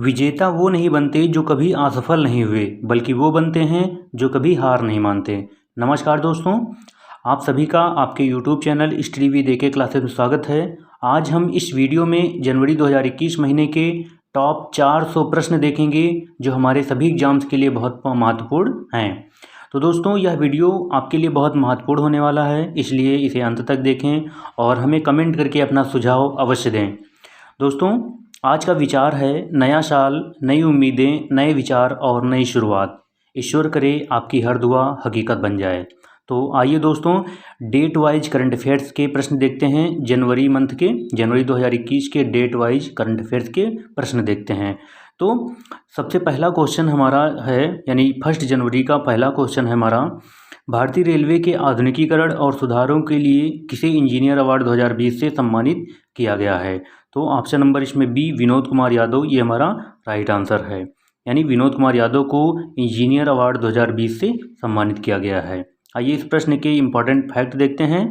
विजेता वो नहीं बनते जो कभी असफल नहीं हुए, बल्कि वो बनते हैं जो कभी हार नहीं मानते। नमस्कार दोस्तों, आप सभी का आपके YouTube चैनल स्टडी देके क्लासेस में स्वागत है। आज हम इस वीडियो में जनवरी 2021 महीने के टॉप 400 प्रश्न देखेंगे जो हमारे सभी एग्जाम्स के लिए बहुत महत्वपूर्ण हैं। तो दोस्तों, यह वीडियो आपके लिए बहुत महत्वपूर्ण होने वाला है, इसलिए इसे अंत तक देखें और हमें कमेंट करके अपना सुझाव अवश्य दें। दोस्तों, आज का विचार है नया साल, नई उम्मीदें, नए विचार और नई शुरुआत। ईश्वर करे आपकी हर दुआ हकीकत बन जाए। तो आइए दोस्तों, डेट वाइज करंट अफेयर्स के प्रश्न देखते हैं। जनवरी 2021 के डेट वाइज करंट अफेयर्स के प्रश्न देखते हैं। तो सबसे पहला क्वेश्चन हमारा है, यानी 1 जनवरी का पहला क्वेश्चन है हमारा, भारतीय रेलवे के आधुनिकीकरण और सुधारों के लिए किसे इंजीनियर अवार्ड 2020 से सम्मानित किया गया है? तो ऑप्शन नंबर इसमें बी, विनोद कुमार यादव, ये हमारा राइट आंसर है। यानी विनोद कुमार यादव को इंजीनियर अवार्ड 2020 से सम्मानित किया गया है। आइए इस प्रश्न के इम्पॉर्टेंट फैक्ट देखते हैं।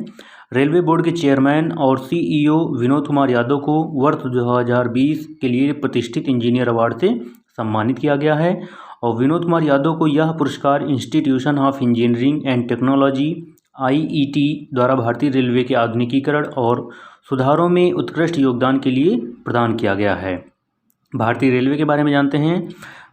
रेलवे बोर्ड के चेयरमैन और CEO विनोद कुमार यादव को वर्ष 2020 के लिए प्रतिष्ठित इंजीनियर अवार्ड से सम्मानित किया गया है। और विनोद कुमार यादव को यह पुरस्कार institution of engineering and technology IET द्वारा भारतीय रेलवे के आधुनिकीकरण और सुधारों में उत्कृष्ट योगदान के लिए प्रदान किया गया है। भारतीय रेलवे के बारे में जानते हैं।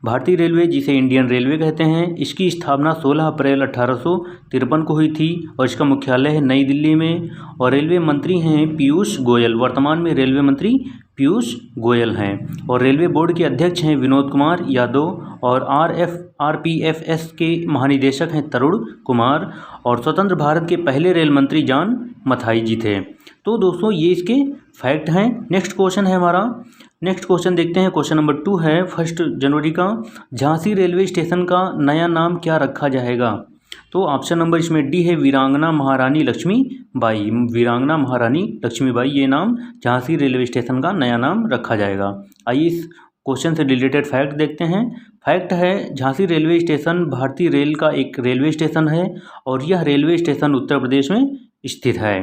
भारतीय रेलवे, जिसे इंडियन रेलवे कहते हैं, इसकी स्थापना 16 अप्रैल 1853 को हुई थी और इसका मुख्यालय है नई दिल्ली में। और रेलवे मंत्री हैं पीयूष गोयल, वर्तमान में रेलवे मंत्री पीयूष गोयल हैं। और रेलवे बोर्ड के अध्यक्ष हैं विनोद कुमार यादव। और RPFS के महानिदेशक हैं तरुण कुमार। और स्वतंत्र भारत के पहले रेल मंत्री जॉन मथाई जी थे। तो दोस्तों, ये इसके फैक्ट हैं। नेक्स्ट क्वेश्चन है हमारा। नेक्स्ट क्वेश्चन देखते हैं। क्वेश्चन नंबर 2 है 1 जनवरी का, झांसी रेलवे स्टेशन का नया नाम क्या रखा जाएगा? तो ऑप्शन नंबर इसमें डी है, वीरांगना महारानी लक्ष्मीबाई। वीरांगना महारानी लक्ष्मीबाई, ये नाम झांसी रेलवे स्टेशन का नया नाम रखा जाएगा। आइए इस क्वेश्चन से रिलेटेड फैक्ट देखते हैं। फैक्ट है, झांसी रेलवे स्टेशन भारतीय रेल का एक रेलवे स्टेशन है और यह रेलवे स्टेशन उत्तर प्रदेश में स्थित है।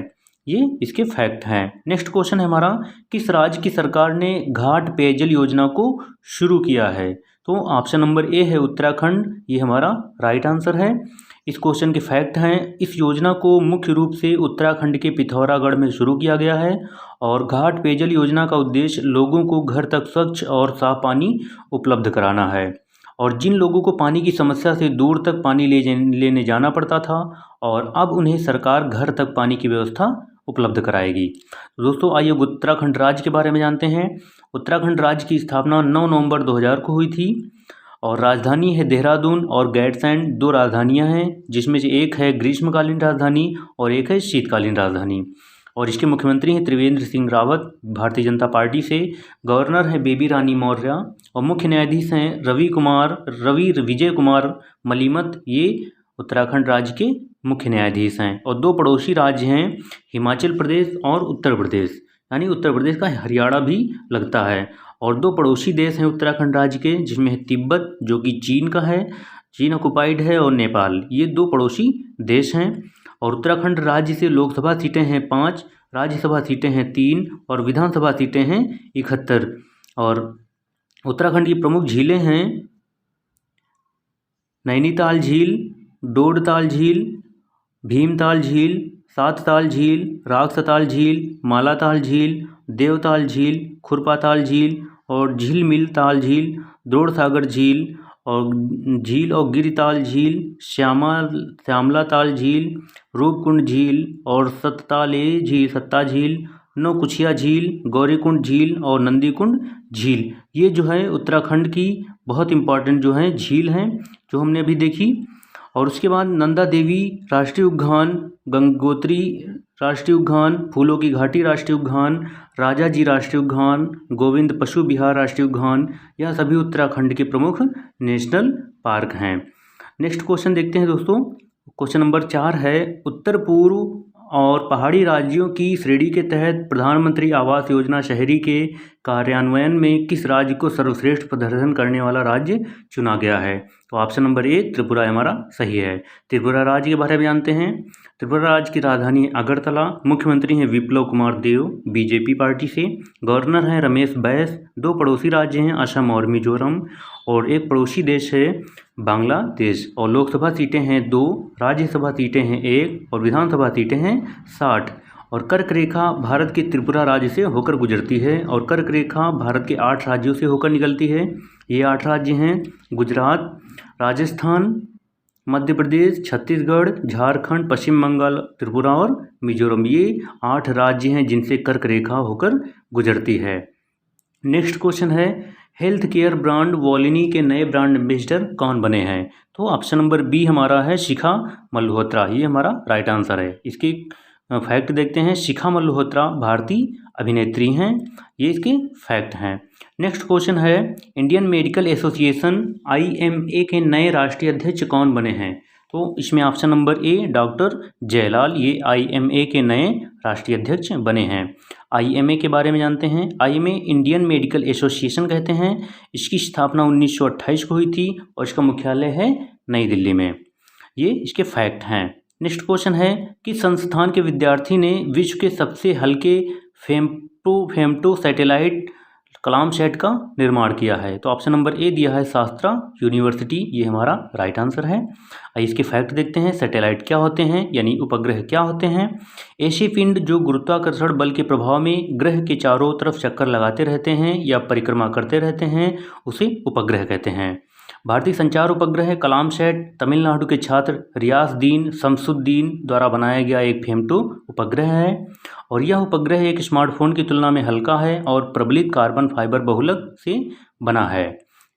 ये इसके फैक्ट हैं। नेक्स्ट क्वेश्चन है हमारा, किस राज्य की सरकार ने घाट पेयजल योजना को शुरू किया है? तो ऑप्शन नंबर ए है उत्तराखंड, ये हमारा राइट आंसर है। इस क्वेश्चन के फैक्ट हैं, इस योजना को मुख्य रूप से उत्तराखंड के पिथौरागढ़ में शुरू किया गया है। और घाट पेयजल योजना का उद्देश्य लोगों को घर तक स्वच्छ और साफ पानी उपलब्ध कराना है। और जिन लोगों को पानी की समस्या से दूर तक पानी लेने जाना पड़ता था, और अब उन्हें सरकार घर तक पानी की व्यवस्था उपलब्ध कराएगी। तो दोस्तों, आइए उत्तराखंड राज्य के बारे में जानते हैं। उत्तराखंड राज्य की स्थापना 9 नवंबर 2000 को हुई थी और राजधानी है देहरादून और गैरसैंण। 2 राजधानियां हैं, जिसमें से एक है ग्रीष्मकालीन राजधानी और एक है शीतकालीन राजधानी। और इसके मुख्यमंत्री हैं त्रिवेंद्र सिंह रावत, भारतीय जनता पार्टी से। गवर्नर हैं बेबी रानी मौर्य और मुख्य न्यायाधीश हैं रवि विजय कुमार मलिमत, ये उत्तराखंड राज्य के मुख्य न्यायाधीश हैं। और 2 पड़ोसी राज्य हैं, हिमाचल प्रदेश और उत्तर प्रदेश, यानी उत्तर प्रदेश का हरियाणा भी लगता है। और 2 पड़ोसी देश हैं उत्तराखंड राज्य के, जिसमें है तिब्बत, जो कि चीन का है, चीन ऑक्युपाइड है, और नेपाल, ये 2 पड़ोसी देश हैं। और उत्तराखंड राज्य से लोकसभा सीटें हैं 5, राज्यसभा सीटें हैं 3 और विधानसभा सीटें हैं 71। और उत्तराखंड की प्रमुख झीलें हैं नैनीताल झील, डोडताल झील, भीमताल झील, सातताल झील, राक्षताल झील, मालाताल झील, देवताल झील, खुरपाताल झील और झीलमिल ताल झील, द्रोणसागर झील और गिरिताल झील, श्यामला ताल झील, रूपकुंड झील और सत्ता झील, नौकुचिया झील, गौरीकुंड झील और नंदीकुंड झील। ये जो है उत्तराखंड की बहुत इंपॉर्टेंट जो है झील हैं, जो हमने अभी देखी। और उसके बाद नंदा देवी राष्ट्रीय उद्यान, गंगोत्री राष्ट्रीय उद्यान, फूलों की घाटी राष्ट्रीय उद्यान, राजाजी राष्ट्रीय उद्यान, गोविंद पशु विहार राष्ट्रीय उद्यान, यह सभी उत्तराखंड के प्रमुख नेशनल पार्क हैं। नेक्स्ट क्वेश्चन देखते हैं दोस्तों। क्वेश्चन नंबर 4 है, उत्तर पूर्व और पहाड़ी राज्यों की श्रेणी के तहत प्रधानमंत्री आवास योजना शहरी के कार्यान्वयन में किस राज्य को सर्वश्रेष्ठ प्रदर्शन करने वाला राज्य चुना गया है? तो ऑप्शन नंबर ए त्रिपुरा हमारा सही है। त्रिपुरा राज्य के बारे में जानते हैं। त्रिपुरा राज्य की राजधानी है अगरतला। मुख्यमंत्री हैं विप्लव कुमार देव बीजेपी पार्टी से। गवर्नर हैं रमेश बैस। 2 पड़ोसी राज्य हैं असम और मिजोरम, और एक पड़ोसी देश है बांग्लादेश। और लोकसभा सीटें हैं 2, राज्यसभा सीटें हैं 1 और विधानसभा सीटें हैं 60। और कर्क रेखा भारत के त्रिपुरा राज्य से होकर गुजरती है, और कर्क रेखा भारत के 8 राज्यों से होकर निकलती है। ये 8 राज्य हैं गुजरात, राजस्थान, मध्य प्रदेश, छत्तीसगढ़, झारखंड, पश्चिम बंगाल, त्रिपुरा और मिजोरम। ये 8 राज्य हैं जिनसे कर्क रेखा होकर गुजरती है। नेक्स्ट क्वेश्चन है, हेल्थ केयर ब्रांड वोलिनी के नए ब्रांड एम्बेसडर कौन बने हैं? तो ऑप्शन नंबर बी हमारा है शिखा मल्होत्रा। ये हमारा राइट आंसर है। इसके फैक्ट देखते हैं। शिखा मल्होत्रा भारतीय अभिनेत्री हैं। ये इसके फैक्ट हैं। नेक्स्ट क्वेश्चन है, इंडियन मेडिकल एसोसिएशन IMA के नए राष्ट्रीय अध्यक्ष कौन बने हैं? तो इसमें option number A doctor Jayalal, ये IMA के नए राष्ट्रीय अध्यक्ष बने हैं। IMA के बारे में जानते हैं। IMA इंडियन मेडिकल एसोसिएशन कहते हैं। इसकी स्थापना 1928 को हुई थी और इसका मुख्यालय है नई दिल्ली में। ये इसके फैक्ट हैं। नेक्स्ट क्वेश्चन है, किस संस्थान के विद्यार्थी ने विश्व के सबसे हल्के फेम्टो सैटेलाइट कलाम सेट का निर्माण किया है? तो ऑप्शन नंबर ए दिया है शास्त्रा यूनिवर्सिटी। ये हमारा राइट आंसर है। इसके फैक्ट देखते हैं। सैटेलाइट क्या होते हैं, यानी उपग्रह क्या होते हैं? ऐसे पिंड जो गुरुत्वाकर्षण बल के प्रभाव में ग्रह के चारों तरफ चक्कर लगाते रहते हैं या परिक्रमा करते रहते हैं, उसे उपग्रह कहते हैं। भारतीय संचार उपग्रह कलाम सेट तमिलनाडु के छात्र रियासदीन शमसुद्दीन द्वारा बनाया गया एक फेम्टो उपग्रह है, और यह उपग्रह एक स्मार्टफोन की तुलना में हल्का है और प्रबलित कार्बन फाइबर बहुलक से बना है।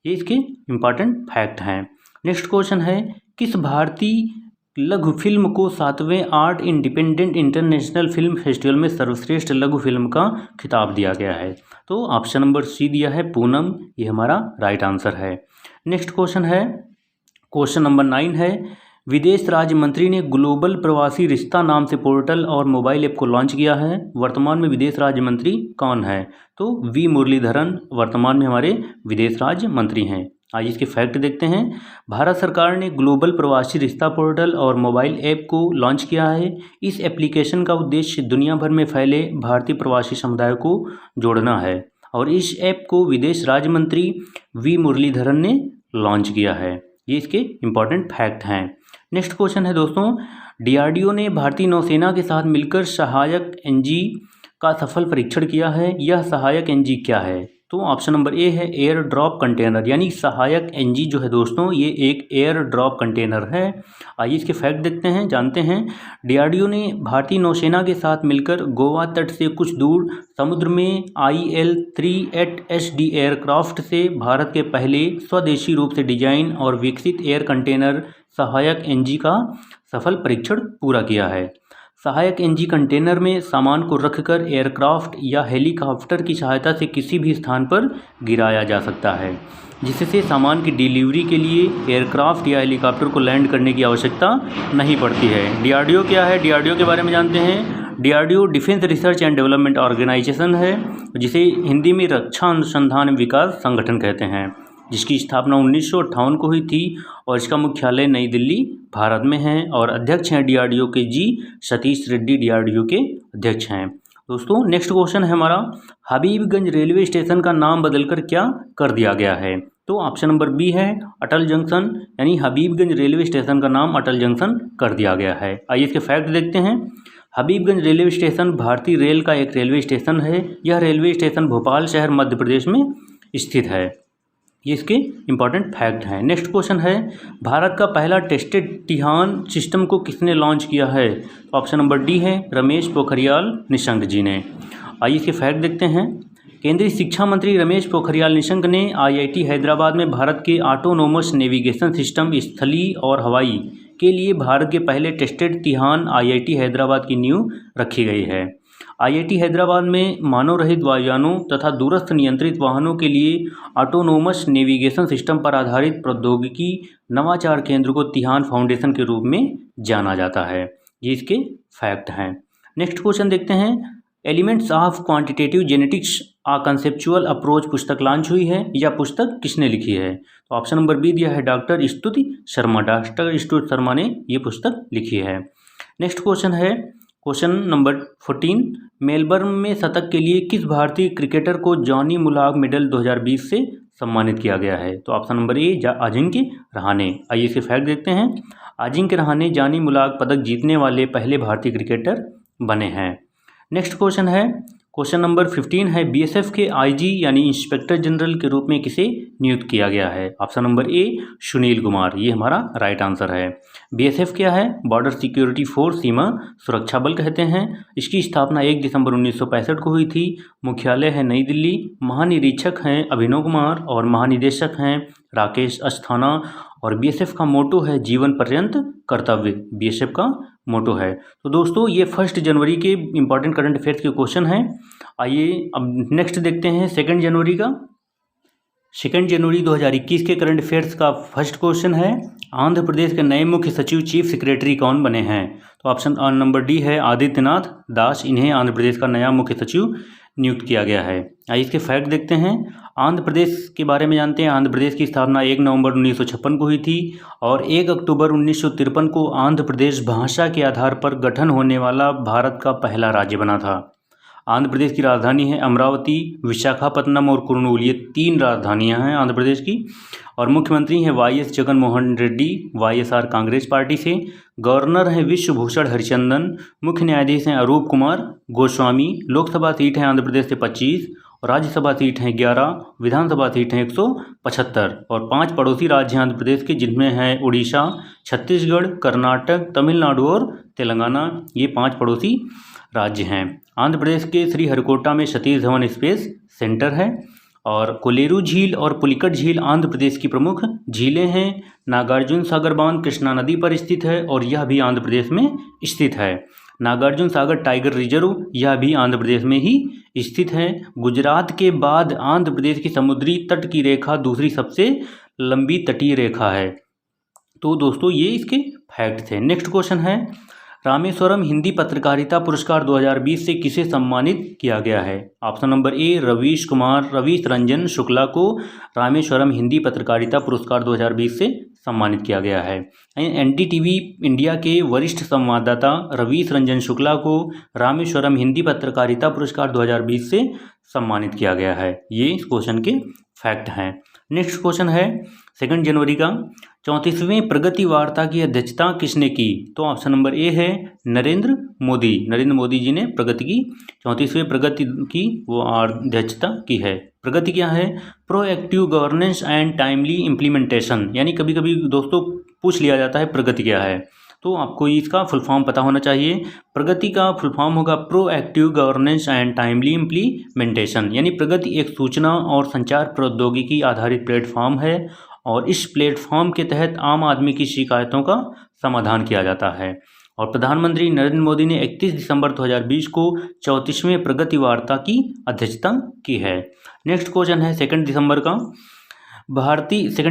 ये इसके इम्पॉर्टेंट फैक्ट हैं। नेक्स्ट क्वेश्चन है, किस भारतीय लघु फिल्म को 7वें art independent international film festival में सर्वश्रेष्ठ लघु फिल्म का खिताब दिया गया है? तो ऑप्शन नंबर सी दिया है पूनम। ये हमारा राइट आंसर है। नेक्स्ट क्वेश्चन है, क्वेश्चन नंबर 9 है, विदेश राज्य मंत्री ने ग्लोबल प्रवासी रिश्ता नाम से पोर्टल और मोबाइल ऐप को लॉन्च किया है। वर्तमान में विदेश राज्य मंत्री कौन है? तो वी मुरलीधरन वर्तमान में हमारे विदेश राज्य मंत्री हैं। आज इसके फैक्ट देखते हैं। भारत सरकार ने ग्लोबल प्रवासी रिश्ता पोर्टल और मोबाइल ऐप को लॉन्च किया है। इस एप्लीकेशन का उद्देश्य दुनिया भर में फैले भारतीय प्रवासी समुदाय को जोड़ना है, और इस ऐप को विदेश राज्य मंत्री वी मुरलीधरन ने लॉन्च किया है। ये इसके इम्पॉर्टेंट फैक्ट हैं। नेक्स्ट क्वेश्चन है दोस्तों, DRDO ने भारतीय नौसेना के साथ मिलकर सहायक NG का सफल परीक्षण किया है। यह सहायक NG क्या है? तो ऑप्शन नंबर ए है एयर ड्रॉप कंटेनर, यानी सहायक NG जो है दोस्तों ये एक एयर ड्रॉप कंटेनर है। आइए इसके फैक्ट देखते हैं, जानते हैं। DRDO ने भारतीय नौसेना के साथ मिलकर गोवा तट से कुछ दूर समुद्र में IL-38HD एयरक्राफ्ट से भारत के पहले स्वदेशी रूप से डिजाइन और विकसित एयर कंटेनर सहायक NG का सफल परीक्षण पूरा किया है। सहायक NG कंटेनर में सामान को रखकर एयरक्राफ्ट या हेलीकॉप्टर की सहायता से किसी भी स्थान पर गिराया जा सकता है, जिससे सामान की डिलीवरी के लिए एयरक्राफ्ट या हेलीकॉप्टर को लैंड करने की आवश्यकता नहीं पड़ती है। DRDO क्या है? DRDO के बारे में जानते हैं। DRDO defence research and development organisation है, जिसे हिंदी में रक्षा अनुसंधान विकास संगठन कहते हैं, जिसकी स्थापना 1958 को हुई थी और इसका मुख्यालय नई दिल्ली भारत में है, और अध्यक्ष हैं DRDO के जी सतीश रेड्डी DRDO के अध्यक्ष हैं। दोस्तों नेक्स्ट क्वेश्चन है हमारा, हबीबगंज रेलवे स्टेशन का नाम बदलकर क्या कर दिया गया है? तो ऑप्शन नंबर बी है अटल जंक्शन, यानी हबीबगंज रेलवे स्टेशन का नाम अटल जंक्शन कर दिया गया है। आइए इसके फैक्ट देखते हैं। हबीबगंज रेलवे स्टेशन भारतीय रेल का एक रेलवे स्टेशन है। यह रेलवे स्टेशन भोपाल शहर मध्य प्रदेश में स्थित है। ये इसके इम्पॉर्टेंट फैक्ट हैं। नेक्स्ट क्वेश्चन है, भारत का पहला टेस्टेड तिहान सिस्टम को किसने लॉन्च किया है? ऑप्शन नंबर डी है रमेश पोखरियाल निशंक जी ने। आइए इसके फैक्ट देखते हैं। केंद्रीय शिक्षा मंत्री रमेश पोखरियाल निशंक ने IIT हैदराबाद में भारत के ऑटोनोमस नेविगेशन सिस्टम स्थलीय और हवाई के लिए भारत के पहले टेस्टेड तिहान IIT हैदराबाद की नींव रखी गई है। IIT हैदराबाद में मानव रहित वायुयानों तथा दूरस्थ नियंत्रित वाहनों के लिए ऑटोनोमस नेविगेशन सिस्टम पर आधारित प्रौद्योगिकी नवाचार केंद्र को तिहान फाउंडेशन के रूप में जाना जाता है। ये इसके फैक्ट हैं। नेक्स्ट क्वेश्चन देखते हैं, elements of quantitative genetics a conceptual approach पुस्तक लॉन्च हुई है, या पुस्तक किसने लिखी है? तो ऑप्शन नंबर बी दिया है डॉक्टर स्तुति शर्मा। डॉक्टर स्तुति शर्मा ने ये पुस्तक लिखी है। नेक्स्ट क्वेश्चन है क्वेश्चन नंबर 14, मेलबर्न में शतक के लिए किस भारतीय क्रिकेटर को जॉनी मुलाग मेडल 2020 से सम्मानित किया गया है? तो ऑप्शन नंबर ए अजिंक्य रहाणे। आइए इसके फैक्ट देखते हैं। अजिंक्य रहाणे जॉनी मुलाग पदक जीतने वाले पहले भारतीय क्रिकेटर बने हैं। नेक्स्ट क्वेश्चन है क्वेश्चन नंबर 15 है, बीएसएफ के आईजी यानी इंस्पेक्टर जनरल के रूप में किसे नियुक्त किया गया है? ऑप्शन नंबर ए सुनील कुमार, ये हमारा राइट आंसर है। बीएसएफ क्या है? बॉर्डर सिक्योरिटी फोर्स, सीमा सुरक्षा बल कहते हैं। इसकी स्थापना 1 दिसंबर 1965 को हुई थी। मुख्यालय है नई दिल्ली। महानिरीक्षक हैं अभिनव कुमार और महानिदेशक हैं राकेश अस्थाना। और बीएसएफ का मोटो है जीवन पर्यंत कर्तव्य, बीएसएफ का मोटो है। तो दोस्तों ये 1 जनवरी के इंपॉर्टेंट करंट अफेयर्स के क्वेश्चन हैं। आइए अब नेक्स्ट देखते हैं 2 जनवरी का। 2 जनवरी 2021 के करंट अफेयर्स का फर्स्ट क्वेश्चन है, आंध्र प्रदेश के नए मुख्य सचिव चीफ सेक्रेटरी कौन बने हैं? तो ऑप्शन नंबर डी है आदित्यनाथ दास। इन्हें आंध्र प्रदेश का नया मुख्य सचिव नियुक्त किया गया है। आइए इसके फैक्ट देखते हैं। आंध्र प्रदेश के बारे में जानते हैं। आंध्र प्रदेश की स्थापना 1 नवंबर 1956 को हुई थी और 1 अक्टूबर 1953 को आंध्र प्रदेश भाषा के आधार पर गठन होने वाला भारत का पहला राज्य बना था। आंध्र प्रदेश की राजधानी है अमरावती, विशाखापत्तनम और कुर्नूल, ये 3 राजधानियां हैं आंध्र प्रदेश की। और मुख्यमंत्री हैं YS Jagan Mohan Reddy, YSR Congress party से। गवर्नर हैं विश्वभूषण हरिचंदन। मुख्य न्यायाधीश हैं अरूप कुमार गोस्वामी। लोकसभा सीट है आंध्र प्रदेश से 25 और राज्यसभा सीट हैं 11, विधानसभा सीट हैं 175 और 5 पड़ोसी राज्य हैं आंध्र प्रदेश के, जिनमें हैं उड़ीसा, छत्तीसगढ़, कर्नाटक, तमिलनाडु और तेलंगाना। ये 5 पड़ोसी राज्य हैं। आंध्र प्रदेश के श्रीहरिकोटा में सतीश धवन स्पेस सेंटर है। और कोलेरू झील और पुलिकट झील आंध्र प्रदेश की प्रमुख झीलें हैं। नागार्जुन सागर बांध कृष्णा नदी पर स्थित है और यह भी आंध्र प्रदेश में स्थित है। नागार्जुन सागर टाइगर रिजर्व, यह भी आंध्र प्रदेश में ही स्थित है। गुजरात के बाद आंध्र प्रदेश की समुद्री तट की रेखा दूसरी सबसे लंबी तटीय रेखा है। तो दोस्तों ये इसके फैक्ट थे। नेक्स्ट क्वेश्चन है, रामेश्वरम हिंदी पत्रकारिता पुरस्कार 2020 से किसे सम्मानित किया गया है? ऑप्शन नंबर ए रवीश रंजन शुक्ला को रामेश्वरम हिंदी पत्रकारिता पुरस्कार 2020 से सम्मानित किया गया है। एनडीटीवी इंडिया के वरिष्ठ संवाददाता रवीश रंजन शुक्ला को रामेश्वरम हिंदी पत्रकारिता पुरस्कार 2020 से सम्मानित किया गया है। ये इस क्वेश्चन के फैक्ट हैं। नेक्स्ट क्वेश्चन है 2 जनवरी का, 34वें प्रगति वार्ता की अध्यक्षता किसने की? तो ऑप्शन नंबर ए है नरेंद्र मोदी जी ने प्रगति की 34वें प्रगति की वो अध्यक्षता की है। प्रगति क्या है? Proactive governance and timely implementation. यानी कभी कभी दोस्तों पूछ लिया जाता है प्रगति क्या है, तो आपको इसका फुल फॉर्म पता होना चाहिए। प्रगति का फुल फॉर्म होगा proactive governance and timely implementation. यानी प्रगति एक सूचना और संचार प्रौद्योगिकी आधारित प्लेटफॉर्म है और इस प्लेटफॉर्म के तहत आम आदमी की शिकायतों का समाधान किया जाता है। और प्रधानमंत्री नरेंद्र मोदी ने 31 दिसंबर 2020 को 34वें प्रगति वार्ता की अध्यक्षता की है। नेक्स्ट क्वेश्चन है 2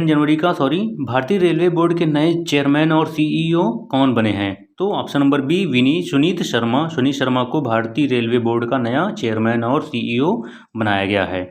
जनवरी का भारतीय रेलवे बोर्ड के नए चेयरमैन और सीईओ कौन बने हैं? तो option number B Sunit Sharma को भारतीय रेलवे बोर्ड का नया चेयरमैन और सीईओ बनाया गया है।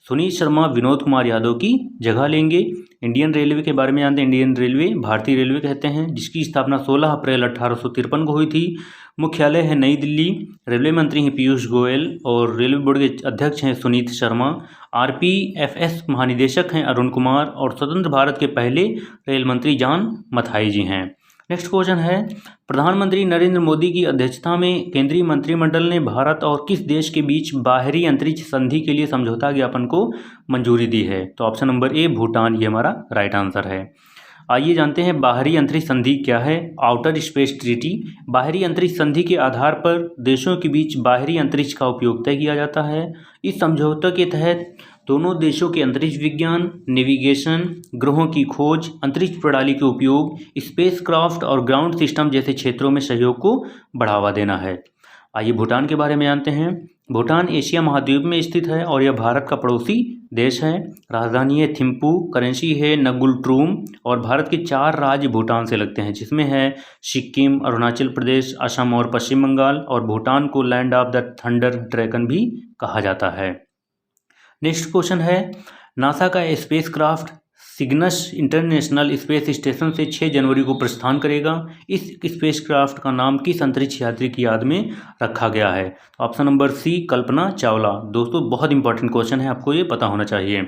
सुनीत शर्मा विनोद कुमार यादव की जगह लेंगे। इंडियन रेलवे के बारे में जानते हैं। इंडियन रेलवे भारतीय रेलवे कहते हैं, जिसकी स्थापना 16 अप्रैल 1853 को हुई थी। मुख्यालय है नई दिल्ली। रेलवे मंत्री हैं पीयूष गोयल और रेलवे बोर्ड के अध्यक्ष हैं सुनीत शर्मा। आरपीएफएस महानिदेशक हैं अरुण कुमार और स्वतंत्र भारत के पहले रेल मंत्री जॉन मथाई जी हैं। नेक्स्ट क्वेश्चन है, प्रधानमंत्री नरेंद्र मोदी की अध्यक्षता में केंद्रीय मंत्रिमंडल ने भारत और किस देश के बीच बाहरी अंतरिक्ष संधि के लिए समझौता ज्ञापन को मंजूरी दी है? तो ऑप्शन नंबर ए भूटान, ये हमारा राइट आंसर है। आइए जानते हैं बाहरी अंतरिक्ष संधि क्या है। आउटर स्पेस ट्रीटी, बाहरी अंतरिक्ष संधि के आधार पर देशों के बीच बाहरी अंतरिक्ष का उपयोग तय किया जाता है। इस समझौते के तहत दोनों देशों के अंतरिक्ष विज्ञान, नेविगेशन, ग्रहों की खोज, अंतरिक्ष प्रणाली के उपयोग, स्पेसक्राफ्ट और ग्राउंड सिस्टम जैसे क्षेत्रों में सहयोग को बढ़ावा देना है। आइए भूटान के बारे में जानते हैं। भूटान एशिया महाद्वीप में स्थित है और यह भारत का पड़ोसी देश है। राजधानी है थिम्पू, करेंसी है नगुलट्रूम और भारत के 4 राज्य भूटान से लगते हैं, जिसमें है सिक्किम, अरुणाचल प्रदेश, असम और पश्चिम बंगाल। और भूटान को land of the thunder dragon भी कहा जाता है। नेक्स्ट क्वेश्चन है, नासा का spacecraft Cygnus international space station से 6 जनवरी को प्रस्थान करेगा। इस स्पेसक्राफ्ट का नाम किस अंतरिक्ष यात्री की याद में रखा गया है? ऑप्शन नंबर सी, कल्पना चावला। दोस्तों बहुत इंपॉर्टेंट क्वेश्चन है, आपको ये पता होना चाहिए।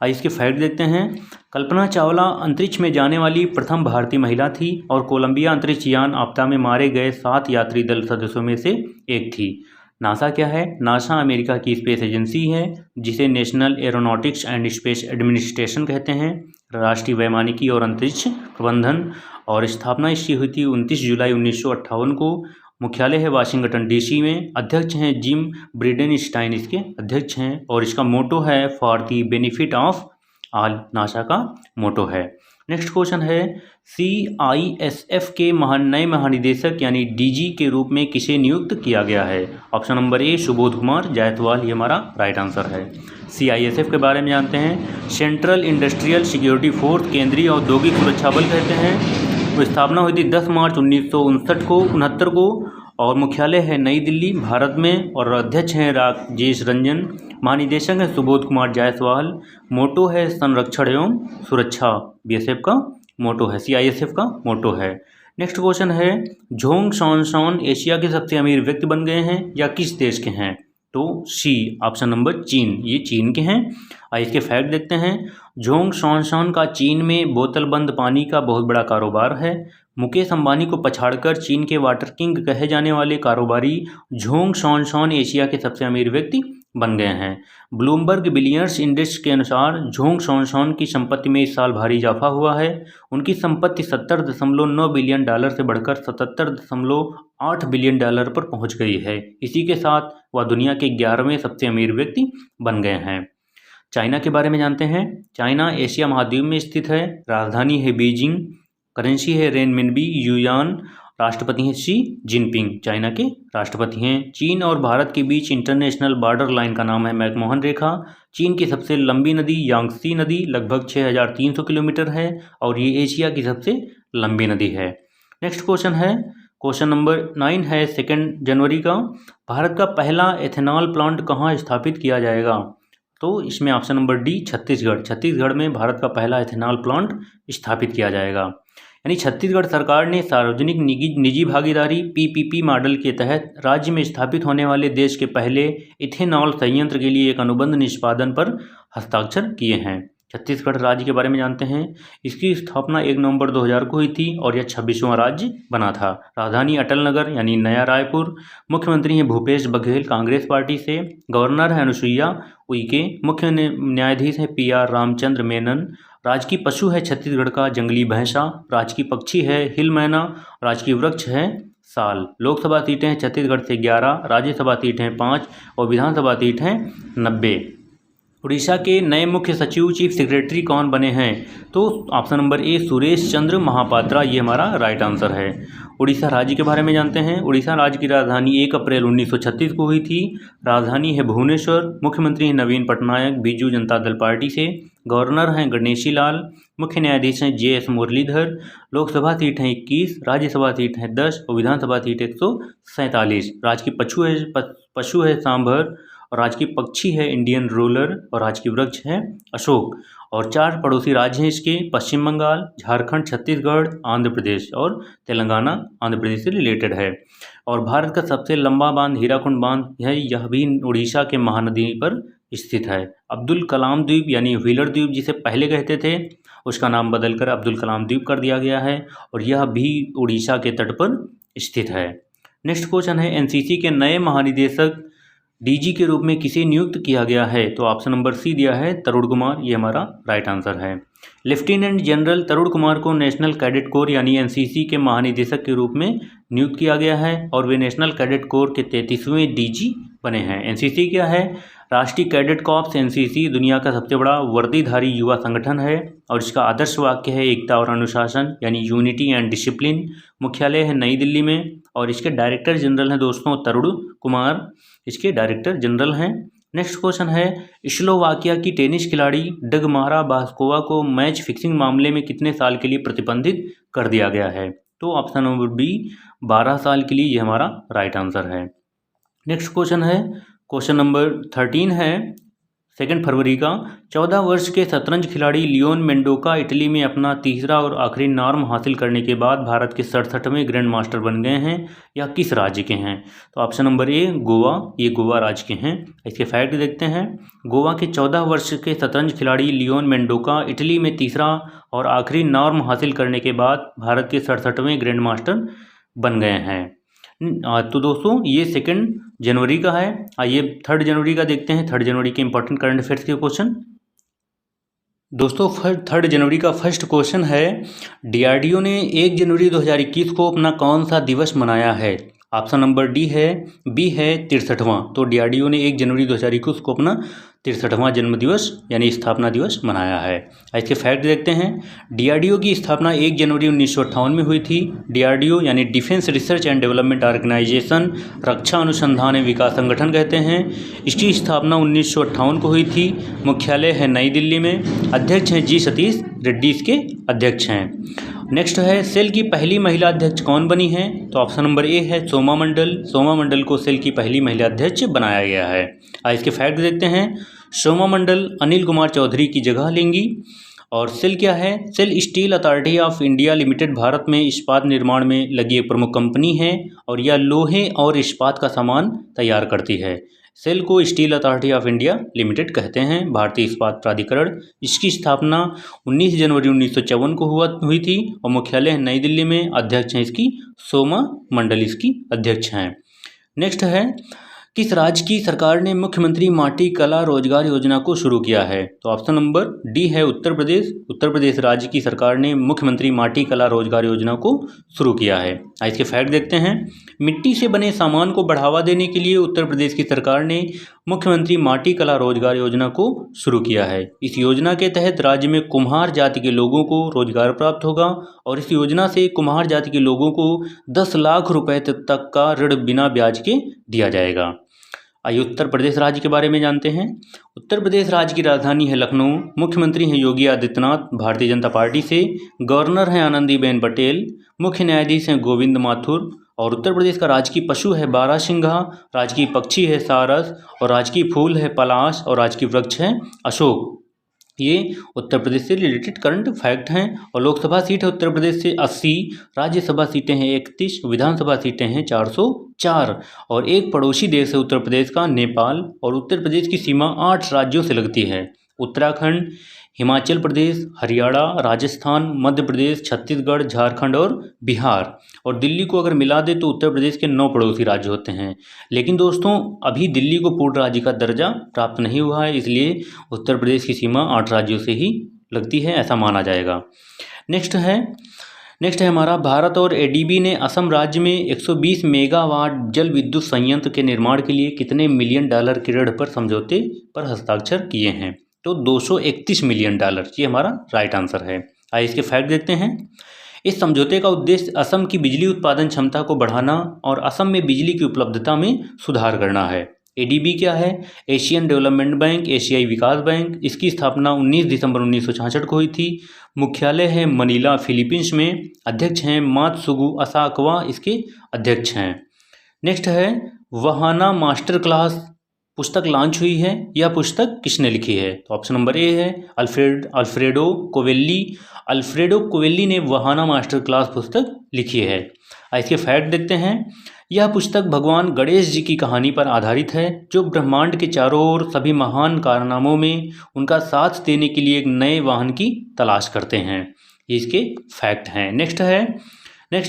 आइए इसके फैक्ट देखते हैं। कल्पना चावला अंतरिक्ष में जाने वाली प्रथम भारतीय महिला थी और कोलंबिया अंतरिक्ष यान आपदा में मारे गए 7 यात्री दल सदस्यों में से एक थी। नासा क्या है? नासा अमेरिका की स्पेस एजेंसी है, जिसे national aeronautics and space administration कहते हैं। राष्ट्रीय वैमानिकी और अंतरिक्ष प्रबंधन और स्थापना इसकी हुई थी 29 जुलाई 1958 को। मुख्यालय है वाशिंगटन डीसी में। अध्यक्ष हैं जिम ब्रिडेनस्टाइन, इसके अध्यक्ष हैं। और इसका मोटो है for the benefit of all, NASA का मोटो है। नेक्स्ट क्वेश्चन है, CISF के नए महानिदेशक यानी DG के रूप में किसे नियुक्त किया गया है? ऑप्शन नंबर ए, सुबोध कुमार जायसवाल, ये हमारा राइट आंसर है। CISF के बारे में जानते हैं। सेंट्रल इंडस्ट्रियल सिक्योरिटी फोर्स, केंद्रीय औद्योगिक सुरक्षा बल कहते हैं। तो स्थापना हुई थी 10 मार्च 1969 को और मुख्यालय है नई दिल्ली, भारत में। और अध्यक्ष हैं राजेश रंजन। महानिदेशक है सुबोध कुमार जायसवाल। मोटो है संरक्षण एवं सुरक्षा, BSF का मोटो है, CISF का मोटो है। नेक्स्ट क्वेश्चन है, झोंग शॉनशॉन एशिया के सबसे अमीर व्यक्ति बन गए हैं या किस देश के हैं? तो सी, ऑप्शन नंबर चीन, ये चीन के हैं। आइए इसके फैक्ट देखते हैं। झोंग शॉनशॉन का चीन में बोतलबंद पानी का बहुत बड़ा कारोबार है। मुकेश अंबानी को पछाड़कर चीन के वाटर किंग कहे जाने वाले कारोबारी झोंग शॉनशॉन एशिया के सबसे अमीर व्यक्ति बन गए हैं। ब्लूमबर्ग बिलियनर्स इंडेक्स के अनुसार झोंग शॉनशॉन की संपत्ति में इस साल भारी इजाफा हुआ है। उनकी संपत्ति $70.9 बिलियन से बढ़कर $77.8 बिलियन पर पहुंच गई है। इसी के साथ वह दुनिया के 11वें सबसे अमीर व्यक्ति बन गए हैं। चाइना के बारे में जानते हैं। चाइना एशिया महाद्वीप में स्थित है। राजधानी है बीजिंग, करेंसी है रेनमिनबी युआन। राष्ट्रपति हैं शी जिनपिंग, चाइना के राष्ट्रपति हैं। चीन और भारत के बीच इंटरनेशनल बॉर्डर लाइन का नाम है मैकमोहन रेखा। चीन की सबसे लंबी नदी यांगत्से नदी लगभग 6300 किलोमीटर है और ये एशिया की सबसे लंबी नदी है। नेक्स्ट क्वेश्चन है, क्वेश्चन नंबर 9 है 2 जनवरी का। भारत का पहला एथेनॉल प्लांट कहाँ स्थापित किया जाएगा? तो इसमें option number D, Chhattisgarh. Chhattisgarh में भारत का पहला एथेनॉल प्लांट स्थापित किया जाएगा। यानी छत्तीसगढ़ सरकार ने सार्वजनिक निजी भागीदारी PPP मॉडल के तहत राज्य में स्थापित होने वाले देश के पहले इथेनॉल संयंत्र के लिए एक अनुबंध निष्पादन पर हस्ताक्षर किए हैं। छत्तीसगढ़ राज्य के बारे में जानते हैं। इसकी स्थापना 1 नवंबर 2000 को हुई थी और यह 26वां राज्य बना था। राजधानी अटल नगर यानी नया रायपुर। मुख्यमंत्री हैं भूपेश बघेल, कांग्रेस पार्टी से। गवर्नर है अनुसुईया उइके। मुख्य न्यायाधीश हैं PR रामचंद्र मेनन। राजकीय पशु है छत्तीसगढ़ का जंगली भैंसा। राजकीय पक्षी है हिल मैना। राजकीय वृक्ष है साल। लोकसभा सीटें हैं छत्तीसगढ़ से 11, राज्यसभा सीटें हैं 5 और विधानसभा सीट हैं 90। उड़ीसा के नए मुख्य सचिव चीफ सेक्रेटरी कौन बने हैं? तो ऑप्शन नंबर ए, सुरेश चंद्र महापात्रा, ये हमारा राइट आंसर है। उड़ीसा राज्य के बारे में जानते हैं। उड़ीसा राज्य की राजधानी 1 अप्रैल 1936 को हुई थी। राजधानी है भुवनेश्वर। मुख्यमंत्री हैं नवीन पटनायक, बीजू जनता दल पार्टी से। गवर्नर हैं गणेशी लाल। मुख्य न्यायाधीश हैं JS मुरलीधर। लोकसभा सीट हैं 21, राज्यसभा सीट हैं 10 और विधानसभा सीट 147। राजकीय पशु है सांभर और राजकीय पक्षी है इंडियन रोलर और राजकीय वृक्ष है अशोक। और 4 पड़ोसी राज्य हैं इसके, पश्चिम बंगाल, झारखंड, छत्तीसगढ़, आंध्र प्रदेश और तेलंगाना आंध्र प्रदेश से रिलेटेड है। और भारत का सबसे लंबा बांध हीराकुंड बांध है, यह भी उड़ीसा के महानदी पर स्थित है। अब्दुल कलाम द्वीप यानी व्हीलर द्वीप जिसे पहले कहते थे, उसका नाम बदलकर अब्दुल कलाम द्वीप कर दिया गया है और यह भी उड़ीसा के तट पर स्थित है। नेक्स्ट क्वेश्चन है, NCC के नए महानिदेशक DG के रूप में किसे नियुक्त किया गया है? तो ऑप्शन नंबर सी दिया है तरुण कुमार, ये हमारा राइट आंसर है। लेफ्टिनेंट जनरल तरुण कुमार को नेशनल कैडेट कोर यानी NCC के महानिदेशक के रूप में नियुक्त किया गया है और वे नेशनल कैडेट कोर के 33वें DG बने हैं। NCC क्या है? राष्ट्रीय कैडेट कॉर्प्स NCC दुनिया का सबसे बड़ा वर्दीधारी युवा संगठन है और इसका आदर्श वाक्य है एकता और अनुशासन यानी यूनिटी एंड डिसिप्लिन। मुख्यालय है नई दिल्ली में और इसके डायरेक्टर जनरल हैं दोस्तों तरुण कुमार, इसके डायरेक्टर जनरल हैं। नेक्स्ट क्वेश्चन है, स्लोवाकिया की टेनिस खिलाड़ी डगमारा बास्कोवा को मैच फिक्सिंग मामले में कितने साल के लिए प्रतिबंधित कर दिया गया है? तो ऑप्शन नंबर बी 12 साल के लिए ये हमारा राइट आंसर है। नेक्स्ट क्वेश्चन है, क्वेश्चन नंबर 13 है 2 फरवरी का, 14 वर्ष के शतरंज खिलाड़ी लियोन मेंडोका इटली में अपना तीसरा और आखिरी नॉर्म हासिल करने के बाद भारत के 67वें ग्रैंड मास्टर बन गए हैं, या किस राज्य के हैं? तो ऑप्शन नंबर ए गोवा, ये गोवा राज्य के हैं। इसके फैक्ट देखते हैं। गोवा के 14 वर्ष के शतरंज खिलाड़ी लियोन मेंडोका इटली में तीसरा और आखिरी नॉर्म हासिल करने के बाद भारत के 67वें ग्रैंड मास्टर बन गए हैं। तो दोस्तों ये 2 जनवरी का है। आइए 3 जनवरी का देखते हैं। 3 जनवरी के इंपॉर्टेंट करंट अफेयर्स के क्वेश्चन। दोस्तों 3 जनवरी का फर्स्ट क्वेश्चन है, डीआरडीओ ने 1 जनवरी 2021 को अपना कौन सा दिवस मनाया है? ऑप्शन नंबर बी है 63वां। तो डीआरडीओ ने 1 जनवरी 2021 को अपना 63वां जन्म दिवस यानी स्थापना दिवस मनाया है। इसके फैक्ट देखते हैं। डीआरडीओ की स्थापना 1 जनवरी 1958 में हुई थी। डीआरडीओ यानी defence research and development organisation, रक्षा अनुसंधान एवं विकास संगठन कहते हैं। इसकी स्थापना 1958 को हुई थी। मुख्यालय है नई दिल्ली में। अध्यक्ष हैं जी सतीश रेड्डी इसके अध्यक्ष हैं। नेक्स्ट है, सेल की पहली महिला अध्यक्ष कौन बनी है? तो ऑप्शन नंबर ए है सोमा मंडल। सोमा मंडल को सेल की पहली महिला अध्यक्ष बनाया गया है। इसके फैक्ट देखते हैं। सोमा मंडल अनिल कुमार चौधरी की जगह लेंगी। और सेल क्या है? SAIL steel authority of India limited Bharat में इस्पात निर्माण में लगी एक प्रमुख कंपनी है और यह लोहे और इस्पात का सामान तैयार करती है। सेल को steel authority of India limited कहते हैं, भारतीय इस्पात प्राधिकरण। इसकी स्थापना 19 जनवरी 1954 को हुई थी और मुख्यालय है नई दिल्ली में। अध्यक्ष हैं इसकी सोमा मंडल इसकी अध्यक्ष हैं। नेक्स्ट है, किस राज्य की सरकार ने मुख्यमंत्री माटी कला रोजगार योजना को शुरू किया है? तो ऑप्शन नंबर डी है उत्तर प्रदेश। उत्तर प्रदेश राज्य की सरकार ने मुख्यमंत्री माटी कला रोजगार योजना को शुरू किया है। इसके फैक्ट देखते हैं। मिट्टी से बने सामान को बढ़ावा देने के लिए उत्तर प्रदेश की सरकार ने मुख्यमंत्री माटी कला रोजगार योजना को शुरू किया है। इस योजना के तहत राज्य में कुम्हार जाति के लोगों को रोजगार प्राप्त होगा और इस योजना से कुम्हार जाति के लोगों को 10 लाख रुपए तक का ऋण बिना ब्याज के दिया जाएगा। आइए उत्तर प्रदेश राज्य के बारे में जानते हैं। उत्तर प्रदेश राज्य की राजधानी है लखनऊ। मुख्यमंत्री हैं योगी आदित्यनाथ भारतीय जनता पार्टी से। गवर्नर हैं आनंदीबेन पटेल। मुख्य न्यायाधीश हैं गोविंद माथुर। और उत्तर प्रदेश का राजकीय पशु है बारहसिंघा। राजकीय पक्षी है सारस। और राजकीय फूल है पलाश। और राजकीय वृक्ष है अशोक। ये उत्तर प्रदेश से रिलेटेड करंट फैक्ट हैं। और लोकसभा सीट है उत्तर प्रदेश से 80, राज्यसभा सीटें हैं 31, विधानसभा सीटें हैं 404। और एक पड़ोसी देश है उत्तर प्रदेश का नेपाल। और उत्तर प्रदेश की सीमा 8 राज्यों से लगती है। उत्तराखंड, हिमाचल प्रदेश, हरियाणा, राजस्थान, मध्य प्रदेश, छत्तीसगढ़, झारखंड और बिहार। और दिल्ली को अगर मिला दे तो उत्तर प्रदेश के 9 पड़ोसी राज्य होते हैं। लेकिन दोस्तों अभी दिल्ली को पूर्ण राज्य का दर्जा प्राप्त नहीं हुआ है, इसलिए उत्तर प्रदेश की सीमा 8 राज्यों से ही लगती है, ऐसा माना जाएगा। नेक्स्ट है हमारा, भारत और एडीबी ने असम राज्य में 120 मेगावाट जल विद्युत संयंत्र के निर्माण के लिए कितने मिलियन डॉलर के ऋण पर समझौते पर हस्ताक्षर किए हैं? तो 231 मिलियन डॉलर, ये हमारा राइट आंसर है। आइए इसके फैक्ट देखते हैं। इस समझौते का उद्देश्य असम की बिजली उत्पादन क्षमता को बढ़ाना और असम में बिजली की उपलब्धता में सुधार करना है। एडीबी क्या है? एशियन डेवलपमेंट बैंक, एशियाई विकास बैंक। इसकी स्थापना 19 दिसंबर 1966 को हुई थी। मुख्यालय है मनीला फिलीपींस में। अध्यक्ष हैं मात्सुगु असाकवा इसके अध्यक्ष हैं। नेक्स्ट है, वहाना मास्टर क्लास पुस्तक लॉन्च हुई है। यह पुस्तक किसने लिखी है? तो ऑप्शन नंबर ए है अल्फ्रेडो कोवेल्ली। अल्फ्रेडो कोवेल्ली ने वहाना मास्टर क्लास पुस्तक लिखी है। इसके फैक्ट देखते हैं। यह पुस्तक भगवान गणेश जी की कहानी पर आधारित है, जो ब्रह्मांड के चारों ओर सभी महान कारनामों में उनका साथ देने के लिए एक नए वाहन की तलाश करते हैं। ये इसके फैक्ट हैं। नेक्स्ट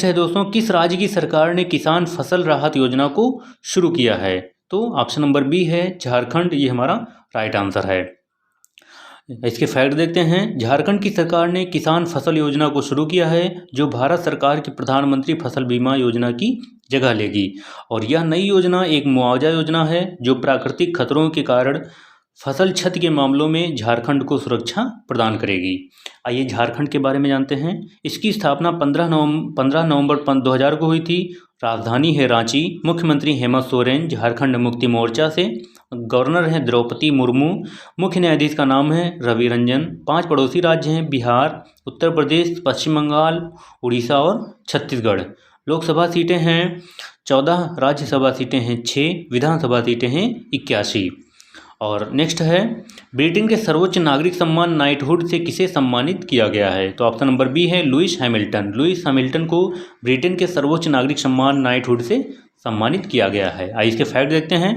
है दोस्तों, किस राज्य की सरकार ने किसान फसल राहत योजना को शुरू किया है? तो ऑप्शन नंबर बी है झारखंड, ये हमारा राइट आंसर है। इसके फैक्ट देखते हैं। झारखंड की सरकार ने किसान फसल योजना को शुरू किया है, जो भारत सरकार की प्रधानमंत्री फसल बीमा योजना की जगह लेगी। और यह नई योजना एक मुआवजा योजना है, जो प्राकृतिक खतरों के कारण फसल क्षति के मामलों में झारखंड को सुरक्षा प्रदान करेगी। आइए झारखंड के बारे में जानते हैं। इसकी स्थापना 15 नवंबर 2000 को हुई थी। राजधानी है रांची। मुख्यमंत्री हेमंत सोरेन झारखंड मुक्ति मोर्चा से। गवर्नर हैं द्रौपदी मुर्मू। मुख्य न्यायाधीश का नाम है रवि रंजन। 5 पड़ोसी राज्य हैं बिहार, उत्तर प्रदेश, पश्चिम बंगाल, उड़ीसा और छत्तीसगढ़। लोकसभा सीटें हैं 14, राज्यसभा सीटें हैं 6, विधानसभा सीटें हैं 81। और नेक्स्ट है, ब्रिटेन के सर्वोच्च नागरिक सम्मान नाइटहुड से किसे सम्मानित किया गया है? तो ऑप्शन नंबर बी है लुइस हैमिल्टन। लुइस हैमिल्टन को ब्रिटेन के सर्वोच्च नागरिक सम्मान नाइटहुड से सम्मानित किया गया है। आइए इसके फैक्ट देखते हैं।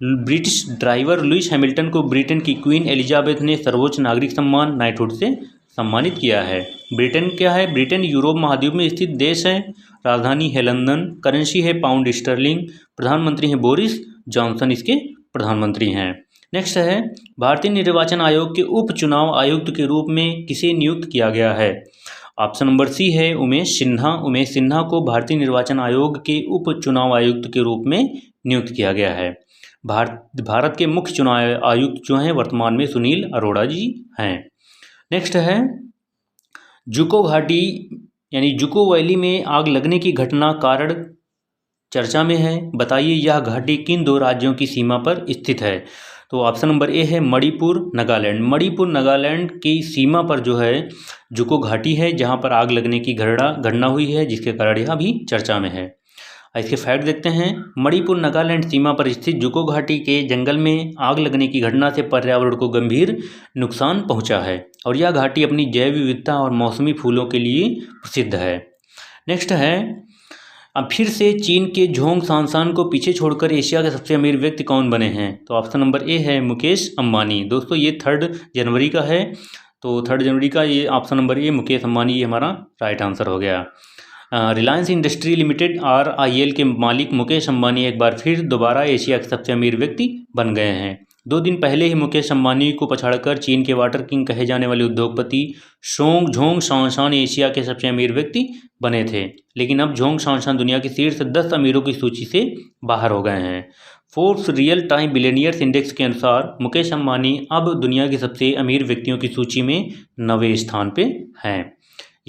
ब्रिटिश ड्राइवर लुइस हैमिल्टन को ब्रिटेन की क्वीन एलिजाबेथ ने सर्वोच्च नागरिक सम्मान नाइटहुड से सम्मानित किया है। ब्रिटेन क्या है? ब्रिटेन यूरोप महाद्वीप में स्थित देश है। राजधानी है लंदन। करेंसी है पाउंड स्टर्लिंग। प्रधानमंत्री हैं बोरिस जॉनसन इसके प्रधानमंत्री हैं। नेक्स्ट है, भारतीय निर्वाचन आयोग के उप चुनाव आयुक्त के रूप में किसे नियुक्त किया गया है? ऑप्शन नंबर सी है उमेश सिन्हा। उमेश सिन्हा को भारतीय निर्वाचन आयोग के उप चुनाव आयुक्त के रूप में नियुक्त किया गया है। भारत के मुख्य चुनाव आयुक्त जो हैं वर्तमान में सुनील अरोड़ा जी हैं। नेक्स्ट है, जुको घाटी यानी जुको वैली में आग लगने की घटना कारण चर्चा में है। बताइए यह घाटी किन 2 राज्यों की सीमा पर स्थित है? तो ऑप्शन नंबर ए है मणिपुर नागालैंड। मणिपुर नागालैंड की सीमा पर जो है जुको घाटी है, जहां पर आग लगने की घटना हुई है, जिसके कारण यह भी चर्चा में है। इसके फैक्ट देखते हैं। मणिपुर नागालैंड सीमा पर स्थित जुको घाटी के जंगल में आग लगने की घटना से पर्यावरण को गंभीर नुकसान पहुंचा है और यह घाटी अपनी जैव विविधता और मौसमी फूलों के लिए प्रसिद्ध है। नेक्स्ट है, अब फिर से चीन के झोंग सांसान को पीछे छोड़कर एशिया के सबसे अमीर व्यक्ति कौन बने हैं? तो ऑप्शन नंबर ए है मुकेश अंबानी। दोस्तों ये 3 जनवरी का है, तो 3 जनवरी का ये ऑप्शन नंबर ए मुकेश अंबानी ये हमारा राइट आंसर हो गया। रिलायंस इंडस्ट्री लिमिटेड RIL के मालिक मुकेश अंबानी एक बार फिर दोबारा एशिया के सबसे अमीर व्यक्ति बन गए हैं। 2 दिन पहले ही मुकेश अंबानी को पछाड़कर चीन के वाटर किंग कहे जाने वाले उद्योगपति झोंग सांसान एशिया के सबसे अमीर व्यक्ति बने थे, लेकिन अब झोंग सांसान दुनिया की शीर्ष 10 अमीरों की सूची से बाहर हो गए हैं। Forbes real time billionaires index के अनुसार मुकेश अंबानी अब दुनिया के सबसे अमीर व्यक्तियों की सूची में 9वें स्थान पे हैं।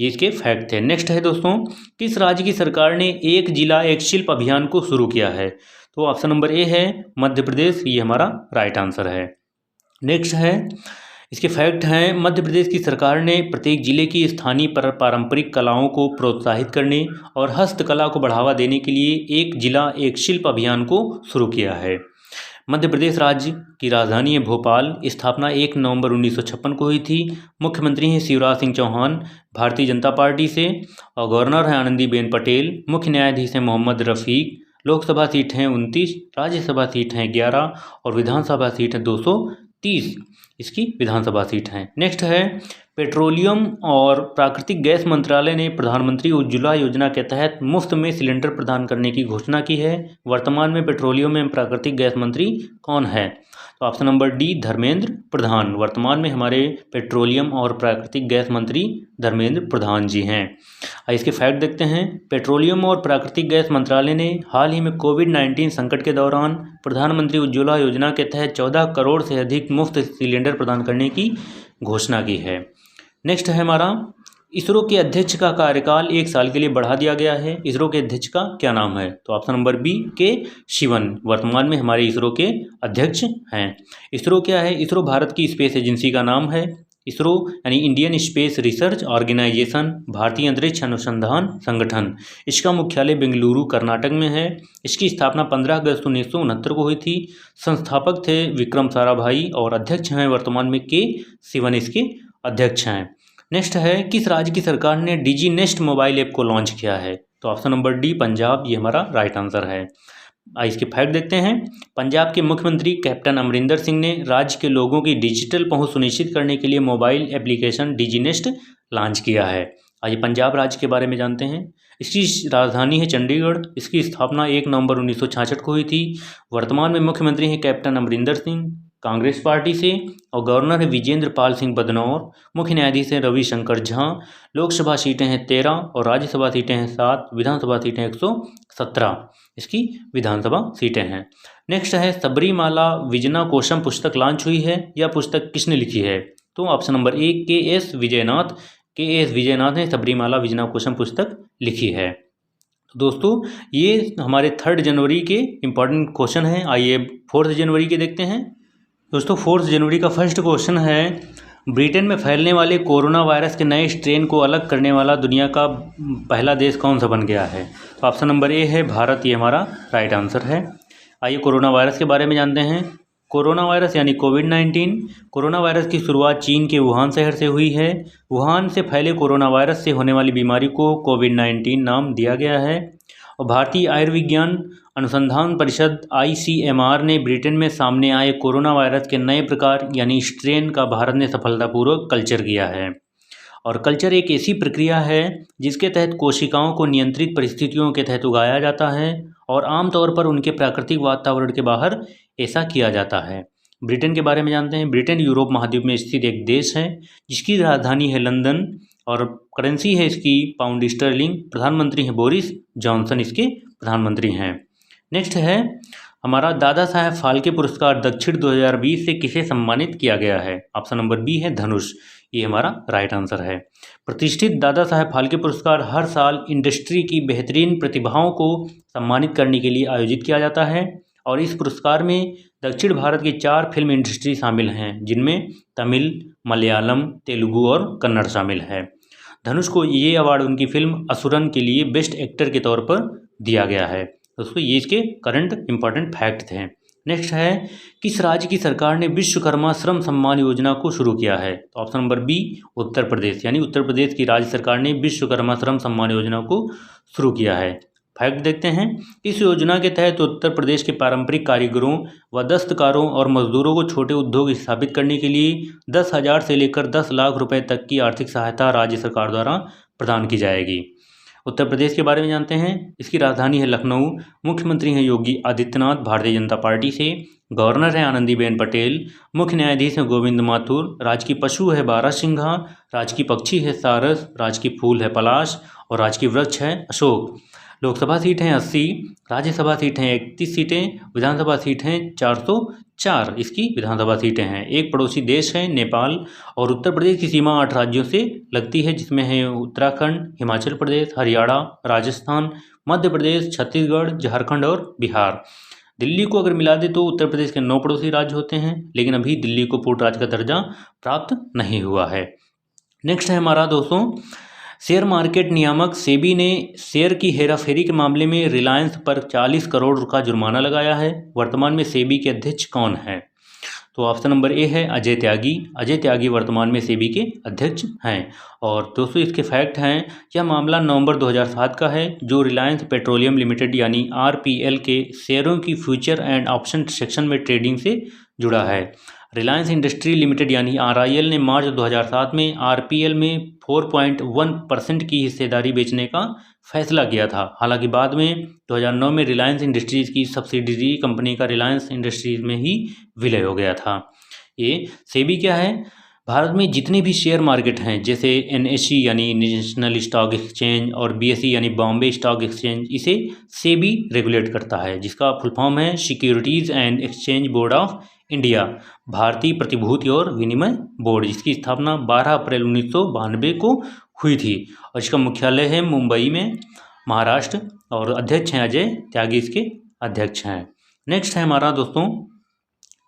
ये इसके फैक्ट थे। नेक्स्ट है दोस्तों, किस राज्य की सरकार ने एक जिला एक शिल्प अभियान को शुरू किया है? तो ऑप्शन नंबर ए है मध्य प्रदेश, ये हमारा राइट आंसर है। नेक्स्ट है, इसके फैक्ट हैं मध्य प्रदेश की सरकार ने प्रत्येक जिले की स्थानीय पारंपरिक कलाओं को प्रोत्साहित करने और हस्तकला को बढ़ावा देने के लिए एक जिला एक शिल्प अभियान को शुरू किया है। मध्य प्रदेश राज्य की राजधानी है भोपाल। स्थापना 1 नवंबर 1956 को हुई थी। मुख्यमंत्री हैं शिवराज सिंह चौहान भारतीय जनता पार्टी से और गवर्नर हैं आनंदीबेन पटेल। मुख्य न्यायाधीश हैं मोहम्मद रफ़ीक। लोकसभा सीट हैं 29, राज्यसभा सीट हैं 11 और विधानसभा सीट है 230 इसकी विधानसभा सीट हैं। नेक्स्ट है, पेट्रोलियम और प्राकृतिक गैस मंत्रालय ने प्रधानमंत्री उज्ज्वला योजना के तहत मुफ्त में सिलेंडर प्रदान करने की घोषणा की है। वर्तमान में पेट्रोलियम एवं प्राकृतिक गैस मंत्री कौन है? तो option number D Dharmendra Pradhan. वर्तमान में हमारे पेट्रोलियम और प्राकृतिक गैस मंत्री धर्मेंद्र प्रधान जी हैं। इसके फैक्ट देखते हैं। पेट्रोलियम और प्राकृतिक गैस मंत्रालय ने हाल ही में कोविड-19 संकट के दौरान प्रधानमंत्री उज्ज्वला योजना के तहत 14 करोड़ से अधिक मुफ्त सिलेंडर प्रदान करने की घोषणा की है। नेक्स्ट है हमारा, इसरो के अध्यक्ष का कार्यकाल 1 साल के लिए बढ़ा दिया गया है। इसरो के अध्यक्ष का क्या नाम है? तो ऑप्शन नंबर बी के शिवन वर्तमान में हमारे इसरो के अध्यक्ष हैं। इसरो क्या है? इसरो भारत की स्पेस एजेंसी का नाम है। इसरो यानी इंडियन स्पेस रिसर्च ऑर्गेनाइजेशन, भारतीय अंतरिक्ष अनुसंधान संगठन। इसका मुख्यालय बेंगलुरु कर्नाटक में है। इसकी स्थापना 15 अगस्त 1969 को हुई थी। संस्थापक थे विक्रम साराभाई और अध्यक्ष हैं वर्तमान में के शिवन इसके अध्यक्ष हैं। नेक्स्ट है, किस राज्य की सरकार ने डिजी नेस्ट मोबाइल ऐप को लॉन्च किया है? तो ऑप्शन नंबर डी पंजाब, ये हमारा राइट आंसर है। इसके फैक्ट देखते हैं। पंजाब के मुख्यमंत्री कैप्टन अमरिंदर सिंह ने राज्य के लोगों की डिजिटल पहुंच सुनिश्चित करने के लिए मोबाइल एप्लीकेशन डिजी नेस्ट लॉन्च किया है। आइए पंजाब राज्य के बारे में जानते हैं। इसकी राजधानी है चंडीगढ़। इसकी स्थापना 1 नवंबर 1966 को हुई थी। वर्तमान में मुख्यमंत्री हैं कैप्टन अमरिंदर सिंह कांग्रेस पार्टी से और गवर्नर है विजेंद्र पाल सिंह बदनौर। मुख्य न्यायाधीश हैं रविशंकर झा। लोकसभा सीटें हैं 13 और राज्यसभा सीटें हैं 7, विधानसभा सीटें 17 इसकी विधानसभा सीटें हैं। नेक्स्ट है सबरीमाला विजना कोशम पुस्तक लॉन्च हुई है, यह पुस्तक किसने लिखी है? तो ऑप्शन नंबर ए के.एस. विजयनाथ। के.एस. विजयनाथ ने सबरीमाला विजना कोशम पुस्तक लिखी है। तो दोस्तों ये हमारे 3 जनवरी के इम्पॉर्टेंट क्वेश्चन हैं। आइए 4 जनवरी के देखते हैं। दोस्तों 4 जनवरी का फर्स्ट क्वेश्चन है, ब्रिटेन में फैलने वाले कोरोना वायरस के नए स्ट्रेन को अलग करने वाला दुनिया का पहला देश कौन सा बन गया है? तो ऑप्शन नंबर ए है भारत, ये हमारा राइट आंसर है। आइए कोरोना वायरस के बारे में जानते हैं। कोरोना वायरस यानी कोविड-19, कोरोना वायरस की शुरुआत चीन के वुहान शहर से हुई है। वुहान से फैले कोरोना वायरस से होने वाली बीमारी को कोविड-19 नाम दिया गया है। और भारतीय आयुर्विज्ञान अनुसंधान परिषद ICMR ने ब्रिटेन में सामने आए कोरोना वायरस के नए प्रकार यानी स्ट्रेन का भारत ने सफलतापूर्वक कल्चर किया है। और कल्चर एक ऐसी प्रक्रिया है जिसके तहत कोशिकाओं को नियंत्रित परिस्थितियों के तहत उगाया जाता है और आमतौर पर उनके प्राकृतिक वातावरण के बाहर ऐसा किया जाता है। ब्रिटेन के बारे में जानते हैं। ब्रिटेन यूरोप महाद्वीप में स्थित एक देश है जिसकी राजधानी है लंदन और करेंसी है इसकी पाउंड स्टर्लिंग। प्रधानमंत्री हैं बोरिस जॉनसन, इसके प्रधानमंत्री हैं। नेक्स्ट है हमारा दादा साहेब फाल्के पुरस्कार दक्षिण 2020 से किसे सम्मानित किया गया है? ऑप्शन नंबर बी है धनुष, ये हमारा राइट आंसर है। प्रतिष्ठित दादा साहेब फाल्के पुरस्कार हर साल इंडस्ट्री की बेहतरीन प्रतिभाओं को सम्मानित करने के लिए आयोजित किया जाता है और इस पुरस्कार में दक्षिण भारत की 4 फिल्म इंडस्ट्री शामिल हैं जिनमें तमिल, मलयालम, तेलुगु और कन्नड़ शामिल है। धनुष को ये अवार्ड उनकी फिल्म असुरन के लिए बेस्ट एक्टर के तौर पर दिया गया है। दोस्तों ये इसके करंट इंपॉर्टेंट फैक्ट थे। नेक्स्ट है किस राज्य की सरकार ने विश्वकर्मा श्रम सम्मान योजना को शुरू किया है? तो option number B Uttar Pradesh, यानी उत्तर प्रदेश की राज्य सरकार ने विश्वकर्मा श्रम सम्मान योजना को शुरू किया है। फैक्ट देखते हैं। इस योजना के तहत उत्तर प्रदेश के पारंपरिक कारीगरों व दस्तकारों और मजदूरों को छोटे उद्योग स्थापित करने के लिए 10,000 से लेकर 10 लाख रुपए तक की आर्थिक सहायता राज्य सरकार द्वारा प्रदान की जाएगी। उत्तर प्रदेश के बारे में जानते हैं। इसकी राजधानी है लखनऊ। मुख्यमंत्री हैं योगी आदित्यनाथ भारतीय जनता पार्टी से। गवर्नर हैं आनंदीबेन पटेल। मुख्य न्यायाधीश हैं गोविंद माथुर। राजकीय पशु है बारहसिंघा। राजकीय पक्षी है सारस। राजकीय फूल है पलाश और राजकीय वृक्ष है अशोक। लोकसभा सीट हैं 80, राज्यसभा सीट हैं 31 सीटें, विधानसभा सीट हैं 404 इसकी विधानसभा सीटें हैं। एक पड़ोसी देश है नेपाल और उत्तर प्रदेश की सीमा 8 राज्यों से लगती है जिसमें है उत्तराखंड, हिमाचल प्रदेश, हरियाणा, राजस्थान, मध्य प्रदेश, छत्तीसगढ़, झारखंड और बिहार। दिल्ली को अगर मिला दे तो उत्तर प्रदेश के 9 पड़ोसी राज्य होते हैं, लेकिन अभी दिल्ली को पूर्ण राज्य का दर्जा प्राप्त नहीं हुआ है। नेक्स्ट है हमारा दोस्तों शेयर मार्केट नियामक सेबी ने शेयर की हेराफेरी के मामले में रिलायंस पर 40 करोड़ का जुर्माना लगाया है। वर्तमान में सेबी के अध्यक्ष कौन है? तो ऑप्शन नंबर ए है अजय त्यागी। अजय त्यागी वर्तमान में सेबी के अध्यक्ष हैं। और दोस्तों इसके फैक्ट हैं, यह मामला नवंबर 2007 का है जो रिलायंस पेट्रोलियम लिमिटेड यानी RPL के शेयरों की फ्यूचर एंड ऑप्शन सेक्शन में ट्रेडिंग से जुड़ा है। रिलायंस इंडस्ट्री लिमिटेड यानी RIL ने मार्च 2007 में RPL में 4.1% की हिस्सेदारी बेचने का फैसला किया था। हालांकि बाद में 2009 में रिलायंस इंडस्ट्रीज़ की सब्सिडियरी कंपनी का रिलायंस इंडस्ट्रीज़ में ही विलय हो गया था। ये सेबी क्या है? भारत में जितने भी शेयर मार्केट हैं जैसे NSE यानी नेशनल स्टॉक एक्सचेंज और BSE यानी बॉम्बे स्टॉक एक्सचेंज, इसे सेबी रेगुलेट करता है जिसका फुल फॉर्म है securities and exchange board of India, भारतीय प्रतिभूति और विनिमय बोर्ड, जिसकी स्थापना 12 अप्रैल 1992 को हुई थी और इसका मुख्यालय है मुंबई में, महाराष्ट्र। और अध्यक्ष हैं अजय त्यागी, इसके अध्यक्ष हैं। नेक्स्ट है हमारा दोस्तों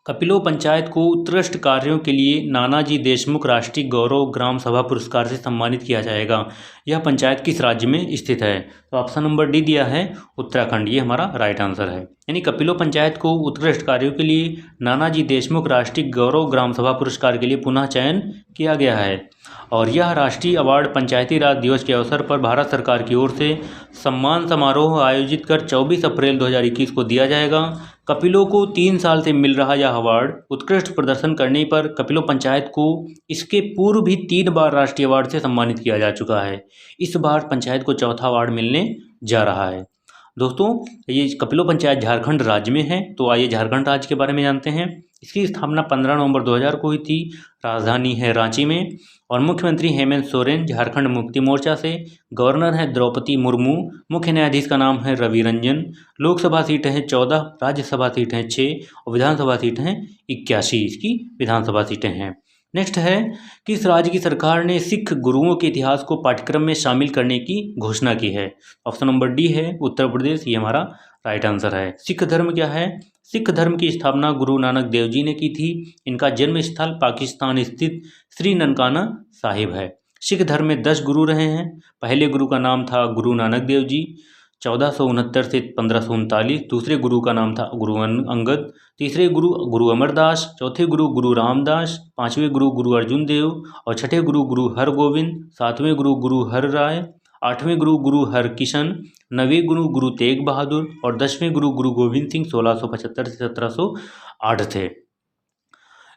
कपिलो पंचायत को उत्कृष्ट कार्यों के लिए नानाजी देशमुख राष्ट्रीय गौरव ग्राम सभा पुरस्कार से सम्मानित किया जाएगा। यह पंचायत किस राज्य में स्थित है? तो ऑप्शन नंबर डी दिया है उत्तराखंड, ये हमारा राइट आंसर है। यानी कपिलो पंचायत को उत्कृष्ट कार्यों के लिए नानाजी देशमुख राष्ट्रीय गौरव ग्राम सभा पुरस्कार के लिए पुनः चयन किया गया है और यह राष्ट्रीय अवार्ड पंचायती राज दिवस के अवसर पर भारत सरकार की ओर से सम्मान समारोह आयोजित कर 24 अप्रैल 2021 को दिया जाएगा। कपिलो को 3 साल से मिल रहा यह अवार्ड उत्कृष्ट प्रदर्शन करने पर कपिलो पंचायत को इसके पूर्व भी 3 बार राष्ट्रीय अवार्ड से सम्मानित किया जा चुका है। इस बार पंचायत को चौथा अवार्ड मिलने जा रहा है। दोस्तों ये कपिलो पंचायत झारखंड राज्य में है, तो आइए झारखंड राज्य के बारे में जानते हैं। इसकी स्थापना 15 नवंबर 2000 को हुई थी। राजधानी है रांची में और मुख्यमंत्री हेमंत सोरेन झारखंड मुक्ति मोर्चा से। गवर्नर है द्रौपदी मुर्मू। मुख्य न्यायाधीश का नाम है रवि रंजन। लोकसभा सीटें हैं 14, राज्यसभा सीटें हैं 6 और विधानसभा सीटें हैं 81। इसकी विधानसभा सीटें हैं। नेक्स्ट है, किस राज्य की सरकार ने सिख गुरुओं के इतिहास को पाठ्यक्रम में शामिल करने की घोषणा की है? ऑप्शन नंबर डी है उत्तर प्रदेश, ये हमारा राइट आंसर है। सिख धर्म क्या है? सिख धर्म की स्थापना गुरु नानक देव जी ने की थी। इनका जन्म स्थल पाकिस्तान स्थित श्री ननकाना साहिब है। सिख धर्म में 10 गुरु रहे हैं। पहले गुरु का नाम था गुरु नानक देव जी 1469 से 1539। दूसरे गुरु का नाम था गुरु अंगद। तीसरे गुरु गुरु अमरदास। चौथे गुरु गुरु रामदास। पांचवें गुरु गुरु अर्जुन देव और छठे गुरु गुरु हरगोविंद। सातवें गुरु गुरु हर राय। आठवें गुरु गुरु हरकिशन। नवें गुरु गुरु तेग बहादुर और 10वें गुरु गुरु गोविंद सिंह 1675 से 1708 थे।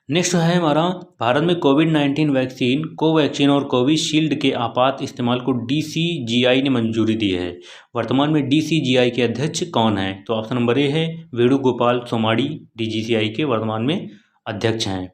नेक्स्ट है हमारा, भारत में कोविड-19 वैक्सीन कोवैक्सीन और कोविशील्ड के आपात इस्तेमाल को DCGI ने मंजूरी दी है। वर्तमान में DCGI के अध्यक्ष कौन हैं? तो ऑप्शन नंबर ए है वेणुगोपाल सोमाणी DCGI के वर्तमान में अध्यक्ष हैं।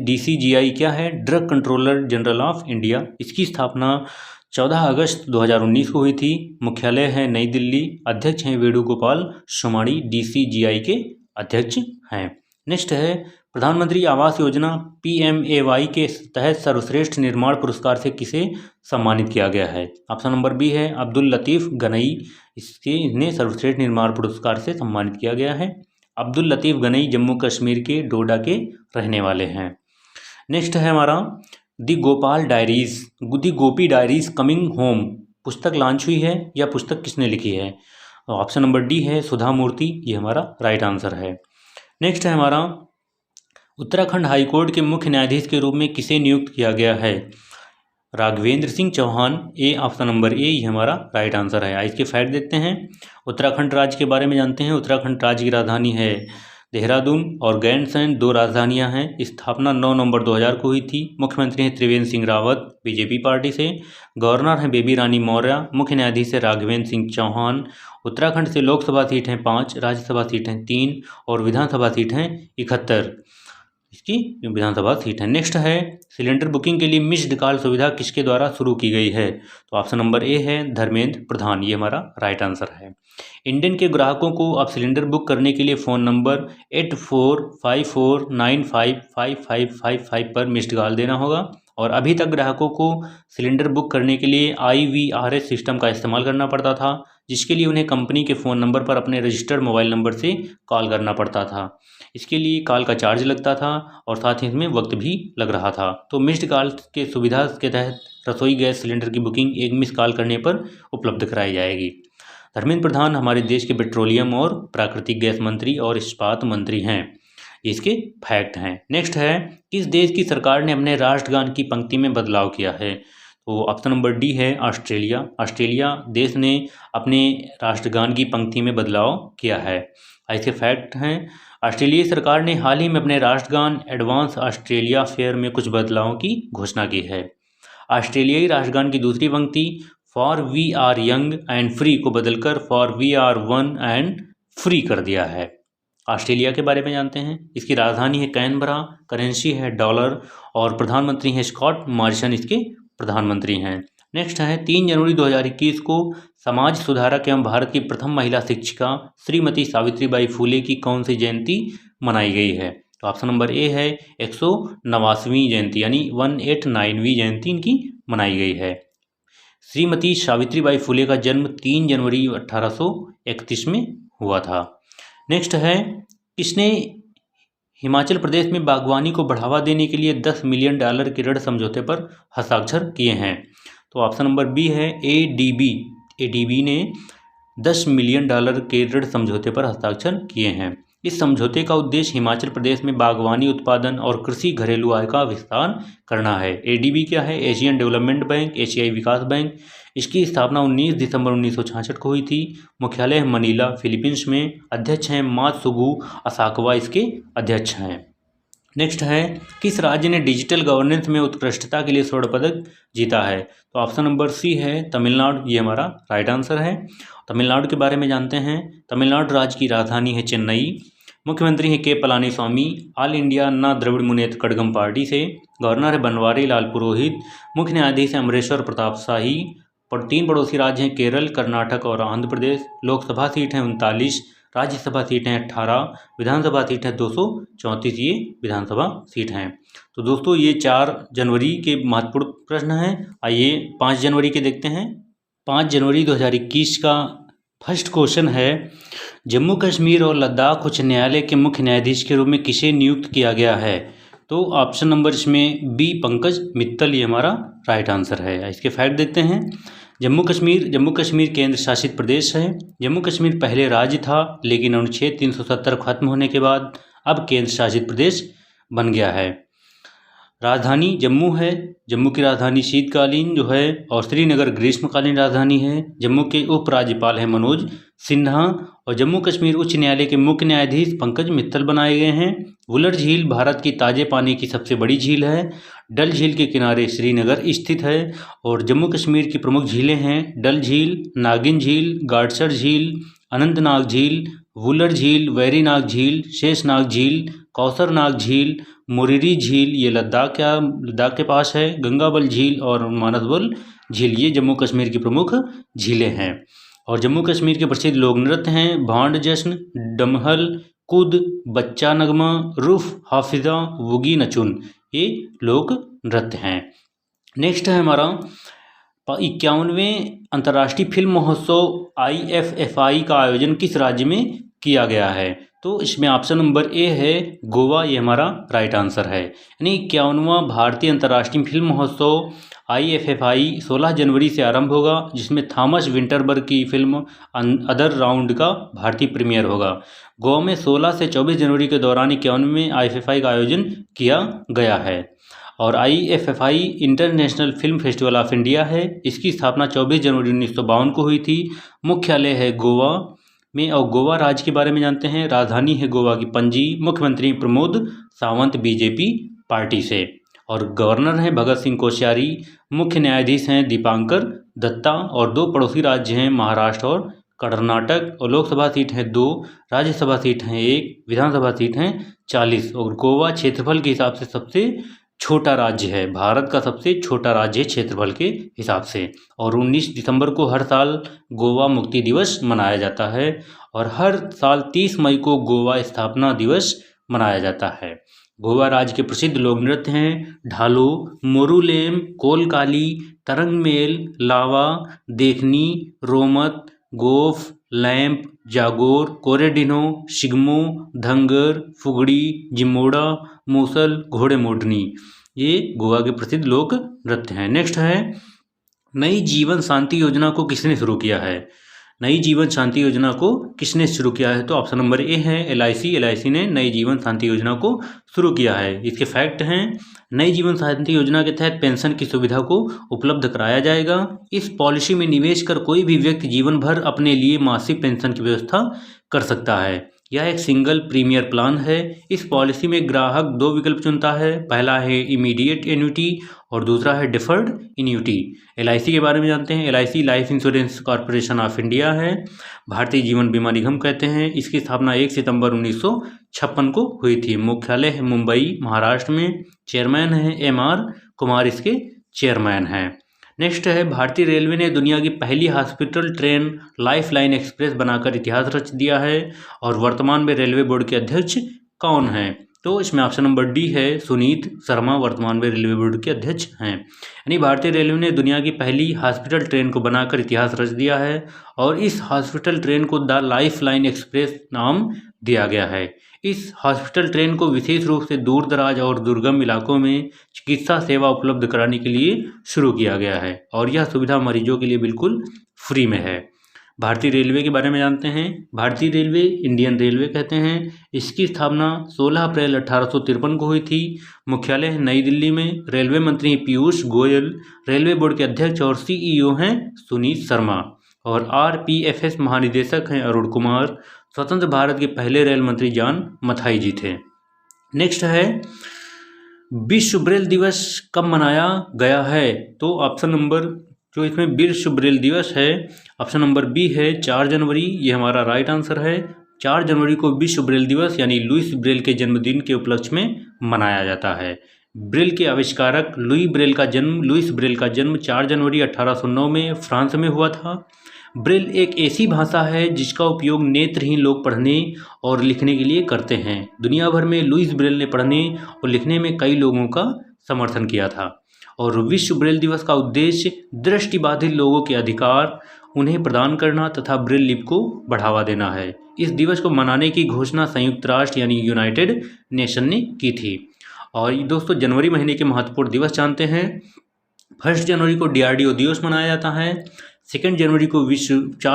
DCGI क्या है? Drug controller general of India. इसकी स्थापना 14 अगस्त 2019 को हुई थी। मुख्यालय है नई दिल्ली। अध्यक्ष हैं वेणुगोपाल सोमाणी, DCGI के अध्यक्ष हैं। नेक्स्ट है, प्रधानमंत्री आवास योजना PMAY के तहत सर्वश्रेष्ठ निर्माण पुरस्कार से किसे सम्मानित किया गया है? ऑप्शन नंबर बी है अब्दुल लतीफ़ गनई। इन्हें सर्वश्रेष्ठ निर्माण पुरस्कार से सम्मानित किया गया है। अब्दुल लतीफ़ गनई जम्मू कश्मीर के डोडा के रहने वाले हैं। नेक्स्ट है हमारा, दी गोपी डायरीज कमिंग होम पुस्तक लॉन्च हुई है या पुस्तक किसने लिखी है? ऑप्शन नंबर डी है सुधा मूर्ति, ये हमारा राइट आंसर है। नेक्स्ट है हमारा, उत्तराखंड हाईकोर्ट के मुख्य न्यायाधीश के रूप में किसे नियुक्त किया गया है? Raghvendra Singh Chauhan, A option number A, ये हमारा राइट आंसर है। इसके फैक्ट देखते हैं। उत्तराखंड राज्य के बारे में जानते हैं। उत्तराखंड राज्य की राजधानी है देहरादून और गैंडसैंड 2 राजधानियां हैं। स्थापना 9 नवंबर 2000 को हुई थी। मुख्यमंत्री हैं त्रिवेंद्र सिंह रावत बीजेपी पार्टी से। गवर्नर हैं बेबी रानी मौर्य। मुख्य न्यायाधीश है राघवेंद्र सिंह चौहान। उत्तराखंड से लोकसभा सीट हैं 5, राज्यसभा सीट हैं 3 और विधानसभा सीट हैं 71। इसकी विधानसभा सीट है। नेक्स्ट है, सिलेंडर बुकिंग के लिए मिस्ड कॉल सुविधा किसके द्वारा शुरू की गई है? तो ऑप्शन नंबर ए है धर्मेंद्र प्रधान, ये हमारा राइट आंसर है। इंडियन के ग्राहकों को अब सिलेंडर बुक करने के लिए फ़ोन नंबर 8454955555 पर मिस्ड कॉल देना होगा और अभी तक ग्राहकों को सिलेंडर बुक करने के लिए IVRS सिस्टम का इस्तेमाल करना पड़ता था, जिसके लिए उन्हें कंपनी के फ़ोन नंबर पर अपने रजिस्टर्ड मोबाइल नंबर से कॉल करना पड़ता था। इसके लिए कॉल का चार्ज लगता था और साथ ही इसमें वक्त भी लग रहा था। तो मिस्ड कॉल के सुविधा के तहत रसोई गैस सिलेंडर की बुकिंग एक मिस कॉल करने पर उपलब्ध कराई जाएगी। धर्मेंद्र प्रधान हमारे देश के पेट्रोलियम और प्राकृतिक गैस मंत्री और इस्पात मंत्री हैं। इसके फैक्ट हैं। नेक्स्ट है, किस देश की सरकार ने अपने राष्ट्रगान की पंक्ति में बदलाव किया है? तो ऑप्शन नंबर डी है ऑस्ट्रेलिया। ऑस्ट्रेलिया देश ने अपने राष्ट्रगान की पंक्ति में बदलाव किया है। ऐसे फैक्ट हैं, ऑस्ट्रेलियाई सरकार ने हाल ही में अपने राष्ट्रगान एडवांस ऑस्ट्रेलिया फेयर में कुछ बदलावों की घोषणा की है। ऑस्ट्रेलियाई राष्ट्रगान की दूसरी पंक्ति for we are young and free को बदलकर for we are one and free कर दिया है। ऑस्ट्रेलिया के बारे में जानते हैं। इसकी राजधानी है कैनबरा, करेंसी है डॉलर और प्रधानमंत्री हैं स्कॉट मॉरिसन, इसके प्रधानमंत्री हैं। नेक्स्ट है, 3 जनवरी 2021 को समाज सुधारक एवं भारत की प्रथम महिला शिक्षिका श्रीमती सावित्रीबाई फुले की कौन सी जयंती मनाई गई है? तो ऑप्शन नंबर ए है 189वीं जयंती यानी 189वीं जयंती इनकी मनाई गई है। श्रीमती सावित्रीबाई फुले का जन्म 3 जनवरी 1831 में हुआ था। नेक्स्ट है, किसने हिमाचल प्रदेश में बागवानी को बढ़ावा देने के लिए $10 मिलियन के ऋण समझौते पर हस्ताक्षर किए हैं? तो ऑप्शन नंबर बी है ADB ने $10 मिलियन के ऋण समझौते पर हस्ताक्षर किए हैं। इस समझौते का उद्देश्य हिमाचल प्रदेश में बागवानी उत्पादन और कृषि घरेलू आय का विस्तार करना है। ADB क्या है? एशियन डेवलपमेंट बैंक, एशियाई विकास बैंक। इसकी स्थापना 19 दिसंबर 1966 को हुई थी। मुख्यालय मनीला, फिलीपींस में। अध्यक्ष हैं मात्सुगु असाकावा, इसके अध्यक्ष हैं। नेक्स्ट है, किस राज्य ने डिजिटल गवर्नेंस में उत्कृष्टता के लिए स्वर्ण पदक जीता है? तो ऑप्शन नंबर सी है तमिलनाडु, ये हमारा राइट आंसर है। तमिलनाडु के बारे में जानते हैं। तमिलनाडु राज्य की राजधानी है चेन्नई। मुख्यमंत्री हैं के पलानी स्वामी। ऑल इंडिया अन्ना द्रविड़ मुनेत्र कड़गम पार्टी से। गवर्नर है बनवारी लाल पुरोहित। मुख्य न्यायाधीश है अमरेश्वर प्रताप शाही। और 3 पड़ोसी राज्य हैं केरल, कर्नाटक और आंध्र प्रदेश। लोकसभा सीट है 39, राज्यसभा सीट हैं 18, विधानसभा सीट है 234, ये विधानसभा सीट हैं। तो दोस्तों ये 4 जनवरी के महत्वपूर्ण प्रश्न हैं। आइए 5 जनवरी के देखते हैं। 5 जनवरी 2021 का फर्स्ट क्वेश्चन है, जम्मू कश्मीर और लद्दाख उच्च न्यायालय के मुख्य न्यायाधीश के रूप में किसे नियुक्त किया गया है? तो ऑप्शन नंबर इसमें बी पंकज मित्तल, ये हमारा राइट आंसर है। इसके फैक्ट देखते हैं। जम्मू कश्मीर केंद्र शासित प्रदेश है। जम्मू कश्मीर पहले राज्य था, लेकिन अनुच्छेद 370 खत्म होने के बाद अब केंद्र शासित प्रदेश बन गया है। राजधानी जम्मू है। जम्मू की राजधानी शीतकालीन जो है, और श्रीनगर ग्रीष्मकालीन राजधानी है। जम्मू के उपराज्यपाल हैं मनोज सिन्हा। और जम्मू कश्मीर उच्च न्यायालय के मुख्य न्यायाधीश पंकज मित्तल बनाए गए हैं। वुलर झील भारत की ताजे पानी की सबसे बड़ी झील है। डल झील के किनारे श्रीनगर स्थित है। और जम्मू कश्मीर की प्रमुख झीलें हैं डल झील, नागिन झील, गाडसर झील, अनंतनाग झील, वुलर झील, वेरीनाग झील, शेषनाग झील, कौसरनाग झील, मोरिरी झील, ये लद्दाख के पास है। गंगाबल झील और मानसबल झील, ये जम्मू कश्मीर की प्रमुख झीलें हैं। और जम्मू कश्मीर के प्रसिद्ध लोक नृत्य हैं भांड जश्न, डमहल, कुद, बच्चा नगमा, रूफ, हाफिजा, वुगी नचुन, ये लोक नृत्य हैं। नेक्स्ट है हमारा 51वें अंतर्राष्ट्रीय फिल्म महोत्सव IFFI का आयोजन किस राज्य में किया गया है? तो इसमें ऑप्शन नंबर ए है गोवा, ये हमारा राइट आंसर है। यानी 51वां भारतीय अंतर्राष्ट्रीय फिल्म महोत्सव IFFI 16 जनवरी से आरंभ होगा, जिसमें थॉमस विंटरबर्ग की फिल्म अदर राउंड का भारतीय प्रीमियर होगा। गोवा में 16 से 24 जनवरी के दौरान 51वें IFFI का आयोजन किया गया है। और IFFI international film festival of India है। इसकी स्थापना 24 जनवरी 1952 को हुई थी। मुख्यालय है गोवा में। और गोवा राज्य के बारे में जानते हैं। राजधानी है गोवा की पणजी। मुख्यमंत्री प्रमोद सावंत BJP पार्टी से। और गवर्नर हैं भगत सिंह कोश्यारी। मुख्य न्यायाधीश हैं दीपांकर दत्ता। और 2 पड़ोसी राज्य हैं महाराष्ट्र और कर्नाटक। और लोकसभा सीट है 2, राज्यसभा सीट हैं 1, विधानसभा सीट हैं 40। और गोवा क्षेत्रफल के हिसाब से सबसे छोटा राज्य है, भारत का सबसे छोटा राज्य है क्षेत्रफल के हिसाब से। और 19 दिसंबर को हर साल गोवा मुक्ति दिवस मनाया जाता है। और हर साल 30 मई को गोवा स्थापना दिवस मनाया जाता है। गोवा राज्य के प्रसिद्ध लोक नृत्य हैं ढालो, मोरूलेम, कोलकाली, तरंगमेल, लावा, देखनी, रोमत, गोफ, लैंप, जागोर, कोरेडिनो, शिगमो, धंगर, फुगड़ी, जिमोड़ा, मूसल, घोड़े मोडनी, ये गोवा के प्रसिद्ध लोक नृत्य हैं। नेक्स्ट है, नई जीवन शांति योजना को किसने शुरू किया है? नई जीवन शांति योजना को किसने शुरू किया है? तो ऑप्शन नंबर ए है LIC ने नई जीवन शांति योजना को शुरू किया है। इसके फैक्ट हैं, नई जीवन शांति योजना के तहत पेंशन की सुविधा को उपलब्ध कराया जाएगा। इस पॉलिसी में निवेश कर कोई भी व्यक्ति जीवन भर अपने लिए मासिक पेंशन की व्यवस्था कर सकता है। यह एक सिंगल प्रीमियर प्लान है। इस पॉलिसी में ग्राहक 2 विकल्प चुनता है। पहला है इमीडिएट एन्युटी और दूसरा है डिफर्ड एन्युटी। LIC के बारे में जानते हैं। LIC life insurance corporation of India है, भारतीय जीवन बीमा निगम कहते हैं। इसकी स्थापना 1 सितंबर 1956 को हुई थी। मुख्यालय है मुंबई महाराष्ट्र में। चेयरमैन है MR कुमार, इसके चेयरमैन हैं। नेक्स्ट है, भारतीय रेलवे ने दुनिया की पहली हॉस्पिटल ट्रेन लाइफलाइन एक्सप्रेस बनाकर इतिहास रच दिया है। और वर्तमान में रेलवे बोर्ड के अध्यक्ष कौन हैं? तो इसमें ऑप्शन नंबर डी है सुनीत शर्मा, वर्तमान में रेलवे बोर्ड के अध्यक्ष हैं। यानी भारतीय रेलवे ने दुनिया की पहली हॉस्पिटल ट्रेन को बनाकर इतिहास रच दिया है। और इस हॉस्पिटल ट्रेन को द लाइफलाइन एक्सप्रेस नाम दिया गया है। इस हॉस्पिटल ट्रेन को विशेष रूप से दूर दराज और दुर्गम इलाकों में चिकित्सा सेवा उपलब्ध कराने के लिए शुरू किया गया है। और यह सुविधा मरीजों के लिए बिल्कुल फ्री में है। भारतीय रेलवे के बारे में जानते हैं। भारतीय रेलवे इंडियन रेलवे कहते हैं। इसकी स्थापना 16 अप्रैल 1853 को हुई थी। मुख्यालय है नई दिल्ली में। रेलवे मंत्री पीयूष गोयल। रेलवे बोर्ड के अध्यक्ष और CEO हैं सुनीत शर्मा। और RPFS महानिदेशक हैं अरुण कुमार। स्वतंत्र भारत के पहले रेल मंत्री जॉन मथाई जी थे। नेक्स्ट है विश्व ब्रेल दिवस कब मनाया गया है? तो ऑप्शन नंबर जो इसमें विश्व ब्रेल दिवस है, ऑप्शन नंबर बी है 4 जनवरी, ये हमारा राइट आंसर है। 4 जनवरी को विश्व ब्रेल दिवस यानी लुईस ब्रेल के जन्मदिन के उपलक्ष्य में मनाया जाता है। ब्रेल के आविष्कारक लुईस ब्रेल का जन्म 4 जनवरी 1809 में फ्रांस में हुआ था। ब्रेल एक ऐसी भाषा है जिसका उपयोग नेत्रहीन लोग पढ़ने और लिखने के लिए करते हैं। दुनिया भर में लुईस ब्रेल ने पढ़ने और लिखने में कई लोगों का समर्थन किया था और विश्व ब्रेल दिवस का उद्देश्य दृष्टिबाधित लोगों के अधिकार उन्हें प्रदान करना तथा ब्रेल लिपि को बढ़ावा देना है। इस दिवस को मनाने की घोषणा संयुक्त राष्ट्र यानी यूनाइटेड नेशन ने की थी। और दोस्तों जनवरी महीने के महत्वपूर्ण दिवस जानते हैं। 1 जनवरी को DRDO दिवस मनाया जाता है। 4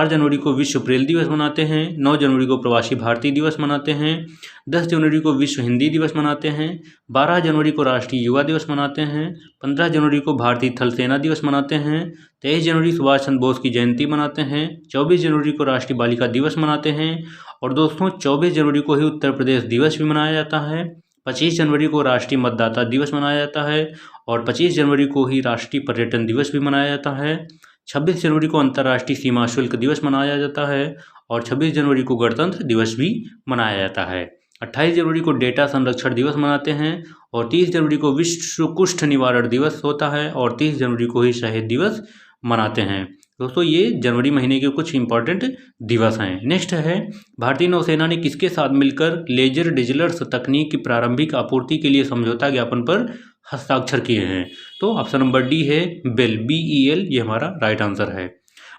जनवरी को विश्व ब्रेल दिवस मनाते हैं। 9 जनवरी को प्रवासी भारतीय दिवस मनाते हैं। 10 जनवरी को विश्व हिंदी दिवस मनाते हैं। 12 जनवरी को राष्ट्रीय युवा दिवस मनाते हैं। 15 जनवरी को भारतीय थल सेना दिवस मनाते हैं। 23 जनवरी सुभाष चंद्र बोस की जयंती मनाते हैं। 24 जनवरी को राष्ट्रीय बालिका दिवस मनाते हैं। और दोस्तों 24 जनवरी को ही उत्तर प्रदेश दिवस भी मनाया जाता है। 25 जनवरी को राष्ट्रीय मतदाता दिवस मनाया जाता है और 25 जनवरी को ही राष्ट्रीय पर्यटन दिवस भी मनाया जाता है। 26 जनवरी को अंतर्राष्ट्रीय सीमा शुल्क दिवस मनाया जाता है और 26 जनवरी को गणतंत्र दिवस भी मनाया जाता है। 28 जनवरी को डेटा संरक्षण दिवस मनाते हैं और 30 जनवरी को विश्व कुष्ठ निवारण दिवस होता है और 30 जनवरी को ही शहीद दिवस मनाते हैं। दोस्तों ये जनवरी महीने के कुछ इंपॉर्टेंट दिवस हैं। नेक्स्ट है भारतीय नौसेना ने किसके साथ मिलकर लेजर डिजलर्स तकनीक की प्रारंभिक आपूर्ति के लिए समझौता ज्ञापन पर हस्ताक्षर किए हैं? तो ऑप्शन नंबर डी है बेल, BEL, ये हमारा राइट आंसर है।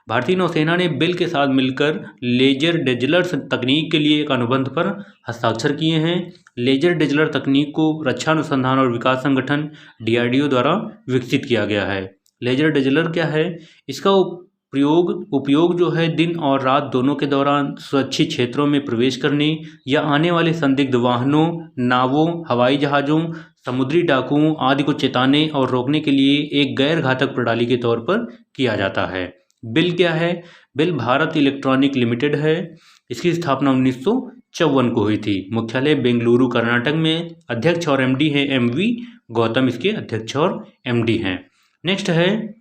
भारतीय नौसेना ने बेल के साथ मिलकर लेजर डिजलर्स तकनीक के लिए एक अनुबंध पर हस्ताक्षर किए हैं। लेजर डिजलर तकनीक को रक्षा अनुसंधान और विकास संगठन DRDO द्वारा विकसित किया गया है। लेजर डिजलर क्या है? इसका उपयोग जो है दिन और रात दोनों के दौरान सुरक्षित क्षेत्रों में प्रवेश करने या आने वाले संदिग्ध वाहनों, नावों, हवाई जहाज़ों, समुद्री डाकुओं आदि को चेताने और रोकने के लिए एक गैर घातक प्रणाली के तौर पर किया जाता है। बेल क्या है? बेल भारत इलेक्ट्रॉनिक लिमिटेड है। इसकी स्थापना 1954 को हुई थी। मुख्यालय बेंगलुरु कर्नाटक में। अध्यक्ष और MD है MV गौतम, इसके अध्यक्ष और MD हैं। नेक्स्ट है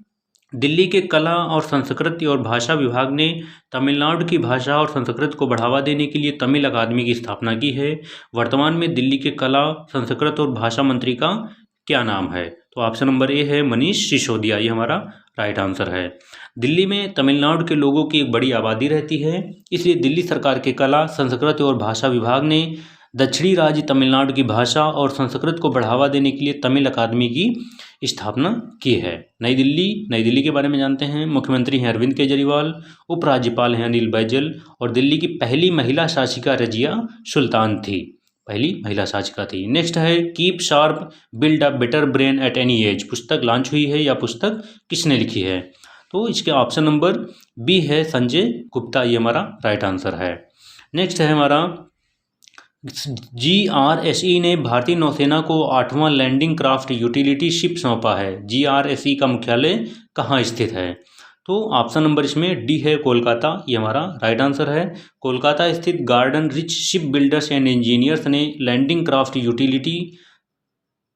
दिल्ली के कला और संस्कृति और भाषा विभाग ने तमिलनाडु की भाषा और संस्कृत को बढ़ावा देने के लिए तमिल अकादमी की स्थापना की है। वर्तमान में दिल्ली के कला, संस्कृत और भाषा मंत्री का क्या नाम है? तो ऑप्शन नंबर ए है मनीष सिसोदिया, ये हमारा राइट आंसर है। दिल्ली में तमिलनाडु के लोगों की एक बड़ी आबादी रहती है, इसलिए दिल्ली सरकार के कला, संस्कृत और भाषा विभाग ने दक्षिणी राज्य तमिलनाडु की भाषा और संस्कृत को बढ़ावा देने के लिए तमिल अकादमी की स्थापना की है। नई दिल्ली के बारे में जानते हैं। मुख्यमंत्री हैं अरविंद केजरीवाल, उपराज्यपाल हैं अनिल बैजल और दिल्ली की पहली महिला शासिका रजिया सुल्तान थी, पहली महिला शासिका थी। नेक्स्ट है keep sharp build a better brain at any as, पुस्तक लॉन्च हुई है या पुस्तक किसने लिखी है? तो इसके ऑप्शन नंबर बी है संजय गुप्ता, ये हमारा राइट आंसर है। नेक्स्ट है हमारा GRSE ने भारतीय नौसेना को 8वां लैंडिंग क्राफ्ट यूटिलिटी शिप सौंपा है। GRSE का मुख्यालय कहाँ स्थित है? तो ऑप्शन नंबर इसमें डी है कोलकाता, ये हमारा राइट आंसर है। कोलकाता स्थित garden rich ship builders and engineers ने landing craft utility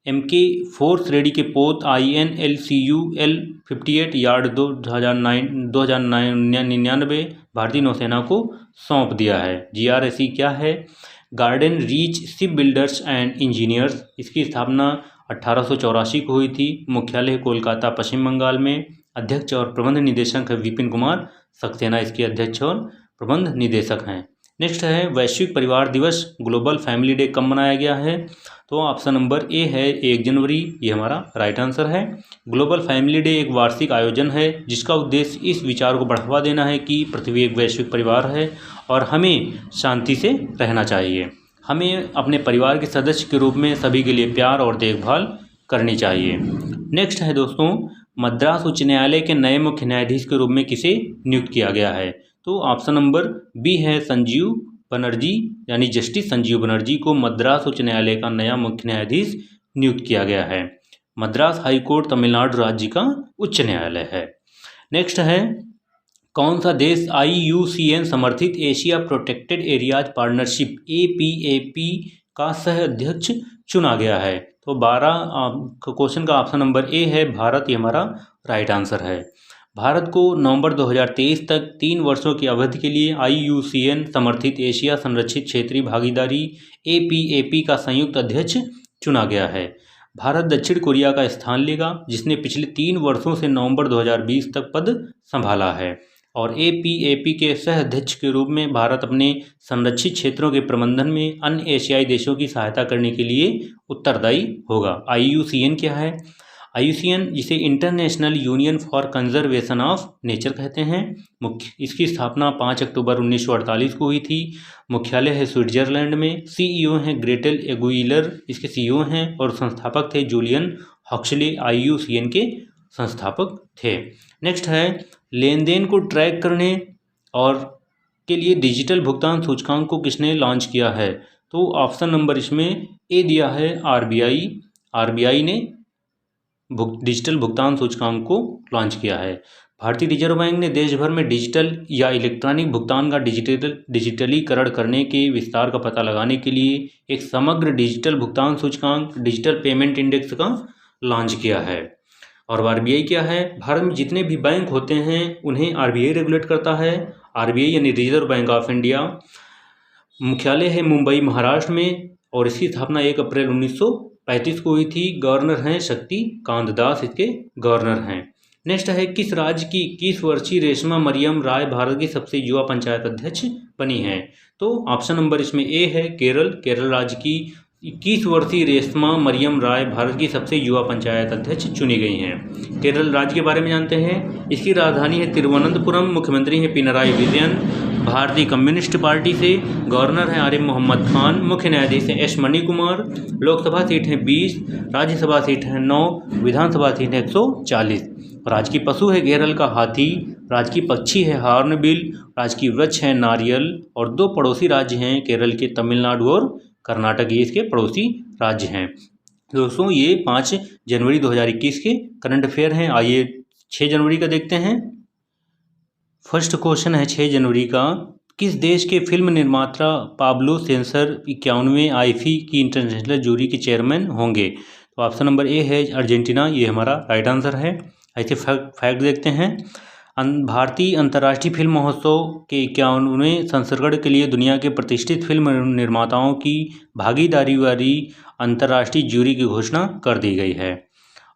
MK fourth ready के पोत INLCUL 58 यार्ड 2099 भारतीय नौसेना को सौंप दिया है। GRSE क्या है? Garden reach ship builders and engineers, इसकी स्थापना 1884 को हुई थी। मुख्यालय कोलकाता पश्चिम बंगाल में। अध्यक्ष और प्रबंध निदेशक है विपिन कुमार सक्सेना, इसके अध्यक्ष और प्रबंध निदेशक हैं। नेक्स्ट है वैश्विक परिवार दिवस ग्लोबल फैमिली डे कब मनाया गया है? तो ऑप्शन नंबर ए है 1 जनवरी, ये हमारा राइट आंसर है। ग्लोबल फैमिली डे एक वार्षिक आयोजन है जिसका उद्देश्य इस विचार को बढ़ावा देना है कि पृथ्वी एक वैश्विक परिवार है और हमें शांति से रहना चाहिए। हमें अपने परिवार के सदस्य के रूप में सभी के लिए प्यार और देखभाल करनी चाहिए। नेक्स्ट है दोस्तों मद्रास उच्च न्यायालय के नए मुख्य न्यायाधीश के रूप में किसे नियुक्त किया गया है? तो ऑप्शन नंबर बी है संजीव बनर्जी, यानी जस्टिस संजीव बनर्जी को मद्रास उच्च न्यायालय का नया मुख्य न्यायाधीश नियुक्त किया गया है। मद्रास हाईकोर्ट तमिलनाडु राज्य का उच्च न्यायालय है। नेक्स्ट है कौन सा देश IUCN समर्थित Asia protected areas partnership APAP का सह अध्यक्ष चुना गया है? तो 12 क्वेश्चन का ऑप्शन नंबर ए है भारत, ये हमारा राइट आंसर है। भारत को नवंबर 2023 तक 3 वर्षों की अवधि के लिए IUCN समर्थित एशिया संरक्षित क्षेत्रीय भागीदारी APAP का संयुक्त अध्यक्ष चुना गया है। भारत दक्षिण कोरिया का स्थान लेगा, जिसने पिछले 3 वर्षों से नवंबर 2020 तक पद संभाला है। और APAP के सह अध्यक्ष के रूप में भारत अपने संरक्षित क्षेत्रों के प्रबंधन में अन्य एशियाई देशों की सहायता करने के लिए उत्तरदायी होगा। IUCN क्या है? IUCN, जिसे international union for conservation of nature कहते हैं, इसकी स्थापना 5 अक्टूबर 1948 को हुई थी। मुख्यालय है स्विट्जरलैंड में। CEO हैं ग्रेटेल एगुइलर, इसके CEO हैं, और संस्थापक थे जूलियन हक्सले, IUCN के संस्थापक थे। नेक्स्ट है, लेन देन को ट्रैक करने और के लिए डिजिटल भुगतान सूचकांक को किसने लॉन्च किया है? तो ऑप्शन नंबर इसमें ए दिया है RBI ने डिजिटल भुगतान सूचकांक को लॉन्च किया है। भारतीय रिजर्व बैंक ने देश भर में डिजिटल या इलेक्ट्रॉनिक भुगतान का डिजिटलीकरण करने के विस्तार का पता लगाने के लिए एक समग्र डिजिटल भुगतान सूचकांक, डिजिटल पेमेंट इंडेक्स का लॉन्च किया है। और RBI क्या है? भारत में जितने भी बैंक होते हैं उन्हें RBI रेगुलेट करता है। RBI यानी रिजर्व बैंक ऑफ इंडिया, मुख्यालय है मुंबई महाराष्ट्र में, और इसकी स्थापना 1 अप्रैल 1935 को हुई थी। गवर्नर हैं शक्ति कांत दास, इसके गवर्नर हैं। नेक्स्ट है, किस राज्य की 21 वर्षीय रेशमा मरियम राय भारत की सबसे युवा पंचायत अध्यक्ष बनी है? तो ऑप्शन नंबर इसमें ए है केरल राज्य की 21 वर्षीय रेशमा मरियम राय भारत की सबसे युवा पंचायत अध्यक्ष चुनी गई हैं। केरल राज्य के बारे में जानते हैं। इसकी राजधानी है तिरुवनंतपुरम, मुख्यमंत्री हैं पिनराई विजयन, भारतीय कम्युनिस्ट पार्टी से, गवर्नर हैं आरिफ मोहम्मद खान, मुख्य न्यायाधीश हैं एस मणि कुमार, लोकसभा सीट हैं 20, राज्यसभा सीट हैं 9, विधानसभा सीट हैं 140। राजकीय पशु है केरल का हाथी, राजकीय पक्षी है हॉर्नबिल, राजकीय वृक्ष है नारियल, और 2 पड़ोसी राज्य हैं केरल के तमिलनाडु और कर्नाटक, ये इसके पड़ोसी राज्य हैं। दोस्तों, ये 5 जनवरी 2021 के करंट अफेयर हैं। आइए 6 जनवरी का देखते हैं। फर्स्ट क्वेश्चन है 6 जनवरी का, किस देश के फिल्म निर्माता पाब्लो सेंसर 51वें IFFI की इंटरनेशनल जूरी के चेयरमैन होंगे? तो ऑप्शन नंबर ए है अर्जेंटीना, ये हमारा राइट आंसर है। ऐसे फैक्ट देखते हैं। भारतीय अंतर्राष्ट्रीय फिल्म महोत्सव के 51वें संस्करण के लिए दुनिया के प्रतिष्ठित फिल्म निर्माताओं की भागीदारी वाली अंतर्राष्ट्रीय जूरी की घोषणा कर दी गई है।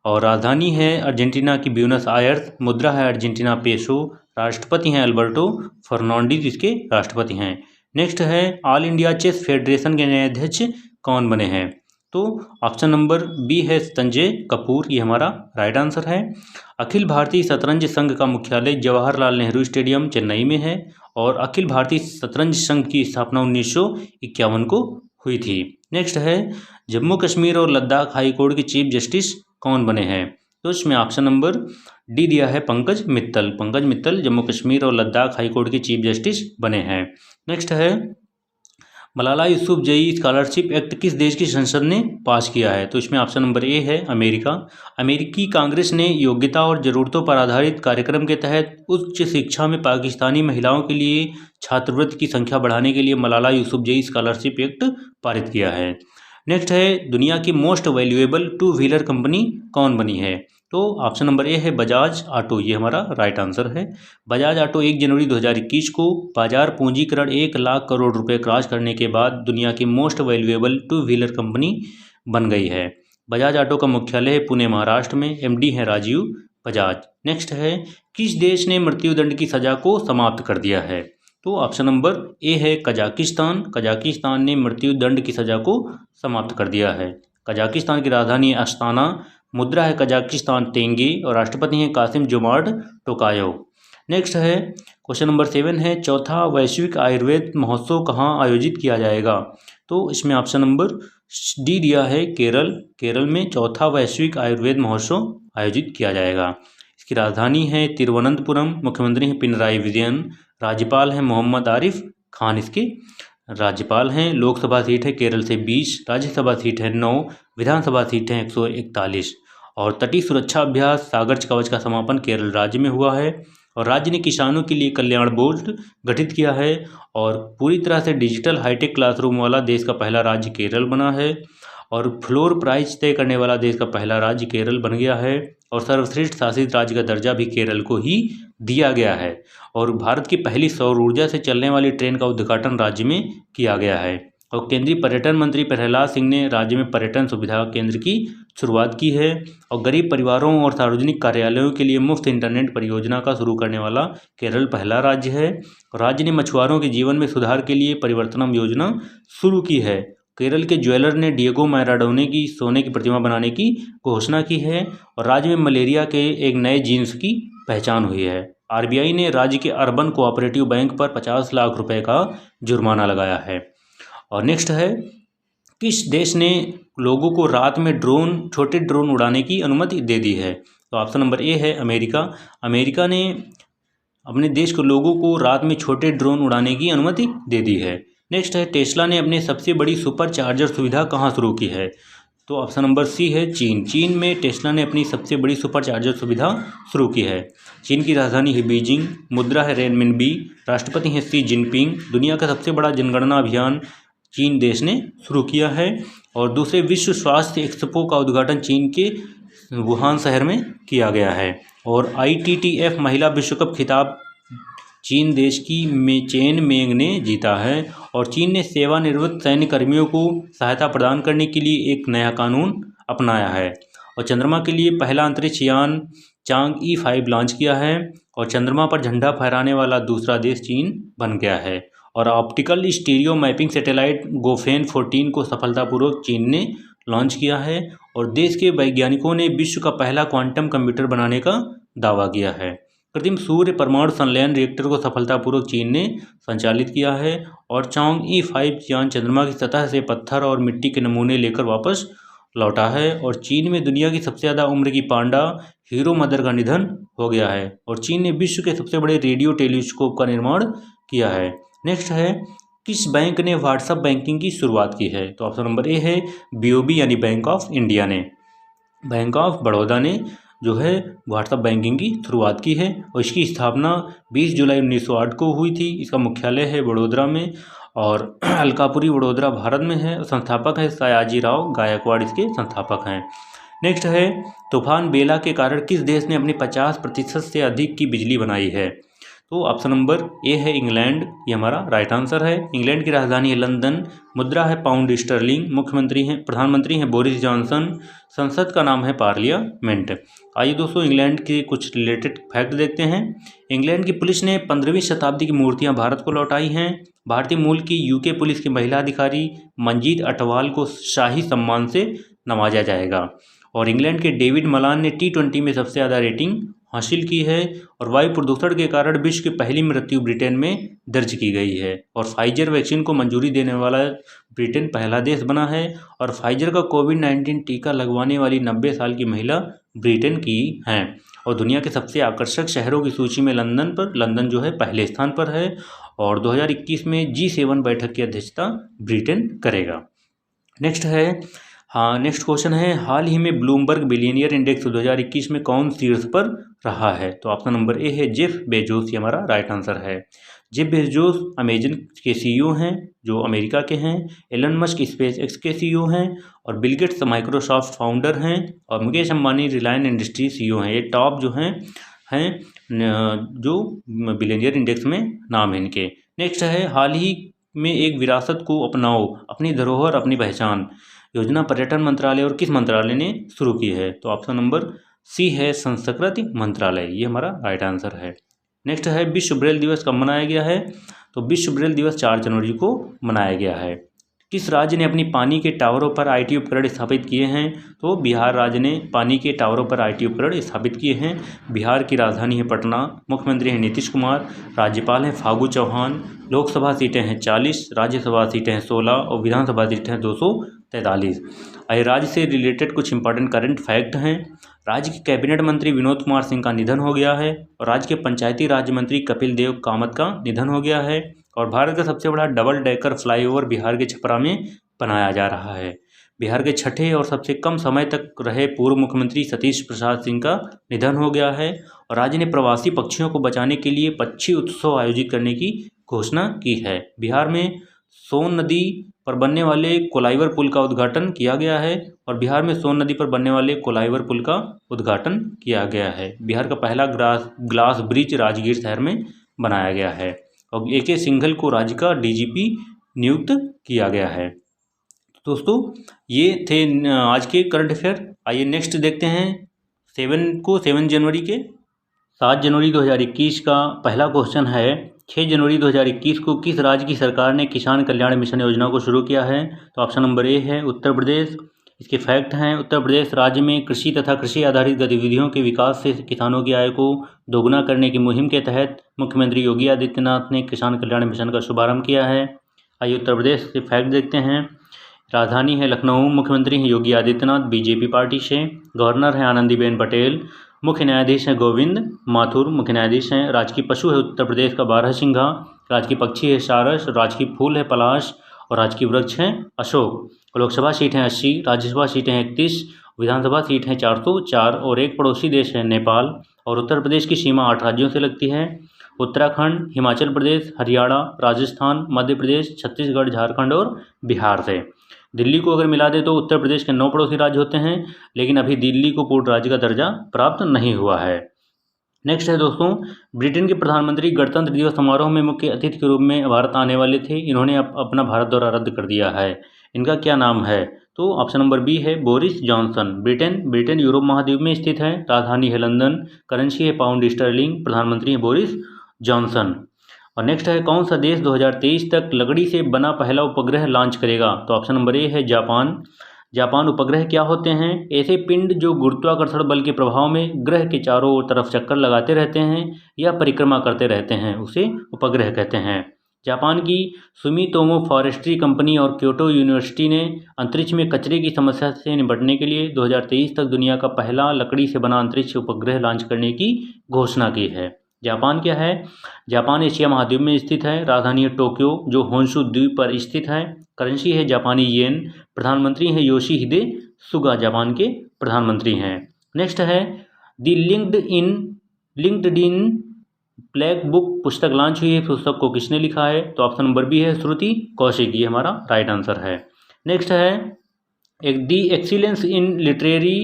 और राजधानी है अर्जेंटीना की ब्यूनस आयर्स, मुद्रा है अर्जेंटीना पेसो, राष्ट्रपति हैं अल्बर्टो फर्नांडीज, इसके राष्ट्रपति हैं। नेक्स्ट है, ऑल इंडिया चेस फेडरेशन के नए अध्यक्ष कौन बने हैं? तो ऑप्शन नंबर बी है संजय कपूर, ये हमारा राइट आंसर है। अखिल भारतीय शतरंज संघ का मुख्यालय जवाहरलाल नेहरू स्टेडियम चेन्नई में है, और अखिल भारतीय शतरंज संघ की स्थापना 1951 को हुई थी। नेक्स्ट है, जम्मू कश्मीर और लद्दाख हाई कोर्ट के चीफ जस्टिस कौन बने हैं? तो इसमें ऑप्शन नंबर डी दिया है पंकज मित्तल जम्मू कश्मीर और लद्दाख हाई कोर्ट के चीफ जस्टिस बने हैं। नेक्स्ट है, मलाला यूसुफजई स्कॉलरशिप एक्ट किस देश की संसद ने पास किया है? तो इसमें ऑप्शन नंबर ए है अमेरिका। अमेरिकी कांग्रेस ने योग्यता और ज़रूरतों पर आधारित कार्यक्रम के तहत उच्च शिक्षा में पाकिस्तानी महिलाओं के लिए छात्रवृत्ति की संख्या बढ़ाने के लिए मलाला यूसुफजई स्कॉलरशिप एक्ट पारित किया है। नेक्स्ट है, दुनिया की मोस्ट वैल्यूएबल 2 व्हीलर कंपनी कौन बनी है? तो ऑप्शन नंबर ए है बजाज ऑटो, ये हमारा राइट आंसर है। बजाज ऑटो 1 जनवरी 2021 को बाजार पूंजीकरण 1 लाख करोड़ रुपए क्रॉस करने के बाद दुनिया की मोस्ट वैल्यूएबल 2 व्हीलर कंपनी बन गई है। बजाज ऑटो का मुख्यालय है पुणे महाराष्ट्र में, MD है राजीव बजाज। नेक्स्ट है, किस देश ने मृत्युदंड की सजा को समाप्त कर दिया है? तो ऑप्शन नंबर ए है कजाकिस्तान ने मृत्युदंड की सजा को समाप्त कर दिया है। कजाकिस्तान की राजधानी है अस्ताना, मुद्रा है कजाकिस्तान टेंगी, और राष्ट्रपति हैं कासिम जोमार्ट टोकायोव। नेक्स्ट है, क्वेश्चन नंबर 7 है, चौथा वैश्विक आयुर्वेद महोत्सव कहाँ आयोजित किया जाएगा? तो इसमें ऑप्शन नंबर डी दिया है केरल में चौथा वैश्विक आयुर्वेद महोत्सव आयोजित किया जाएगा। इसकी राजधानी है तिरुवनंतपुरम, मुख्यमंत्री हैं पिनराई विजयन, राज्यपाल हैं मोहम्मद आरिफ खान, इसके राज्यपाल हैं। लोकसभा सीट है केरल से 20, राज्यसभा सीट है 9, विधानसभा सीट है 141। और तटीय सुरक्षा अभ्यास सागर कवच का समापन केरल राज्य में हुआ है। और राज्य ने किसानों के लिए कल्याण बोर्ड गठित किया है। और पूरी तरह से डिजिटल हाईटेक क्लासरूम वाला देश का पहला राज्य केरल बना है। और फ्लोर प्राइस तय करने वाला देश का पहला राज्य केरल बन गया है। और सर्वश्रेष्ठ शासित राज्य का दर्जा भी केरल को ही दिया गया है। और भारत की पहली सौर ऊर्जा से चलने वाली ट्रेन का उद्घाटन राज्य में किया गया है। और केंद्रीय पर्यटन मंत्री प्रहलाद सिंह ने राज्य में पर्यटन सुविधा केंद्र की शुरुआत की है। और गरीब परिवारों और सार्वजनिक कार्यालयों के लिए मुफ्त इंटरनेट परियोजना का शुरू करने वाला केरल पहला राज्य है। राज्य ने मछुआरों के जीवन में सुधार के लिए परिवर्तनम योजना शुरू की है। केरल के ज्वेलर ने डिएगो मैराडोना की सोने की प्रतिमा बनाने की घोषणा की है। और राज्य में मलेरिया के एक नए जीन्स की पहचान हुई है। आरबीआई ने राज्य के अर्बन कोऑपरेटिव बैंक पर 50 लाख रुपए का जुर्माना लगाया है। और नेक्स्ट है, किस देश ने लोगों को रात में छोटे ड्रोन उड़ाने की अनुमति दे दी है? तो ऑप्शन नंबर ए है अमेरिका। अमेरिका ने अपने देश के लोगों को रात में छोटे ड्रोन उड़ाने की अनुमति दे दी है। नेक्स्ट है, टेस्ला ने अपनी सबसे बड़ी सुपर चार्जर सुविधा कहाँ शुरू की है? तो ऑप्शन नंबर सी है चीन। चीन में टेस्ला ने अपनी सबसे बड़ी सुपर चार्जर सुविधा शुरू की है। चीन की राजधानी है बीजिंग, मुद्रा है रेनमिनबी, राष्ट्रपति हैं शी जिनपिंग। दुनिया का सबसे बड़ा जनगणना अभियान चीन देश ने शुरू किया है। और दूसरे विश्व स्वास्थ्य एक्सपो का उद्घाटन चीन के वुहान शहर में किया गया है। और ITTF महिला विश्व कप खिताब चीन देश की चेन मेंग ने जीता है। और चीन ने सेवानिवृत्त सैन्य कर्मियों को सहायता प्रदान करने के लिए एक नया कानून अपनाया है। और चंद्रमा के लिए पहला अंतरिक्ष यान चांग-E5 लॉन्च किया है। और चंद्रमा पर झंडा फहराने वाला दूसरा देश चीन बन गया है। और ऑप्टिकल स्टीरियो मैपिंग सैटेलाइट गोफेन 14 को सफलतापूर्वक चीन ने लॉन्च किया है। और देश के वैज्ञानिकों ने विश्व का पहला क्वांटम कंप्यूटर बनाने का दावा किया है। कृत्रिम सूर्य परमाणु संलयन रिएक्टर को सफलतापूर्वक चीन ने संचालित किया है। और चांग-E5 यान चंद्रमा की सतह से पत्थर और मिट्टी के नमूने लेकर वापस लौटा है। और चीन में दुनिया की सबसे ज़्यादा उम्र की पांडा हीरो मदर का निधन हो गया है। और चीन ने विश्व के सबसे बड़े रेडियो टेलीस्कोप का निर्माण किया है। नेक्स्ट है, किस बैंक ने व्हाट्सएप बैंकिंग की शुरुआत की है? तो ऑप्शन नंबर ए है BOB यानी बैंक ऑफ इंडिया ने। बैंक ऑफ बड़ौदा ने जो है व्हाट्सएप बैंकिंग की शुरुआत की है। और इसकी स्थापना 20 जुलाई 1908 को हुई थी। इसका मुख्यालय है वडोदरा में। और अलकापुरी वडोदरा भारत में है। संस्थापक है सयाजीराव गायकवाड़, इसके संस्थापक हैं। नेक्स्ट है, तूफान बेला के कारण किस देश ने अपनी 50% से अधिक की बिजली बनाई है? तो ऑप्शन नंबर ए है इंग्लैंड, ये हमारा राइट आंसर है। इंग्लैंड की राजधानी है लंदन, मुद्रा है पाउंड स्टर्लिंग, प्रधानमंत्री हैं बोरिस जॉनसन, संसद का नाम है पार्लियामेंट। आइए दोस्तों इंग्लैंड के कुछ रिलेटेड फैक्ट देखते हैं। इंग्लैंड की पुलिस ने 15वीं शताब्दी की मूर्तियां भारत को लौटाई हैं। भारतीय मूल की यूके पुलिस की महिला अधिकारी मंजीत अटवाल को शाही सम्मान से नवाजा जाएगा। और इंग्लैंड के डेविड मलान ने T20 में सबसे ज़्यादा रेटिंग हासिल की है। और वायु प्रदूषण के कारण विश्व की पहली मृत्यु ब्रिटेन में दर्ज की गई है। और फाइजर वैक्सीन को मंजूरी देने वाला ब्रिटेन पहला देश बना है। और फाइजर का कोविड-19 टीका लगवाने वाली 90 साल की महिला ब्रिटेन की हैं। और दुनिया के सबसे आकर्षक शहरों की सूची में लंदन जो है पहले स्थान पर है। और 2021 में G7 बैठक की अध्यक्षता ब्रिटेन करेगा। नेक्स्ट क्वेश्चन है, हाल ही में ब्लूमबर्ग बिलियनियर इंडेक्स 2021 में कौन शीर्ष पर रहा है? तो ऑप्शन नंबर ए है जेफ बेजोस, ये हमारा राइट आंसर है। जेफ बेजोस अमेजन के CEO हैं जो अमेरिका के हैं। एलन मस्क स्पेसएक्स के CEO हैं। और बिल गेट्स माइक्रोसॉफ्ट फाउंडर हैं। और मुकेश अंबानी रिलायंस इंडस्ट्री CEO हैं। ये टॉप जो हैं जो बिलियनियर इंडेक्स में नाम है इनके। नेक्स्ट है, हाल ही में एक विरासत को अपनाओ, अपनी धरोहर अपनी पहचान योजना पर्यटन मंत्रालय और किस मंत्रालय ने शुरू की है? तो ऑप्शन नंबर सी है संस्कृति मंत्रालय, ये हमारा राइट आंसर है। नेक्स्ट है, विश्व ब्रेल दिवस कब मनाया गया है? तो विश्व ब्रेल दिवस 4 जनवरी को मनाया गया है। किस राज्य ने अपनी पानी के टावरों पर IT उपकरण स्थापित किए हैं? तो बिहार राज्य ने पानी के टावरों पर IT उपकरण स्थापित किए हैं। बिहार की राजधानी है पटना, मुख्यमंत्री हैं नीतीश कुमार, राज्यपाल हैं फागू चौहान, लोकसभा सीटें हैं 40, राज्यसभा सीटें हैं 16 और विधानसभा सीटें हैं 243। राज्य से रिलेटेड कुछ इंपॉर्टेंट करंट फैक्ट हैं। राज्य के कैबिनेट मंत्री विनोद कुमार सिंह का निधन हो गया है। और राज्य के पंचायती राज्य मंत्री कपिल देव कामत का निधन हो गया है। और भारत का सबसे बड़ा डबल डेकर फ्लाईओवर बिहार के छपरा में बनाया जा रहा है। बिहार के छठे और सबसे कम समय तक रहे पूर्व मुख्यमंत्री सतीश प्रसाद सिंह का निधन हो गया है। और राज्य ने प्रवासी पक्षियों को बचाने के लिए पक्षी उत्सव आयोजित करने की घोषणा की है। बिहार में सोन नदी पर बनने वाले कोलाइवर पुल का उद्घाटन किया गया है। और बिहार में सोन नदी पर बनने वाले कोलाइवर पुल का उद्घाटन किया गया है। बिहार का पहला ग्लास ब्रिज राजगीर शहर में बनाया गया है। और AK सिंघल को राज्य का DGP नियुक्त किया गया है। दोस्तों ये थे आज के करंट अफेयर। आइए नेक्स्ट देखते हैं 7 जनवरी के। 7 जनवरी 2021 का पहला क्वेश्चन है, 6 जनवरी 2021 को किस राज्य की सरकार ने किसान कल्याण मिशन योजना को शुरू किया है? तो ऑप्शन नंबर ए है उत्तर प्रदेश। इसके फैक्ट हैं, उत्तर प्रदेश राज्य में कृषि तथा कृषि आधारित गतिविधियों के विकास से किसानों की आय को दोगुना करने की मुहिम के तहत मुख्यमंत्री योगी आदित्यनाथ ने किसान कल्याण मिशन का शुभारंभ किया है। आइए उत्तर प्रदेश के फैक्ट देखते हैं। राजधानी है लखनऊ, मुख्यमंत्री हैं योगी आदित्यनाथ BJP पार्टी से, गवर्नर हैं आनंदीबेन पटेल, मुख्य न्यायाधीश हैं गोविंद माथुर, मुख्य न्यायाधीश हैं। राजकीय पशु है उत्तर प्रदेश का बारहसिंघा, राजकीय पक्षी है सारस, राजकीय फूल है पलाश और राजकीय वृक्ष हैं अशोक। लोकसभा सीट हैं 80, राज्यसभा सीटें 31, विधानसभा सीट हैं 404 और एक पड़ोसी देश है नेपाल। और उत्तर प्रदेश की सीमा 8 राज्यों से लगती है, उत्तराखंड, हिमाचल प्रदेश, हरियाणा, राजस्थान, मध्य प्रदेश, छत्तीसगढ़, झारखंड और बिहार से। दिल्ली को अगर मिला दे तो उत्तर प्रदेश के 9 पड़ोसी राज्य होते हैं, लेकिन अभी दिल्ली को पूर्ण राज्य का दर्जा प्राप्त नहीं हुआ है। नेक्स्ट है दोस्तों, ब्रिटेन के प्रधानमंत्री गणतंत्र दिवस समारोह में मुख्य अतिथि के रूप में भारत आने वाले थे। इन्होंने अपना भारत दौरा रद्द कर दिया है। इनका क्या नाम है? तो ऑप्शन नंबर बी है बोरिस जॉनसन। ब्रिटेन यूरोप महाद्वीप में स्थित है, राजधानी है लंदन, करेंसी है पाउंड स्टर्लिंग, प्रधानमंत्री है बोरिस जॉनसन। और नेक्स्ट है, कौन सा देश 2023 तक लकड़ी से बना पहला उपग्रह लॉन्च करेगा? तो ऑप्शन नंबर ए है जापान। उपग्रह क्या होते हैं? ऐसे पिंड जो गुरुत्वाकर्षण बल के प्रभाव में ग्रह के चारों तरफ चक्कर लगाते रहते हैं या परिक्रमा करते रहते हैं, उसे उपग्रह कहते हैं। जापान की सुमितोमो फॉरेस्ट्री कंपनी और क्योटो यूनिवर्सिटी ने अंतरिक्ष में कचरे की समस्या से निपटने के लिए 2023 तक दुनिया का पहला लकड़ी से बना अंतरिक्ष उपग्रह लॉन्च करने की घोषणा की है। जापान क्या है? जापान एशिया महाद्वीप में स्थित है, राजधानी है टोक्यो जो होन्शु द्वीप पर स्थित है, करेंसी है जापानी येन, प्रधानमंत्री हैं योशिहिदे सुगा, जापान के प्रधानमंत्री हैं। नेक्स्ट है, द लिंक्डइन ब्लैक बुक पुस्तक लॉन्च हुई है, पुस्तक को किसने लिखा है? तो ऑप्शन नंबर बी है श्रुति कौशिक, ये हमारा राइट आंसर है। नेक्स्ट है, the excellence in literary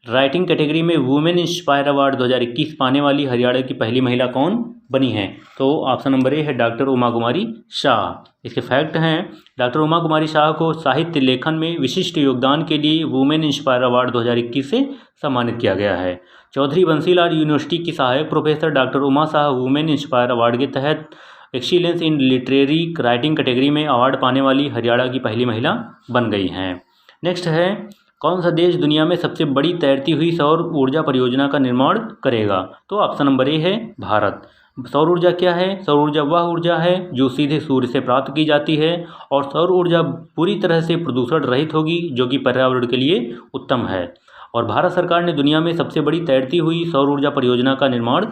writing category में वुमेन इंस्पायर अवार्ड 2021 पाने वाली हरियाणा की पहली महिला कौन बनी है? तो ऑप्शन नंबर ए है डॉक्टर उमा कुमारी शाह। इसके फैक्ट हैं, डॉक्टर उमा कुमारी शाह को साहित्य लेखन में विशिष्ट योगदान के लिए वुमेन इंस्पायर अवार्ड 2021 से सम्मानित किया गया है। चौधरी बंसीलाल यूनिवर्सिटी की सहायक professor doctor Uma Shah women inspire award के तहत excellence in literary writing category में अवार्ड पाने वाली हरियाणा की पहली महिला बन गई हैं। नेक्स्ट है, कौन सा देश दुनिया में सबसे बड़ी तैरती हुई सौर ऊर्जा परियोजना का निर्माण करेगा? तो ऑप्शन नंबर ए है भारत। सौर ऊर्जा क्या है? सौर ऊर्जा वह ऊर्जा है जो सीधे सूर्य से प्राप्त की जाती है और सौर ऊर्जा पूरी तरह से प्रदूषण रहित होगी, जो कि पर्यावरण के लिए उत्तम है। और भारत सरकार ने दुनिया में सबसे बड़ी तैरती हुई सौर ऊर्जा परियोजना का निर्माण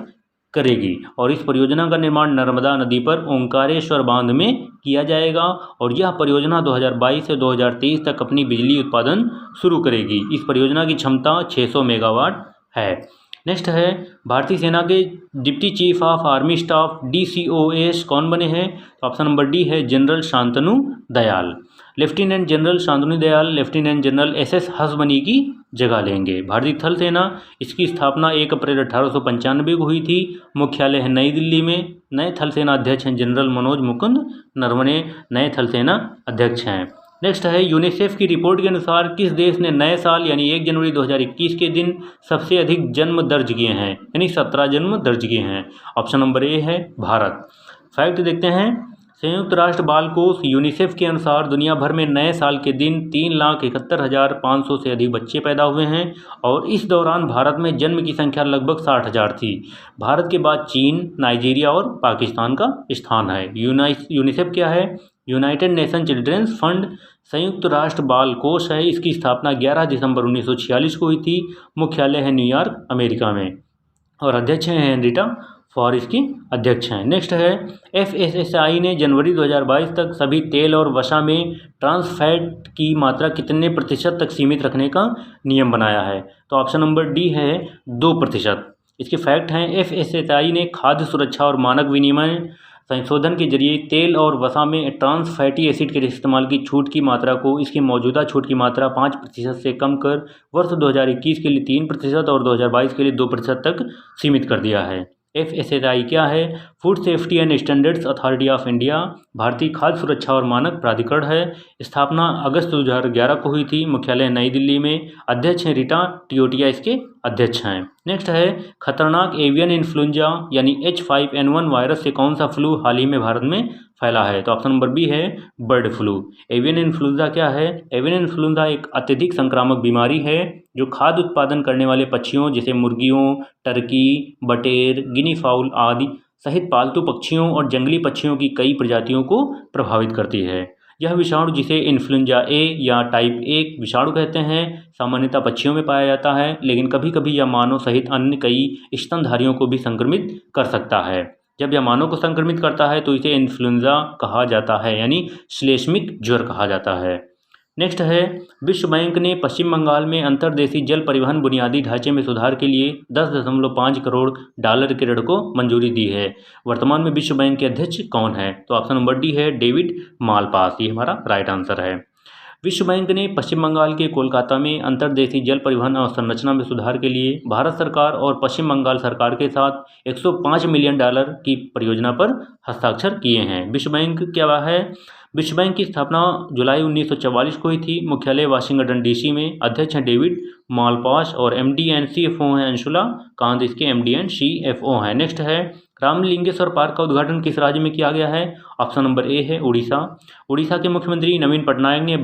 करेगी और इस परियोजना का निर्माण नर्मदा नदी पर ओंकारेश्वर बांध में किया जाएगा और यह परियोजना 2022 से 2023 तक अपनी बिजली उत्पादन शुरू करेगी। इस परियोजना की क्षमता 600 मेगावाट है। नेक्स्ट है, भारतीय सेना के deputy chief of army staff DCOS कौन बने हैं? ऑप्शन नंबर डी है general Shantanu Dayal. Lieutenant general Shantanu Dayal lieutenant general SS हसबनी की जगह लेंगे। भारतीय थल सेना, इसकी स्थापना 1 अप्रैल 1895 को हुई थी। मुख्यालय है नई दिल्ली में। नए थल सेना अध्यक्ष हैं जनरल मनोज मुकुंद नरवणे, नए थल सेना अध्यक्ष हैं। नेक्स्ट है, यूनिसेफ की रिपोर्ट के अनुसार किस देश ने नए साल यानी 1 जनवरी 2021 के दिन सबसे अधिक जन्म दर्ज किए हैं, यानी 17 जन्म दर्ज किए हैं? ऑप्शन नंबर ए है भारत। फैक्ट देखते हैं, संयुक्त राष्ट्र बाल कोष यूनिसेफ के अनुसार दुनिया भर में नए साल के दिन 3,71,500 से अधिक बच्चे पैदा हुए हैं और इस दौरान भारत में जन्म की संख्या लगभग 60,000 थी। भारत के बाद चीन, नाइजीरिया और पाकिस्तान का स्थान है। यूनिसेफ क्या है? यूनाइटेड नेशन चिल्ड्रेंस फंड संयुक्त राष्ट्र बाल कोष है। इसकी स्थापना 11 दिसंबर 1946 को हुई थी। मुख्यालय है न्यूयॉर्क, अमेरिका में और अध्यक्ष हैं हेनरिटा फॉर इसकी अध्यक्ष हैं। नेक्स्ट है FSSAI ने जनवरी 2022 तक सभी तेल और वसा में ट्रांस फैट की मात्रा कितने प्रतिशत तक सीमित रखने का नियम बनाया है? तो ऑप्शन नंबर डी है 2%। इसके फैक्ट हैं FSSAI ने खाद्य सुरक्षा और मानक विनिमय संशोधन के जरिए तेल और वसा में ट्रांस फैटी एसिड के इस्तेमाल की छूट की मात्रा को इसकी मौजूदा छूट की मात्रा 5% से कम कर वर्ष 2021 के लिए 3% और 2022 के लिए 2% तक सीमित कर दिया है। FSSAI क्या है? Food safety and standards authority of India, भारतीय खाद्य सुरक्षा और मानक प्राधिकरण है। स्थापना अगस्त 2011 को हुई थी। मुख्यालय नई दिल्ली में। अध्यक्ष हैं रीटा टियोटिया इसके अध्यक्ष हैं। नेक्स्ट है खतरनाक एवियन इन्फ्लुएंजा यानी H5N1 वायरस से कौन सा फ्लू हाल ही में भारत में फैला है? तो ऑप्शन नंबर बी है बर्ड फ्लू। एवियन इन्फ्लुएंजा क्या है? एवियन इन्फ्लुएंजा एक अत्यधिक संक्रामक बीमारी है जो खाद्य उत्पादन करने वाले पक्षियों जैसे मुर्गियों, टर्की, बटेर, गिनी फाउल आदि सहित पालतू पक्षियों और जंगली पक्षियों की कई प्रजातियों को प्रभावित करती है। यह विषाणु जिसे इन्फ्लुएंजा ए या टाइप 1 विषाणु कहते हैं सामान्यतः पक्षियों में पाया जाता है, लेकिन कभी कभी यह मानव सहित अन्य कई स्तनधारियों को भी संक्रमित कर सकता है। जब यह मानव को संक्रमित करता है तो इसे इन्फ्लुएंजा कहा जाता है यानी श्लेष्मिक ज्वर कहा जाता है। नेक्स्ट है विश्व बैंक ने पश्चिम बंगाल में अंतर्देशीय जल परिवहन बुनियादी ढांचे में सुधार के लिए 10.5 करोड़ डॉलर के ऋण को मंजूरी दी है। वर्तमान में विश्व बैंक के अध्यक्ष कौन है? तो ऑप्शन नंबर डी है डेविड मालपास। ये हमारा राइट आंसर है। विश्व बैंक ने पश्चिम बंगाल के कोलकाता में अंतर्देशीय जल परिवहन अवसंरचना में सुधार के लिए भारत सरकार और पश्चिम बंगाल सरकार के साथ 105 मिलियन डॉलर की परियोजना पर हस्ताक्षर किए हैं। विश्व बैंक क्या है? विश्व बैंक की स्थापना जुलाई 1944 को हुई थी। मुख्यालय वाशिंगटन DC में। अध्यक्ष हैं डेविड मालपास और MD एंड CFO हैं अंशुला कांत इसके MD एंड CFO हैं। नेक्स्ट है रामलिंगेश्वर पार्क का उद्घाटन किस राज्य में किया गया है? ऑप्शन नंबर ए है उड़ीसा। उड़ीसा के मुख्यमंत्री नवीन पटनायक ने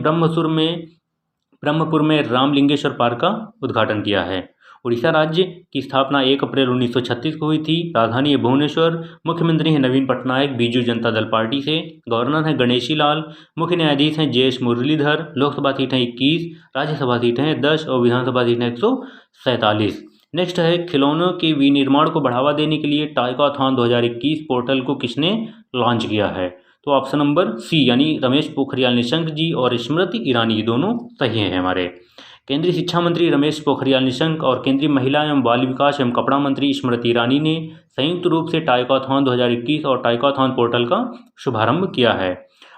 ब्रह्मपुर में रामलिंगेश्वर पार्क का उद्घाटन किया है। उड़ीसा राज्य की स्थापना 1 अप्रैल 1936 को हुई थी। राजधानी है भुवनेश्वर। मुख्यमंत्री हैं नवीन पटनायक बीजू जनता दल पार्टी से। गवर्नर हैं गणेशी लाल। मुख्य न्यायाधीश हैं JS मुरलीधर। लोकसभा सीट हैं 21, राज्यसभा सीट हैं 10 और विधानसभा सीट हैं 147। नेक्स्ट है खिलौनों के विनिर्माण को बढ़ावा देने के लिए टाइकाथॉन 2021 पोर्टल को किसने लॉन्च किया है? तो ऑप्शन नंबर सी यानी रमेश पोखरियाल निशंक जी और स्मृति ईरानी दोनों सही हैं हमारे। केंद्रीय शिक्षा मंत्री रमेश पोखरियाल निशंक और केंद्रीय महिला एवं बाल विकास एवं कपड़ा मंत्री स्मृति ईरानी ने संयुक्त रूप से टाइकाथॉन 2021 और टाइकाथॉन पोर्टल का शुभारंभ किया है।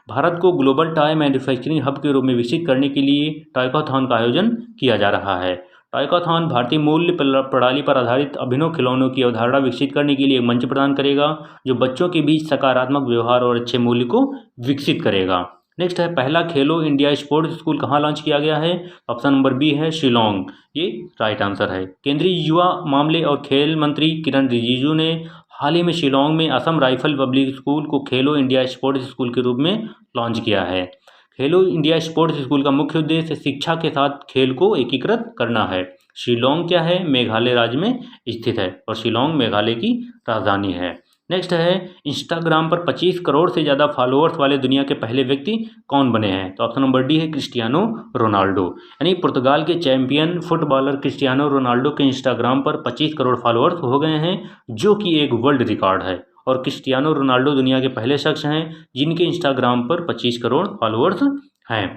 भारत को ग्लोबल टॉय मैन्युफैक्चरिंग हब के रूप में विकसित करने के लिए टाइकाथॉन का आयोजन किया जा रहा है। टाइकाथॉन भारतीय मूल्य प्रणाली पर आधारित अभिनव खिलौनों की अवधारणा विकसित करने के लिए एक मंच प्रदान करेगा जो बच्चों के बीच सकारात्मक व्यवहार और अच्छे मूल्य को विकसित करेगा। नेक्स्ट है पहला खेलो इंडिया स्पोर्ट्स स्कूल कहाँ लॉन्च किया गया है? ऑप्शन नंबर बी है शिलोंग। ये राइट आंसर है। केंद्रीय युवा मामले और खेल मंत्री किरण रिजिजू ने हाल ही में शिलोंग में असम राइफल पब्लिक स्कूल को खेलो इंडिया स्पोर्ट्स स्कूल के रूप में लॉन्च किया है। खेलो इंडिया स्पोर्ट्स स्कूल का मुख्य उद्देश्य शिक्षा के साथ खेल को एकीकृत करना है। शिलोंग क्या है? मेघालय राज्य में स्थित है और शिलोंग मेघालय की राजधानी है। नेक्स्ट है इंस्टाग्राम पर 25 करोड़ से ज़्यादा फॉलोअर्स वाले दुनिया के पहले व्यक्ति कौन बने हैं? तो ऑप्शन नंबर डी है क्रिस्टियानो रोनाल्डो। यानी पुर्तगाल के चैंपियन फुटबॉलर क्रिस्टियानो रोनाल्डो के इंस्टाग्राम पर 25 करोड़ फॉलोअर्स हो गए हैं जो कि एक वर्ल्ड रिकॉर्ड है और क्रिस्टियानो रोनाल्डो दुनिया के पहले शख्स हैं जिनके इंस्टाग्राम पर 25 करोड़ फॉलोअर्स हैं।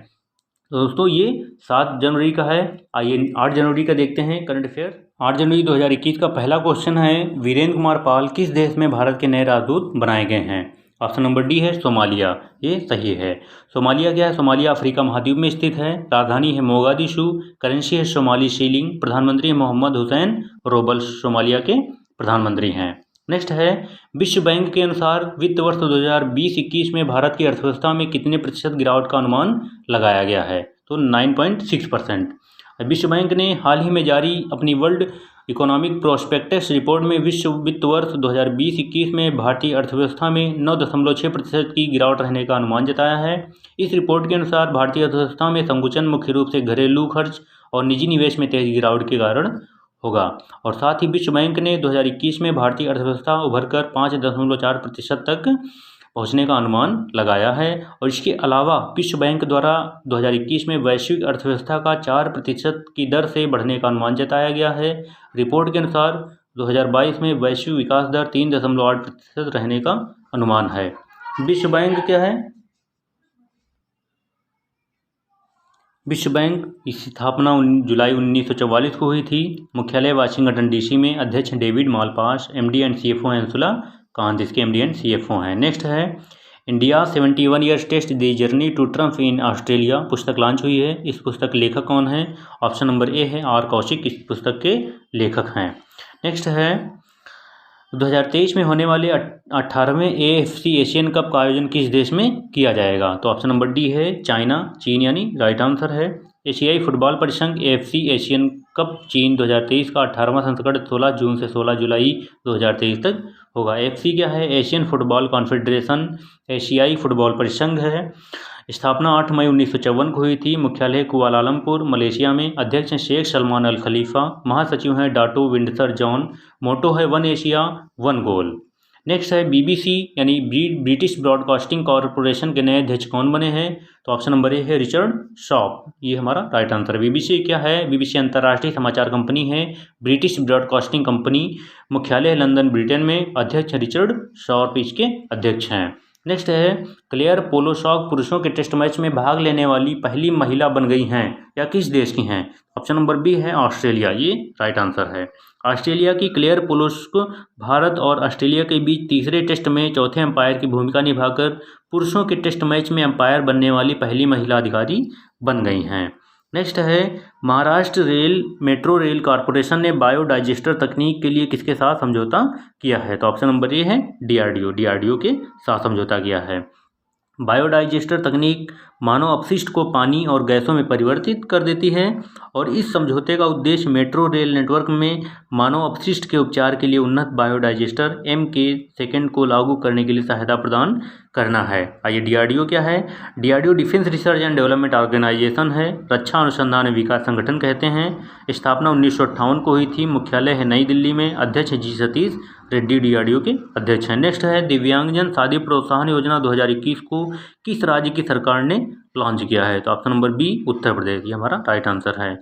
तो दोस्तों ये 7 जनवरी का है। आइए 8 जनवरी का देखते हैं करंट अफेयर। 8 जनवरी 2021 का पहला क्वेश्चन है वीरेंद्र कुमार पाल किस देश में भारत के नए राजदूत बनाए गए हैं? ऑप्शन नंबर डी है सोमालिया। ये सही है। सोमालिया क्या है? सोमालिया अफ्रीका महाद्वीप में स्थित है। राजधानी है मोगादिशु। करेंसी है सोमाली शीलिंग। प्रधानमंत्री मोहम्मद हुसैन रोबल सोमालिया के प्रधानमंत्री हैं। नेक्स्ट है विश्व बैंक के अनुसार वित्त वर्ष 2020-21 में भारत की अर्थव्यवस्था में कितने प्रतिशत गिरावट का अनुमान लगाया गया है? तो 9.6%। विश्व बैंक ने हाल ही में जारी अपनी वर्ल्ड इकोनॉमिक प्रोस्पेक्टस रिपोर्ट में विश्व वित्त वर्ष 2020-21 में भारतीय अर्थव्यवस्था में 9.6% की गिरावट रहने का अनुमान जताया है। इस रिपोर्ट के अनुसार भारतीय अर्थव्यवस्था में संकुचन मुख्य रूप से घरेलू खर्च और निजी निवेश में तेज गिरावट के कारण होगा और साथ ही विश्व बैंक ने 2021 में भारतीय अर्थव्यवस्था उभरकर 5.4% तक पहुंचने का अनुमान लगाया है। और इसके अलावा विश्व बैंक द्वारा 2021 में वैश्विक अर्थव्यवस्था का 4% की दर से बढ़ने का अनुमान जताया गया है। रिपोर्ट के अनुसार 2022 में वैश्विक विकास दर 3.8% रहने का अनुमान है। विश्व बैंक क्या है? विश्व बैंक की स्थापना जुलाई 1944 को हुई थी। मुख्यालय वाशिंगटन डीसी में। अध्यक्ष David Malpass. MD and CFO हैं अंशुला कांत, इसके एमडी एंड सीएफओ हैं। नेक्स्ट है India 71 years test the journey to triumph in Australia, पुस्तक लॉन्च हुई है। इस पुस्तक के लेखक कौन है? ऑप्शन नंबर ए है आर कौशिक, इस पुस्तक के लेखक हैं। नेक्स्ट है 2023 में होने वाले 18वें AFC एशियन कप का आयोजन किस देश में किया जाएगा? तो ऑप्शन नंबर डी है चाइना, चीन यानी राइट आंसर है। एशियाई फुटबॉल परिसंघ AFC एशियन कप चीन 2023 का 18वां संस्करण 16 जून से 16 जुलाई 2023 तक होगा। AFC क्या है? एशियन फुटबॉल कॉन्फेडरेशन, एशियाई फुटबॉल परिसंघ है। स्थापना 8 मई 1954 को हुई थी। मुख्यालय कुआलालंपुर मलेशिया में। अध्यक्ष हैं शेख सलमान अल खलीफा। महासचिव हैं डाटो विंडसर जॉन। मोटो है one Asia one goal. Next है BBC यानी ब्रिटिश ब्रॉडकास्टिंग कॉरपोरेशन के नए अध्यक्ष कौन बने हैं? तो ऑप्शन नंबर ए है रिचर्ड शॉप, ये हमारा राइट आंसर है। BBC क्या है? BBC अंतर्राष्ट्रीय समाचार कंपनी है, ब्रिटिश ब्रॉडकास्टिंग कंपनी। मुख्यालय है लंदन ब्रिटेन में। अध्यक्ष रिचर्ड शॉप इसके अध्यक्ष हैं। नेक्स्ट है क्लेयर पोलोशॉक पुरुषों के टेस्ट मैच में भाग लेने वाली पहली महिला बन गई हैं या किस देश की हैं? ऑप्शन नंबर बी है ऑस्ट्रेलिया, ये राइट आंसर है। ऑस्ट्रेलिया की क्लेयर पोलोशॉक भारत और ऑस्ट्रेलिया के बीच तीसरे टेस्ट में चौथे अंपायर की भूमिका निभाकर पुरुषों के टेस्ट मैच में अंपायर बनने वाली पहली महिला अधिकारी बन गई हैं। नेक्स्ट है महाराष्ट्र मेट्रो रेल कॉरपोरेशन ने बायोडाइजेस्टर तकनीक के लिए किसके साथ समझौता किया है? तो ऑप्शन नंबर ए है DRDO के साथ समझौता किया है। बायोडाइजेस्टर तकनीक मानव अपशिष्ट को पानी और गैसों में परिवर्तित कर देती है और इस समझौते का उद्देश्य मेट्रो रेल नेटवर्क में मानव अपशिष्ट के उपचार के लिए उन्नत बायोडाइजेस्टर MK2 को लागू करने के लिए सहायता प्रदान करना है। आइए DRDO क्या है? DRDO defence research and development organisation है, रक्षा अनुसंधान एवं विकास संगठन कहते हैं। स्थापना 1958 को हुई थी। मुख्यालय है नई दिल्ली में। अध्यक्ष G सतीश रेड्डी DRDO के अध्यक्ष हैं। नेक्स्ट है दिव्यांगजन शादी प्रोत्साहन योजना 2021 को किस राज्य की सरकार ने लॉन्च किया है? तो option number B Uttar Pradesh, ये हमारा राइट आंसर है।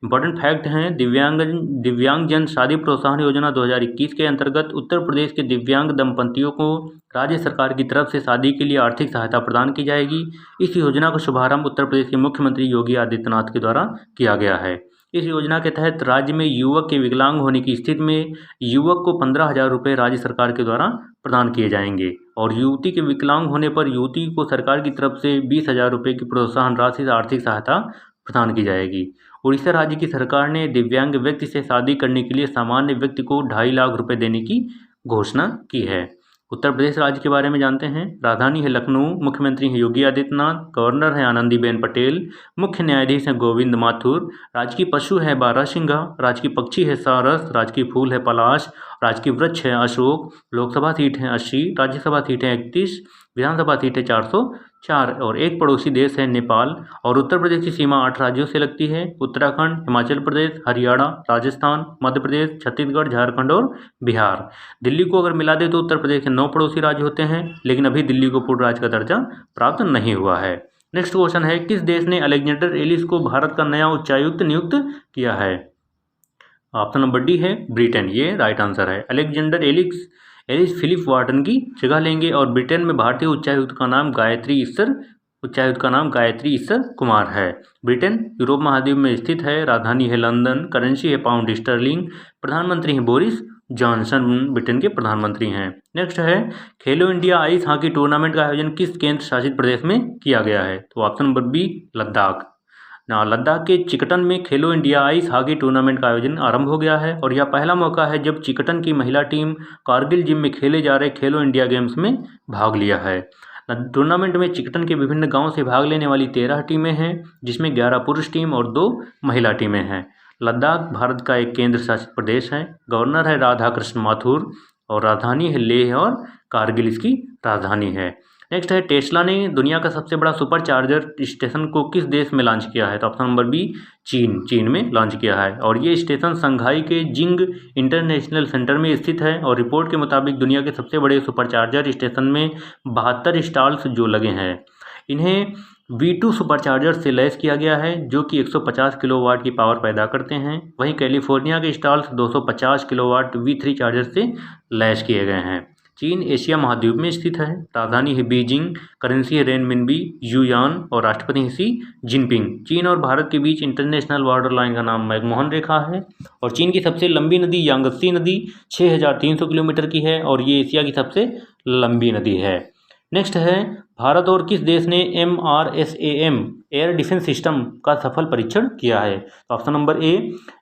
इंपॉर्टेंट फैक्ट हैं दिव्यांगजन शादी प्रोत्साहन योजना 2021 के अंतर्गत उत्तर प्रदेश के दिव्यांग दंपतियों को राज्य सरकार की तरफ से शादी के लिए आर्थिक सहायता प्रदान की जाएगी। इस योजना का शुभारंभ उत्तर प्रदेश के मुख्यमंत्री योगी आदित्यनाथ के द्वारा किया गया है। इस योजना के तहत राज्य में युवक के विकलांग होने की स्थिति में युवक को 15,000 रुपये राज्य सरकार के द्वारा प्रदान किए जाएंगे और युवती के विकलांग होने पर युवती को सरकार की तरफ से 20,000 रुपये की प्रोत्साहन राशि से आर्थिक सहायता प्रदान की जाएगी। उड़ीसा राज्य की सरकार ने दिव्यांग व्यक्ति से शादी करने के लिए सामान्य व्यक्ति को 2.5 लाख रुपये देने की घोषणा की है। उत्तर प्रदेश राज्य के बारे में जानते हैं। राजधानी है लखनऊ, मुख्यमंत्री हैं योगी आदित्यनाथ, गवर्नर हैं आनंदीबेन पटेल, मुख्य न्यायाधीश हैं गोविंद माथुर, राजकीय पशु है बारहसिंघा, राजकीय पक्षी है सारस, राजकीय फूल है पलाश, राजकीय वृक्ष है अशोक, लोकसभा सीट है 80, राज्यसभा सीट है 31, विधानसभा सीट है 404 और एक पड़ोसी देश है नेपाल। और उत्तर प्रदेश की सीमा 8 राज्यों से लगती है, उत्तराखंड, हिमाचल प्रदेश, हरियाणा, राजस्थान, मध्य प्रदेश, छत्तीसगढ़, झारखंड और बिहार। दिल्ली को अगर मिला दे तो उत्तर प्रदेश के 9 पड़ोसी राज्य होते हैं, लेकिन अभी दिल्ली को पूर्ण राज्य का दर्जा प्राप्त नहीं हुआ है। नेक्स्ट क्वेश्चन है किस देश ने अलेक्जेंडर एलिस को भारत का नया उच्चायुक्त नियुक्त किया है? ऑप्शन नंबर डी है ब्रिटेन, ये राइट आंसर है। अलेक्जेंडर एलिस फिलिप वार्टन की जगह लेंगे और ब्रिटेन में भारतीय उच्चायुक्त का नाम गायत्री ईसर कुमार है। ब्रिटेन यूरोप महाद्वीप में स्थित है, राजधानी है लंदन, करेंसी है पाउंड स्टर्लिंग, प्रधानमंत्री हैं बोरिस जॉनसन, ब्रिटेन के प्रधानमंत्री हैं। नेक्स्ट है खेलो इंडिया आइस हॉकी टूर्नामेंट का आयोजन किस केंद्र शासित प्रदेश में किया गया है? तो option number B Ladakh. Ladakh के चिकटन में खेलो इंडिया आइस हॉकी टूर्नामेंट का आयोजन आरंभ हो गया है और यह पहला मौका है जब चिकटन की महिला टीम कारगिल जिम में खेले जा रहे खेलो इंडिया गेम्स में भाग लिया है। टूर्नामेंट में चिकटन के विभिन्न गांवों से भाग लेने वाली 13 टीमें हैं, जिसमें 11 पुरुष टीम और 2 महिला टीमें हैं। लद्दाख भारत का एक केंद्र शासित प्रदेश है। गवर्नर है राधाकृष्ण माथुर और राजधानी है लेह और कारगिल इसकी राजधानी है। नेक्स्ट है टेस्ला ने दुनिया का सबसे बड़ा सुपर चार्जर स्टेशन को किस देश में लॉन्च किया है? तो ऑप्शन नंबर बी चीन में लॉन्च किया है और ये स्टेशन संघाई के जिंग इंटरनेशनल सेंटर में स्थित है और रिपोर्ट के मुताबिक दुनिया के सबसे बड़े सुपर चार्जर स्टेशन में 72 स्टॉल्स जो लगे हैं। इन्हें V2 सुपरचार्जर से लैस किया गया है जो कि 150 किलोवाट की पावर पैदा करते हैं। वहीं कैलिफोर्निया के स्टॉल्स 250 किलोवाट V3 चार्जर से लैस किए गए हैं। चीन एशिया महाद्वीप में स्थित है। राजधानी है बीजिंग, करेंसी है रेनमिनबी, युआन और राष्ट्रपति है शी जिनपिंग। चीन और भारत के बीच इंटरनेशनल बॉर्डर लाइन का नाम मैकमोहन रेखा है। और चीन की सबसे लंबी नदी यांगत्सी नदी 6300 किलोमीटर की है और ये एशिया की सबसे लंबी नदी है। नेक्स्ट है, भारत और किस देश ने MRSAM एयर डिफेंस सिस्टम का सफल परीक्षण किया है? तो ऑप्शन नंबर ए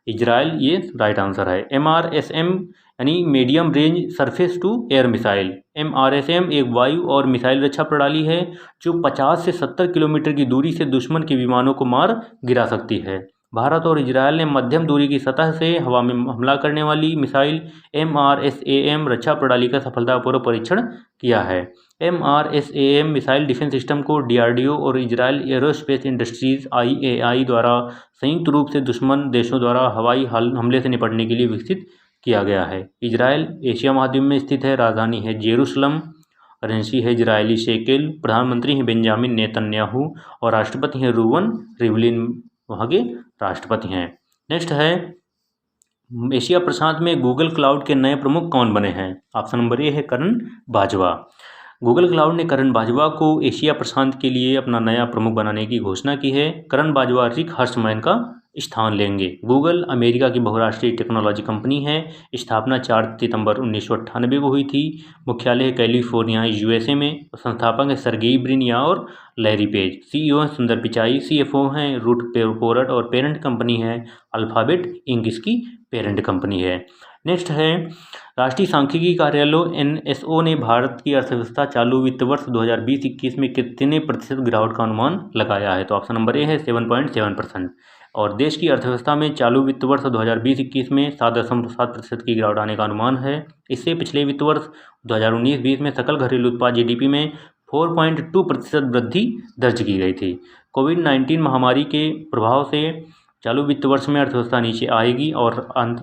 इजराइल ये राइट आंसर है। MRSAM यानी medium range surface to air missile. MRSAM एक वायु और मिसाइल रक्षा प्रणाली है जो 50 से 70 किलोमीटर की दूरी से दुश्मन के विमानों को मार गिरा सकती है। भारत और इजरायल ने मध्यम दूरी की सतह से हवा में हमला करने वाली मिसाइल MRSAM रक्षा प्रणाली का सफलतापूर्वक परीक्षण किया है। MRSAM मिसाइल डिफेंस सिस्टम को DRDO और इजरायल एरोस्पेस इंडस्ट्रीज IAI द्वारा संयुक्त रूप से दुश्मन देशों द्वारा हवाई हमले से निपटने के लिए विकसित किया गया है। इजरायल एशिया महाद्वीप में स्थित है। राजधानी है जेरूसलम, करेंसी है इजरायली शेकेल, प्रधानमंत्री हैं बेंजामिन नेतन्याहू और राष्ट्रपति हैं रूवन रिवलिन वहाँ के राष्ट्रपति हैं। नेक्स्ट है, एशिया प्रशांत में गूगल क्लाउड के नए प्रमुख कौन बने हैं? ऑप्शन नंबर ए है करण बाजवा। गूगल क्लाउड ने करण बाजवा को एशिया प्रशांत के लिए अपना नया प्रमुख बनाने की घोषणा की है। करण बाजवा रिक हर्षमैन का स्थान लेंगे। गूगल अमेरिका की बहुराष्ट्रीय टेक्नोलॉजी कंपनी है। स्थापना 4 सितंबर 1998 को हुई थी। मुख्यालय कैलिफोर्निया USA में। संस्थापक है सर्गेई ब्रिन और लैरी पेज। CEO हैं सुंदर पिचाई। CFO हैं रूट पोरट और पेरेंट कंपनी है अल्फाबेट इंक इसकी पेरेंट कंपनी है। नेक्स्ट है, राष्ट्रीय सांख्यिकी कार्यालय NSO ने भारत की अर्थव्यवस्था चालू वित्त वर्ष 2020-21 में कितने प्रतिशत गिरावट का अनुमान लगाया है? तो ऑप्शन नंबर ए है 7.7%। और देश की अर्थव्यवस्था में चालू वित्त वर्ष 2020-21 में 7.7% की गिरावट आने का अनुमान है। इससे पिछले वित्त वर्ष 2019-20 में सकल घरेलू उत्पाद GDP में 4.2% वृद्धि दर्ज की गई थी। कोविड-19 महामारी के प्रभाव से चालू वित्त वर्ष में अर्थव्यवस्था नीचे आएगी और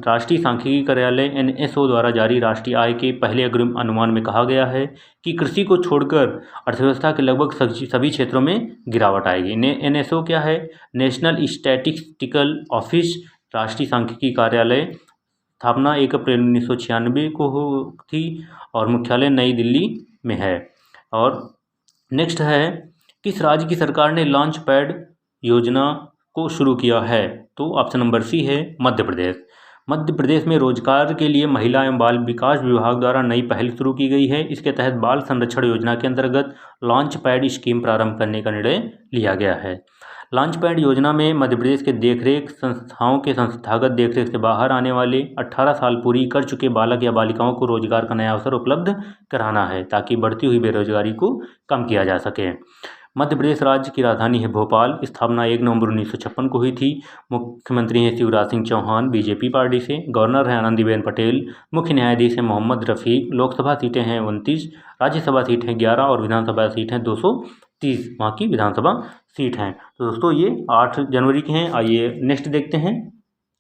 राष्ट्रीय सांख्यिकी कार्यालय NSO द्वारा जारी राष्ट्रीय आय के पहले अग्रिम अनुमान में कहा गया है कि कृषि को छोड़कर अर्थव्यवस्था के लगभग सभी क्षेत्रों में गिरावट आएगी। NSO क्या है? नेशनल स्टैटिस्टिकल ऑफिस, राष्ट्रीय सांख्यिकी कार्यालय। स्थापना 1 अप्रैल 1996 को थी और मुख्यालय नई दिल्ली में है। और नेक्स्ट है, किस राज्य की सरकार ने लॉन्च पैड योजना को शुरू किया है? तो ऑप्शन नंबर सी है मध्य प्रदेश। मध्य प्रदेश में रोजगार के लिए महिला एवं बाल विकास विभाग द्वारा नई पहल शुरू की गई है। इसके तहत बाल संरक्षण योजना के अंतर्गत लॉन्च पैड स्कीम प्रारंभ करने का निर्णय लिया गया है। लॉन्च पैड योजना में मध्य प्रदेश के देखरेख संस्थाओं के संस्थागत देखरेख से बाहर आने वाले 18 साल पूरी कर चुके बालक या बालिकाओं को रोजगार का नया अवसर उपलब्ध कराना है ताकि बढ़ती हुई बेरोजगारी को कम किया जा सके। मध्य प्रदेश राज्य की राजधानी है भोपाल। स्थापना 1 नवंबर 1956 को हुई थी। मुख्यमंत्री हैं शिवराज सिंह चौहान BJP पार्टी से। गवर्नर हैं आनंदीबेन पटेल। मुख्य न्यायाधीश हैं मोहम्मद रफ़ीक। लोकसभा सीटें हैं 29, राज्यसभा सीट हैं 11 और विधानसभा सीट हैं 230 वहाँ की विधानसभा सीट हैं। तो दोस्तों ये 8 जनवरी के हैं। आइए नेक्स्ट देखते हैं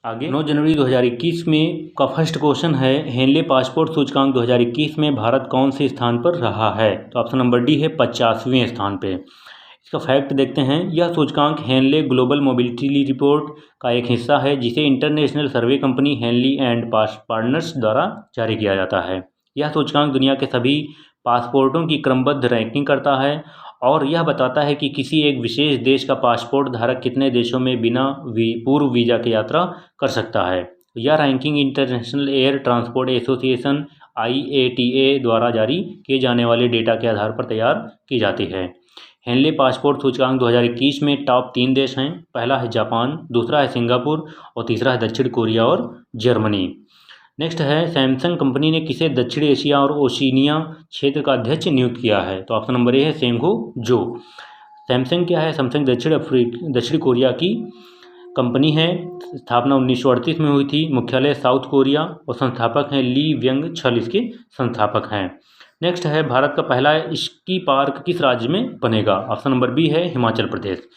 आगे। 9 जनवरी 2021 में का फर्स्ट क्वेश्चन है, हेनले पासपोर्ट सूचकांक 2021 में भारत कौन से स्थान पर रहा है? तो ऑप्शन नंबर डी है 50वें स्थान पे। इसका फैक्ट देखते हैं। यह सूचकांक हेनले ग्लोबल मोबिलिटी रिपोर्ट का एक हिस्सा है जिसे international survey company Henley and partners द्वारा जारी किया जाता है। यह सूचकांक दुनिया के सभी पासपोर्टों की क्रमबद्ध रैंकिंग करता है और यह बताता है कि किसी एक विशेष देश का पासपोर्ट धारक कितने देशों में बिना पूर्व वीज़ा की यात्रा कर सकता है। यह ranking international air transport association IATA द्वारा जारी किए जाने वाले डेटा के आधार पर तैयार की जाती है। हेनले पासपोर्ट सूचकांक 2021 में टॉप 3 देश हैं। पहला है जापान, दूसरा है सिंगापुर और तीसरा है दक्षिण कोरिया और जर्मनी। नेक्स्ट है, सैमसंग कंपनी ने किसे दक्षिण एशिया और ओशिनिया क्षेत्र का अध्यक्ष नियुक्त किया है? तो ऑप्शन नंबर ए है सेंगो जो। सैमसंग क्या है? सैमसंग दक्षिण कोरिया की कंपनी है। स्थापना 1938 में हुई थी। मुख्यालय साउथ कोरिया और संस्थापक हैं ली व्यंग छल इसके संस्थापक हैं। नेक्स्ट है, भारत का पहला स्की पार्क किस राज्य में बनेगा? ऑप्शन नंबर बी है हिमाचल प्रदेश।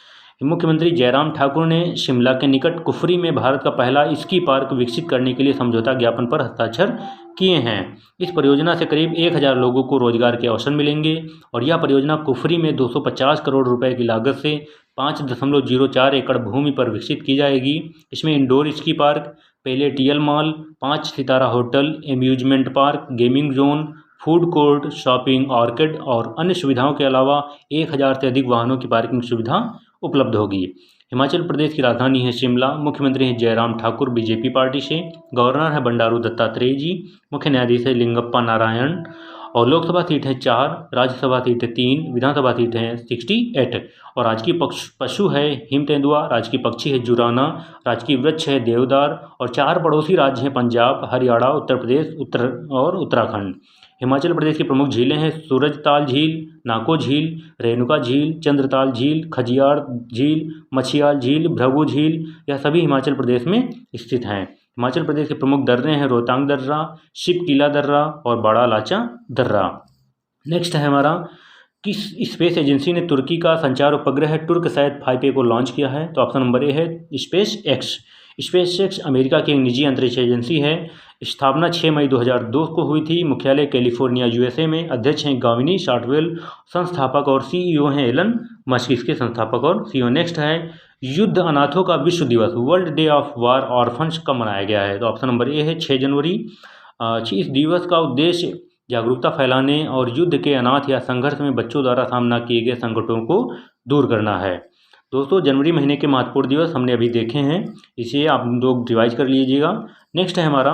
मुख्यमंत्री जयराम ठाकुर ने शिमला के निकट कुफरी में भारत का पहला स्की पार्क विकसित करने के लिए समझौता ज्ञापन पर हस्ताक्षर किए हैं। इस परियोजना से करीब 1000 लोगों को रोजगार के अवसर मिलेंगे और यह परियोजना कुफरी में 250 करोड़ रुपए की लागत से 5.04 एकड़ भूमि पर विकसित की जाएगी। इसमें indoor ski park, palatial mall, 5 सितारा hotel, amusement park, gaming zone, food court, shopping orchid और अन्य सुविधाओं के अलावा 1000 से अधिक वाहनों की पार्किंग सुविधा उपलब्ध होगी। हिमाचल प्रदेश की राजधानी है शिमला। मुख्यमंत्री हैं जयराम ठाकुर बीजेपी पार्टी से। गवर्नर है बंडारू दत्तात्रेय जी। मुख्य न्यायाधीश है लिंगप्पा नारायण। और लोकसभा सीट है 4, राज्यसभा सीट है 3, विधानसभा सीट है 68। और राजकीय पशु है हिम तेंदुआ, राजकीय पक्षी है जुराना, राजकीय वृक्ष है देवदार और 4 पड़ोसी राज्य हैं पंजाब, हरियाणा, उत्तर प्रदेश और उत्तराखंड। हिमाचल प्रदेश की प्रमुख झीलें हैं सूरजताल झील, नाको झील, रेणुका झील, चंद्रताल झील, खजियार झील, मछियाल झील, भृगु झील, यह सभी हिमाचल प्रदेश में स्थित हैं। हिमाचल प्रदेश के प्रमुख दर्रे हैं रोहतांग दर्रा, शिव किला दर्रा और बड़ा लाचा दर्रा। नेक्स्ट है हमारा, किस स्पेस एजेंसी ने तुर्की का संचार उपग्रह टुर्कसैट 5A को लॉन्च किया है? तो ऑप्शन नंबर ए है space x. Space x America की एक निजी अंतरिक्ष एजेंसी है। स्थापना 6 मई 2002 को हुई थी। मुख्यालय कैलिफोर्निया यूएसए में। अध्यक्ष हैं गाविनी शार्टवेल। संस्थापक और सीईओ हैं एलन मस्क, इसके संस्थापक और सीईओ। नेक्स्ट है, युद्ध अनाथों का विश्व दिवस world day of war orphans कब मनाया गया है? तो ऑप्शन नंबर ए है 6 जनवरी। इस दिवस का उद्देश्य जागरूकता फैलाने और युद्ध के अनाथ या संघर्ष में बच्चों द्वारा सामना किए गए संकटों को दूर करना है। दोस्तों, जनवरी महीने के महत्वपूर्ण दिवस हमने अभी देखे हैं, इसे आप लोग रिवाइज कर लीजिएगा। नेक्स्ट है हमारा,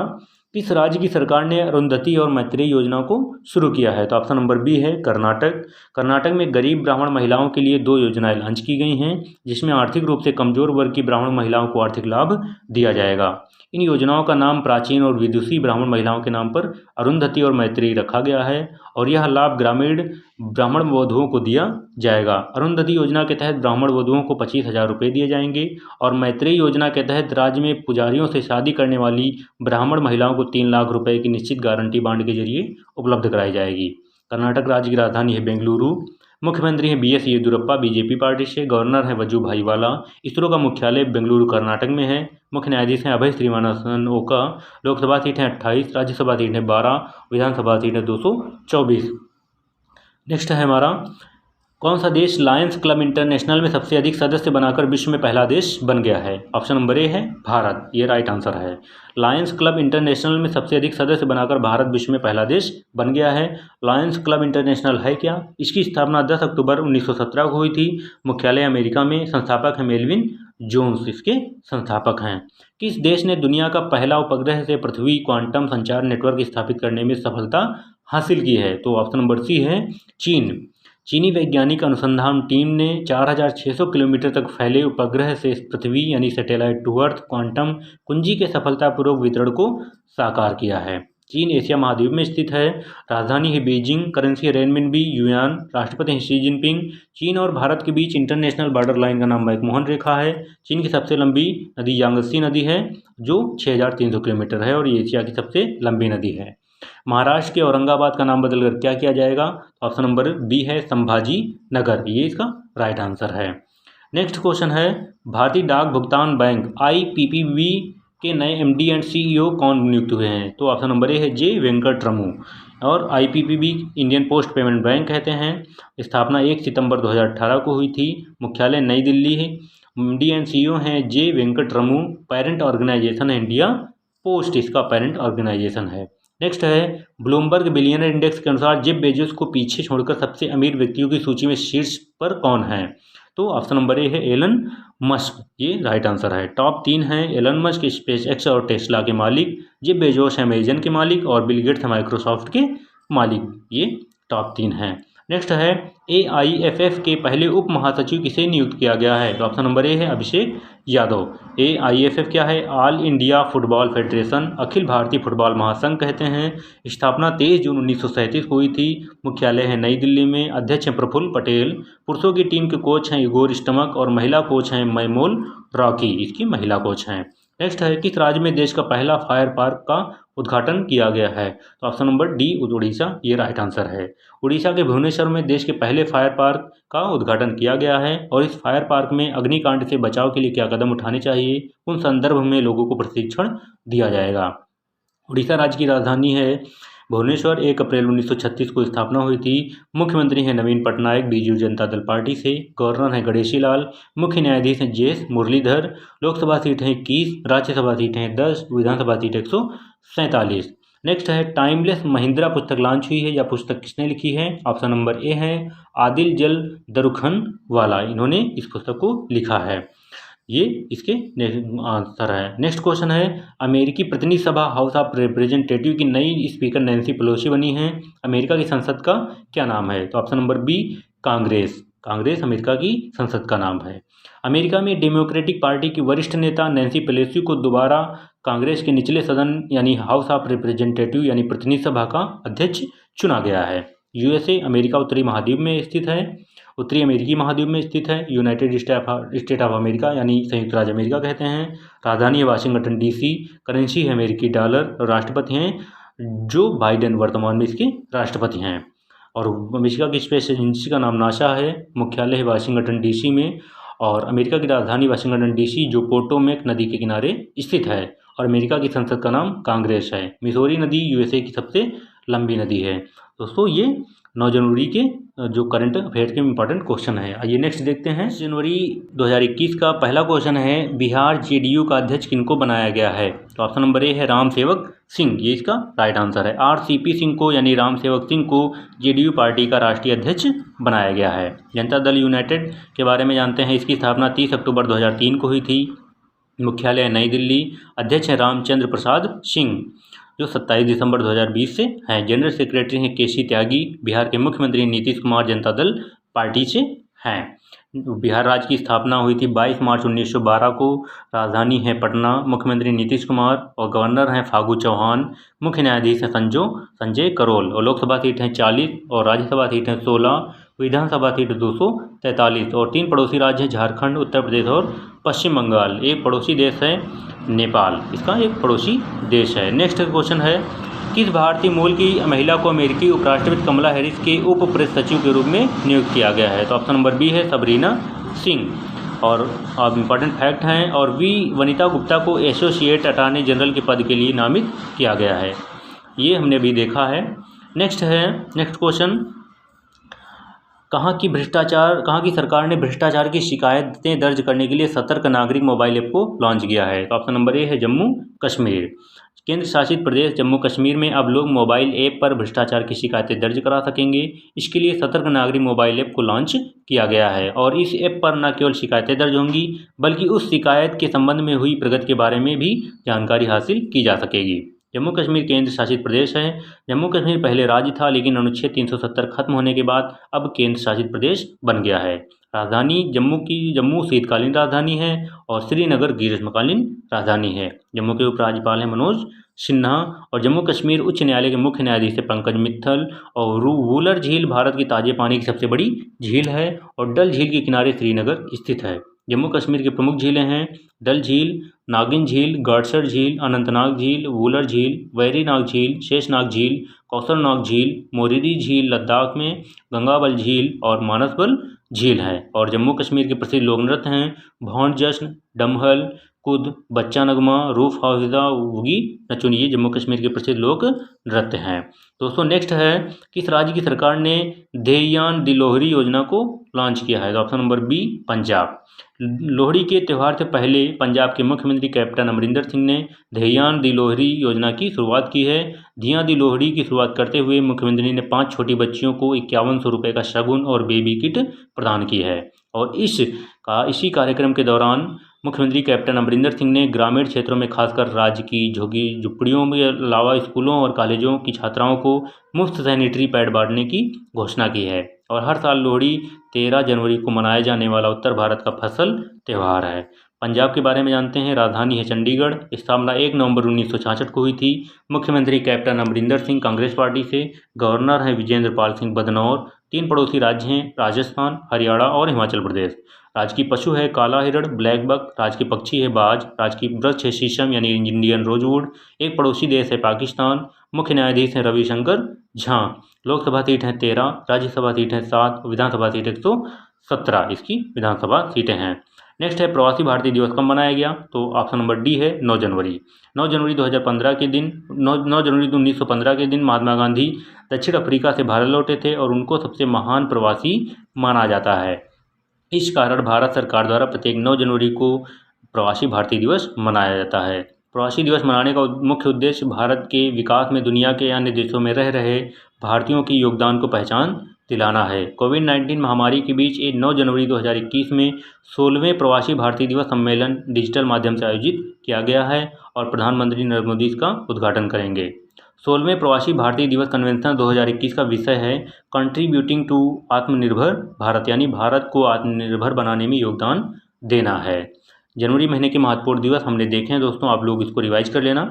किस राज्य की सरकार ने अरुंधति और मैत्रेयी योजना को शुरू किया है? तो ऑप्शन नंबर बी है कर्नाटक। कर्नाटक में गरीब ब्राह्मण महिलाओं के लिए 2 योजनाएं लॉन्च की गई हैं, जिसमें आर्थिक रूप से कमजोर वर्ग की ब्राह्मण महिलाओं को आर्थिक लाभ दिया जाएगा। इन योजनाओं का नाम प्राचीन और विदुषी ब्राह्मण महिलाओं के नाम पर अरुंधति और मैत्रेयी रखा गया है और यह लाभ ग्रामीण ब्राह्मण वधुओं को दिया जाएगा। अरुंधति योजना के तहत ब्राह्मण वधुओं को 25,000 रुपये दिए जाएंगे और मैत्रेयी योजना के तहत राज्य में पुजारियों से शादी करने वाली ब्राह्मण महिलाओं को 3 लाख रुपये की निश्चित गारंटी बांड के जरिए उपलब्ध कराई जाएगी। कर्नाटक राज्य की राजधानी है बेंगलुरु। मुख्यमंत्री हैं BS येदियुरप्पा बीजेपी पार्टी से। गवर्नर है वजुभाई वाला। इसरो का मुख्यालय बेंगलुरु कर्नाटक में है। मुख्य न्यायाधीश हैं अभय श्रीनिवासन ओका। लोकसभा सीट है 28, राज्यसभा सीट है 12, विधानसभा सीट है 224। नेक्स्ट है हमारा, कौन सा देश लायंस क्लब इंटरनेशनल में सबसे अधिक सदस्य बनाकर विश्व में पहला देश बन गया है? ऑप्शन नंबर ए है भारत, ये राइट आंसर है। लायंस क्लब इंटरनेशनल में सबसे अधिक सदस्य बनाकर भारत विश्व में पहला देश बन गया है। लायंस क्लब इंटरनेशनल है क्या? इसकी स्थापना 10 अक्टूबर 1917 को हुई थी। मुख्यालय अमेरिका में। संस्थापक है मेलविन जोन्स, इसके संस्थापक हैं। किस देश ने दुनिया का पहला उपग्रह से पृथ्वी क्वांटम संचार नेटवर्क स्थापित करने में सफलता हासिल की है? तो ऑप्शन नंबर सी है चीन। चीनी वैज्ञानिक अनुसंधान टीम ने 4600 किलोमीटर तक फैले उपग्रह से पृथ्वी यानी सैटेलाइट टू अर्थ क्वांटम कुंजी के सफलतापूर्वक वितरण को साकार किया है। चीन एशिया महाद्वीप में स्थित है। राजधानी है बीजिंग। करेंसी है रेनमिनबी युआन। राष्ट्रपति हैं शी जिनपिंग। चीन और भारत के बीच इंटरनेशनल बॉर्डर लाइन का नाम मैकमोहन रेखा है। चीन की सबसे लंबी नदी यांगत्सी नदी है जो 6300 किलोमीटर है और ये एशिया की सबसे लंबी नदी है। महाराष्ट्र के औरंगाबाद का नाम बदलकर क्या किया जाएगा? ऑप्शन नंबर बी है संभाजी नगर, ये इसका राइट आंसर है। नेक्स्ट क्वेश्चन है, भारतीय डाक भुगतान बैंक IPPB के नए MD एंड CEO कौन नियुक्त हुए हैं? तो ऑप्शन नंबर ए है जे वेंकटरमू। और IPPB Indian post payment bank कहते हैं। स्थापना 1 सितंबर 2018 को हुई थी। मुख्यालय नई दिल्ली है। MD एंड CEO हैं जे वेंकटरमू। पेरेंट ऑर्गेनाइजेशन है इंडिया पोस्ट, इसका पेरेंट ऑर्गेनाइजेशन है। नेक्स्ट है, ब्लूमबर्ग बिलियनर इंडेक्स के अनुसार जेफ बेजोस को पीछे छोड़कर सबसे अमीर व्यक्तियों की सूची में शीर्ष पर कौन है? तो ऑप्शन नंबर ए है एलन मस्क, ये राइट आंसर है। टॉप 3 हैं एलन मस्क स्पेस एक्स और टेस्ला के मालिक, जेफ बेजोस है अमेजन के मालिक और बिल गेट्स है माइक्रोसॉफ्ट के मालिक, ये टॉप 3 हैं। नेक्स्ट है, AIFF के पहले उप महासचिव किसे नियुक्त किया गया है? तो ऑप्शन नंबर ए है अभिषेक यादव। AIFF क्या है? All India football federation, Akhil Bharatiya football महासंघ कहते हैं। स्थापना 23 जून 1937 को हुई थी। मुख्यालय है नई दिल्ली में। अध्यक्ष हैं प्रफुल्ल पटेल। पुरुषों की टीम के कोच हैं इगोर स्टमक और महिला कोच हैं मैमोल रॉकी, इसकी महिला कोच हैं। नेक्स्ट है, किस राज्य में देश का पहला फायर पार्क का उद्घाटन किया गया है? तो ऑप्शन नंबर डी उड़ीसा, ये राइट आंसर है। उड़ीसा के भुवनेश्वर में देश के पहले फायर पार्क का उद्घाटन किया गया है और इस फायर पार्क में अग्निकांड से बचाव के लिए क्या कदम उठाने चाहिए उन संदर्भ में लोगों को प्रशिक्षण दिया जाएगा। उड़ीसा राज्य की राजधानी है भुवनेश्वर। 1 अप्रैल 1936 को स्थापना हुई थी। मुख्यमंत्री हैं नवीन पटनायक बीजू जनता दल पार्टी से। गवर्नर हैं गणेशी लाल। मुख्य न्यायाधीश हैं J S Muralidhar. Lok Sabha seat हैं 21, राज्यसभा सीट हैं 10, विधानसभा सीट 147। नेक्स्ट है टाइमलेस महिंद्रा पुस्तक लॉन्च हुई है, या पुस्तक किसने लिखी है? ऑप्शन नंबर ए है आदिल जल दरुखन वाला, इन्होंने इस पुस्तक को लिखा है। ये इसके आंसर है। नेक्स्ट क्वेश्चन है अमेरिकी प्रतिनिधि सभा हाउस ऑफ रिप्रेजेंटेटिव की नई स्पीकर नैन्सी पेलोसी बनी है। अमेरिका की संसद का क्या नाम है? तो option number B Congress. Congress America की संसद का नाम है। अमेरिका में डेमोक्रेटिक पार्टी की वरिष्ठ नेता नैन्सी पेलोसी को दोबारा कांग्रेस के निचले सदन यानी हाउस ऑफ रिप्रेजेंटेटिव यानी प्रतिनिधि सभा का अध्यक्ष चुना गया है। यूएसए अमेरिका उत्तरी महाद्वीप में स्थित है, उत्तरी अमेरिकी महाद्वीप में स्थित है। यूनाइटेड स्टेट ऑफ अमेरिका यानी संयुक्त राज्य अमेरिका कहते हैं। राजधानी है वाशिंगटन डीसी। करेंसी है अमेरिकी डॉलर। और राष्ट्रपति हैं जो बाइडेन वर्तमान में इसके राष्ट्रपति हैं। और अमेरिका की स्पेस एजेंसी का नाम नासा है। मुख्यालय है वाशिंगटन डीसी में। और अमेरिका की राजधानी वाशिंगटन डीसी जो पोटोमेक नदी के किनारे स्थित है। और अमेरिका की संसद का नाम कांग्रेस है। मिसौरी नदी यूएसए की सबसे लंबी नदी है। दोस्तों ये 9 जनवरी के जो करंट अफेयर के इंपॉर्टेंट क्वेश्चन है। आइए नेक्स्ट देखते हैं। जनवरी 2021 का पहला क्वेश्चन है बिहार जेडीयू का अध्यक्ष किनको बनाया गया है? तो ऑप्शन नंबर ए है राम सेवक सिंह, ये इसका राइट आंसर है। आरसीपी सिंह को यानी राम सेवक सिंह को जेडीयू पार्टी का राष्ट्रीय अध्यक्ष बनाया गया है। जनता दल यूनाइटेड के बारे में जानते हैं। इसकी स्थापना 30 अक्टूबर 2003 को हुई थी। मुख्यालय नई दिल्ली। अध्यक्ष है रामचंद्र प्रसाद सिंह जो 27 दिसंबर 2020 से हैं। जनरल सेक्रेटरी हैं केसी त्यागी। बिहार के मुख्यमंत्री नीतीश कुमार जनता दल पार्टी से हैं। बिहार राज्य की स्थापना हुई थी 22 मार्च 1912 को। राजधानी है पटना। मुख्यमंत्री नीतीश कुमार और गवर्नर हैं फागू चौहान। मुख्य न्यायाधीश हैं संजय करोल। और लोकसभा सीट हैं 40 और राज्यसभा सीट हैं 16, विधानसभा सीट 243। और 3 पड़ोसी राज्य हैं झारखंड, उत्तर प्रदेश और पश्चिम बंगाल। एक पड़ोसी देश है नेपाल, इसका एक पड़ोसी देश है। नेक्स्ट क्वेश्चन है किस भारतीय मूल की महिला को अमेरिकी उपराष्ट्रपति कमला हैरिस के उप प्रेस सचिव के रूप में नियुक्त किया गया है? तो ऑप्शन नंबर बी है सबरीना सिंह। और अब इम्पॉर्टेंट फैक्ट हैं। और वनिता गुप्ता को एसोसिएट अटॉर्नी जनरल के पद के लिए नामित किया गया है। ये हमने अभी देखा है। नेक्स्ट क्वेश्चन कहाँ की सरकार ने भ्रष्टाचार की शिकायतें दर्ज करने के लिए सतर्क नागरिक मोबाइल ऐप को लॉन्च किया है? तो ऑप्शन नंबर ए है जम्मू कश्मीर। केंद्र शासित प्रदेश जम्मू कश्मीर में अब लोग मोबाइल ऐप पर भ्रष्टाचार की शिकायतें दर्ज करा सकेंगे। इसके लिए सतर्क नागरिक मोबाइल ऐप को लॉन्च किया गया है। और इस ऐप पर न केवल शिकायतें दर्ज होंगी बल्कि उस शिकायत के संबंध में हुई प्रगति के बारे में भी जानकारी हासिल की जा सकेगी। जम्मू कश्मीर केंद्र शासित प्रदेश है। जम्मू कश्मीर पहले राज्य था लेकिन अनुच्छेद 370 खत्म होने के बाद अब केंद्र शासित प्रदेश बन गया है। राजधानी जम्मू शीतकालीन राजधानी है और श्रीनगर ग्रीष्मकालीन राजधानी है। जम्मू के उपराज्यपाल हैं मनोज सिन्हा। और जम्मू कश्मीर उच्च न्यायालय के मुख्य न्यायाधीश है पंकज मित्तल। और वूलर झील भारत की ताजे पानी की सबसे बड़ी झील है और डल झील के किनारे श्रीनगर स्थित है। जम्मू कश्मीर की प्रमुख झीलें हैं डल झील, नागिन झील, गड़सर झील, अनंतनाग झील, वूलर झील, वैरीनाग झील, शेषनाग झील, कौसरनाग झील, मोरीरी झील लद्दाख में, गंगाबल झील और मानसबल झील है। और जम्मू कश्मीर के प्रसिद्ध लोक नृत्य हैं भौंड जश्न, डमहल, कुद, बच्चा नगमा, रूफ हाफिजा, वुगी नचुन। ये जम्मू कश्मीर के प्रसिद्ध लोक नृत्य हैं। दोस्तों नेक्स्ट है किस राज्य की सरकार ने धेयान दी लोहरी योजना को लॉन्च किया है? तो option number B Punjab. Lohri के त्यौहार से पहले पंजाब के मुख्यमंत्री कैप्टन अमरिंदर सिंह ने धेयान दी लोहरी योजना की शुरुआत की है। धियां दी लोहड़ी की शुरुआत करते हुए मुख्यमंत्री ने 5 छोटी बच्चियों को 5100 रुपये का शगुन और बेबी किट प्रदान की है। और इसी कार्यक्रम के दौरान मुख्यमंत्री कैप्टन अमरिंदर सिंह ने ग्रामीण क्षेत्रों में खासकर राज्य की झुग्गी झुपड़ियों के अलावा स्कूलों और कॉलेजों की छात्राओं को मुफ्त सैनिटरी पैड बांटने की घोषणा की है। और हर साल लोहड़ी 13 जनवरी को मनाया जाने वाला उत्तर भारत का फसल त्यौहार है। पंजाब के बारे में जानते हैं। राजधानी है चंडीगढ़। स्थापना 1 नवंबर 1966 को हुई थी। मुख्यमंत्री कैप्टन अमरिंदर सिंह कांग्रेस पार्टी से। गवर्नर हैं विजेंद्र पाल सिंह बदनौर। 3 पड़ोसी राज्य हैं राजस्थान, हरियाणा और हिमाचल प्रदेश। राज्य की पशु है काला हिरण ब्लैक बक। राज्य की पक्षी है बाज। राज्य की वृक्ष है शीशम यानी इंडियन रोजवुड। एक पड़ोसी देश है पाकिस्तान। मुख्य न्यायाधीश हैं रविशंकर झा। लोकसभा सीट हैं 13, राज्यसभा सीट हैं 7, विधानसभा सीट 117 इसकी विधानसभा सीटें हैं। नेक्स्ट है प्रवासी भारतीय दिवस कब मनाया गया, तो ऑप्शन नंबर डी है 9 जनवरी। 9 जनवरी 2015 के दिन 9 जनवरी 1915 के दिन महात्मा गांधी दक्षिण अफ्रीका से भारत लौटे थे और उनको सबसे महान प्रवासी माना जाता है। इस कारण भारत सरकार द्वारा प्रत्येक 9 जनवरी को प्रवासी भारतीय दिवस मनाया जाता है। प्रवासी दिवस मनाने का मुख्य उद्देश्य भारत के विकास में दुनिया के अन्य देशों में रह रहे भारतीयों के योगदान को पहचान दिलाना है। कोविड-19 महामारी के बीच 9 जनवरी 2021 में 16वें प्रवासी भारतीय दिवस सम्मेलन डिजिटल माध्यम से आयोजित किया गया है और प्रधानमंत्री नरेंद्र मोदी इसका उद्घाटन करेंगे। 16वें प्रवासी भारतीय दिवस कन्वेंशन 2021 का विषय है कंट्रीब्यूटिंग टू आत्मनिर्भर भारत, यानी भारत को आत्मनिर्भर बनाने में योगदान देना है। जनवरी महीने के महत्वपूर्ण दिवस हमने देखे हैं दोस्तों, आप लोग इसको रिवाइज कर लेना।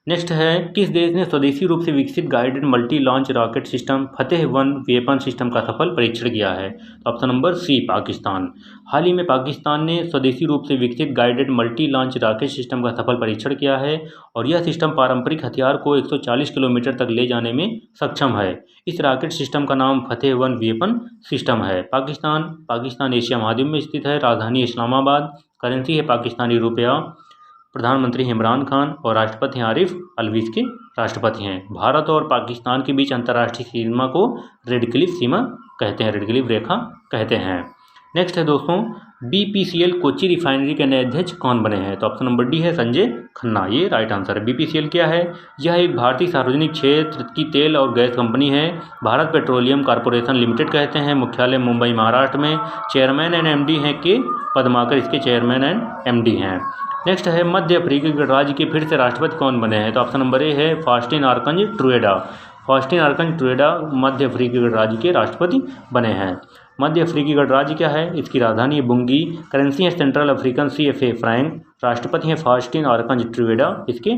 नेक्स्ट है किस देश ने स्वदेशी रूप से विकसित guided multi launch rocket system फतेह-1 वेपन सिस्टम का सफल परीक्षण किया है, तो ऑप्शन नंबर सी पाकिस्तान। हाल ही में पाकिस्तान ने स्वदेशी रूप से विकसित guided multi launch rocket system का सफल परीक्षण किया है और यह सिस्टम पारंपरिक हथियार को 140 किलोमीटर तक ले जाने में सक्षम है। इस रॉकेट सिस्टम का नाम फतेह-1 वेपन सिस्टम है। पाकिस्तान एशिया महाद्वीप में स्थित है, राजधानी इस्लामाबाद, करेंसी है पाकिस्तानी रुपया, प्रधानमंत्री इमरान खान और राष्ट्रपति आरिफ अलवी के राष्ट्रपति हैं। भारत और पाकिस्तान के बीच अंतर्राष्ट्रीय सीमा को रेड क्लिफ सीमा कहते हैं, रेड क्लिफ रेखा कहते हैं। नेक्स्ट है दोस्तों BPCL कोची रिफाइनरी के नए अध्यक्ष कौन बने हैं, तो ऑप्शन नंबर डी है संजय खन्ना, ये राइट आंसर है। BPCL क्या है, यह एक भारतीय सार्वजनिक क्षेत्र की तेल और गैस कंपनी है। भारत पेट्रोलियम कॉरपोरेशन लिमिटेड कहते हैं। मुख्यालय मुंबई महाराष्ट्र में। चेयरमैन एंड MD हैं के पदमाकर इसके चेयरमैन एंड MD हैं। नेक्स्ट है मध्य अफ्रीकी गणराज्य के फिर से राष्ट्रपति कौन बने हैं, तो ऑप्शन नंबर ए है फास्टिन आर्कन्ज टुडेरा। फास्टिन आर्कन्ज टुडेरा मध्य अफ्रीकी गणराज्य के राष्ट्रपति बने हैं। मध्य अफ्रीकी गणराज्य क्या है, इसकी राजधानी है बुंगी, करेंसी है सेंट्रल अफ्रीकन CFA फ्रैंक, राष्ट्रपति हैं फास्टिन आर्कन्ज टुडेरा इसके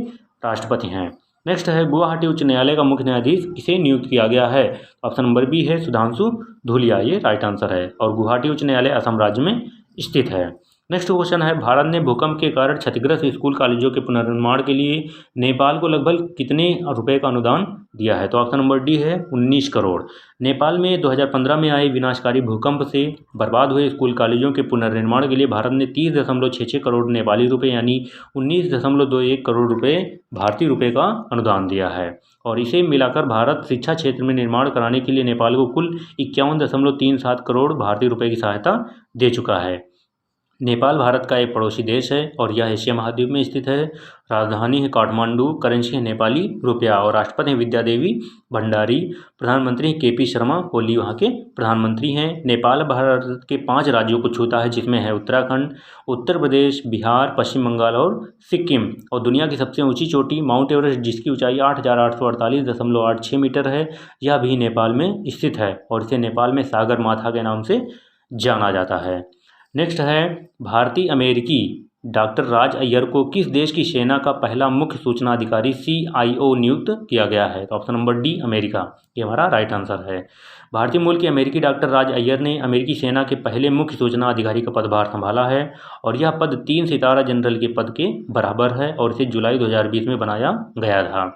राष्ट्रपति हैं। नेक्स्ट है गुवाहाटी उच्च न्यायालय का मुख्य न्यायाधीश किसे नियुक्त किया गया है, ऑप्शन नंबर बी है सुधांशु धूलिया, ये राइट आंसर है और गुवाहाटी उच्च न्यायालय असम राज्य में स्थित है। नेक्स्ट क्वेश्चन है भारत ने भूकंप के कारण क्षतिग्रस्त स्कूल कॉलेजों के पुनर्निर्माण के लिए नेपाल को लगभग कितने रुपए का अनुदान दिया है, तो ऑप्शन नंबर डी है 19 करोड़। नेपाल में 2015 में आए विनाशकारी भूकंप से बर्बाद हुए स्कूल कॉलेजों के पुनर्निर्माण के लिए भारत ने 30.66 करोड़ नेपाली रुपये यानी 19.21 करोड़ रुपये भारतीय रुपये का अनुदान दिया है और इसे मिलाकर भारत शिक्षा क्षेत्र में निर्माण कराने के लिए नेपाल को कुल 51.37 करोड़ भारतीय रुपये की सहायता दे चुका है। नेपाल भारत का एक पड़ोसी देश है और यह एशिया महाद्वीप में स्थित है। राजधानी है काठमांडू, करेंसी है नेपाली रुपया और राष्ट्रपति हैं विद्यादेवी भंडारी। प्रधानमंत्री KP शर्मा ओली वहाँ के प्रधानमंत्री हैं। नेपाल भारत के 5 राज्यों को छूता है जिसमें है उत्तराखंड, उत्तर प्रदेश, बिहार, पश्चिम बंगाल और सिक्किम। और दुनिया की सबसे ऊंची चोटी माउंट एवरेस्ट जिसकी ऊंचाई 8,848.86 मीटर है, यह भी नेपाल में स्थित है और इसे नेपाल में सागर माथा के नाम से जाना जाता है। नेक्स्ट है भारतीय अमेरिकी डॉक्टर राज अय्यर को किस देश की सेना का पहला मुख्य सूचना अधिकारी CIO नियुक्त किया गया है, तो ऑप्शन नंबर डी अमेरिका, ये हमारा राइट आंसर है। भारतीय मूल के अमेरिकी डॉक्टर राज अय्यर ने अमेरिकी सेना के पहले मुख्य सूचना अधिकारी का पदभार संभाला है और यह पद 3 सितारा जनरल के पद के बराबर है और इसे जुलाई 2020 में बनाया गया था।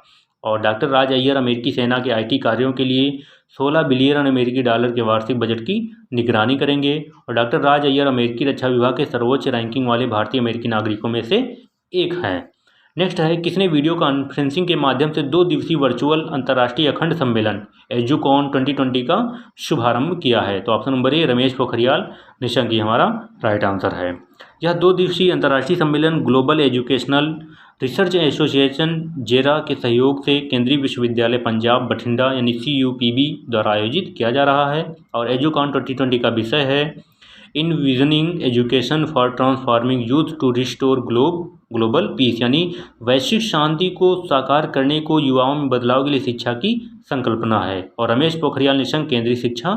और डॉक्टर राज अय्यर अमेरिकी सेना के IT कार्यों के लिए 16 बिलियन अमेरिकी डॉलर के वार्षिक बजट की निगरानी करेंगे और डॉक्टर राज अय्यर अमेरिकी रक्षा विभाग के सर्वोच्च रैंकिंग वाले भारतीय अमेरिकी नागरिकों में से एक हैं। नेक्स्ट है किसने वीडियो कॉन्फ्रेंसिंग के माध्यम से 2 दिवसीय वर्चुअल अंतर्राष्ट्रीय अखंड सम्मेलन एजुकॉन 2020 का शुभारंभ किया है, तो ऑप्शन नंबर ए रमेश पोखरियाल निशंक, ये हमारा राइट आंसर है। यह 2 दिवसीय अंतर्राष्ट्रीय सम्मेलन ग्लोबल एजुकेशनल रिसर्च एसोसिएशन जेरा के सहयोग से केंद्रीय विश्वविद्यालय पंजाब बठिंडा यानी CUPB द्वारा आयोजित किया जा रहा है और एजुकॉन 2020 का विषय है envisioning education for transforming youth to restore global peace, यानी वैश्विक शांति को साकार करने को युवाओं में बदलाव के लिए शिक्षा की संकल्पना है और रमेश पोखरियाल निशंक केंद्रीय शिक्षा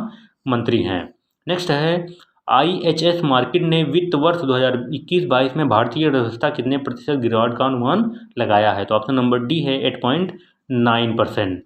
मंत्री हैं। नेक्स्ट है IHS मार्केट ने वित्त वर्ष 2021-22 में भारतीय अर्थव्यवस्था कितने प्रतिशत गिरावट का अनुमान लगाया है, तो ऑप्शन नंबर डी है 8.9%।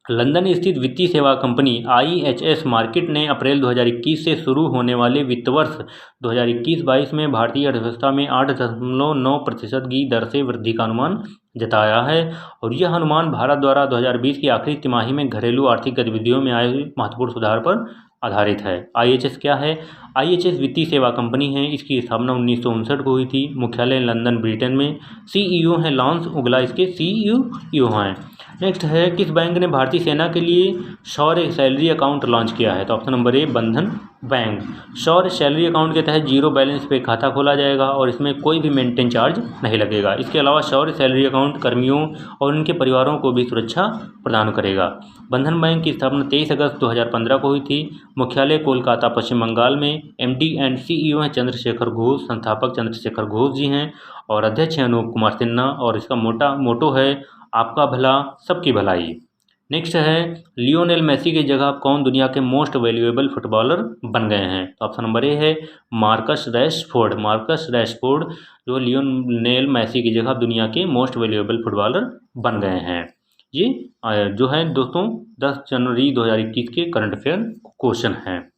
लंदन स्थित वित्तीय सेवा कंपनी IHS मार्केट ने अप्रैल 2021 से शुरू होने वाले वित्त वर्ष 2021-22 में भारतीय अर्थव्यवस्था में 8.9% की दर से वृद्धि का अनुमान जताया है और यह अनुमान भारत द्वारा 2020 की आखिरी तिमाही में घरेलू आर्थिक गतिविधियों में आए हुए महत्वपूर्ण सुधार पर आधारित है। IHS क्या है? IHS वित्तीय सेवा कंपनी है। इसकी स्थापना 1959 को हुई थी। मुख्यालय लंदन ब्रिटेन में। CEO हैं लॉन्स उगला, इसके CEO हैं। नेक्स्ट है, किस बैंक ने भारतीय सेना के लिए शौर्य सैलरी अकाउंट लॉन्च किया है? तो ऑप्शन नंबर ए, बंधन बैंक। शौर्य सैलरी अकाउंट के तहत जीरो बैलेंस पे खाता खोला जाएगा और इसमें कोई भी मेंटेन चार्ज नहीं लगेगा। इसके अलावा शौर्य सैलरी अकाउंट कर्मियों और उनके परिवारों को भी सुरक्षा प्रदान करेगा। बंधन बैंक की स्थापना 23 अगस्त 2015 को हुई थी। मुख्यालय कोलकाता, पश्चिम बंगाल में। MD एंड CEO हैं चंद्रशेखर घोष, संस्थापक चंद्रशेखर घोष जी हैं और अध्यक्ष हैं अनूप कुमार सिन्हा और इसका मोटो है आपका भला सबकी भलाई। नेक्स्ट है, लियोनेल मेसी की जगह कौन दुनिया के मोस्ट वैल्यूएबल फुटबॉलर बन गए हैं? तो ऑप्शन नंबर ए है मार्कस रैशफोर्ड। मार्कस रैशफोर्ड जो लियोनेल मेसी की जगह दुनिया के मोस्ट वैल्यूएबल फुटबॉलर बन गए हैं। ये जो है दोस्तों 10 जनवरी 2021 के करंट अफेयर क्वेश्चन हैं।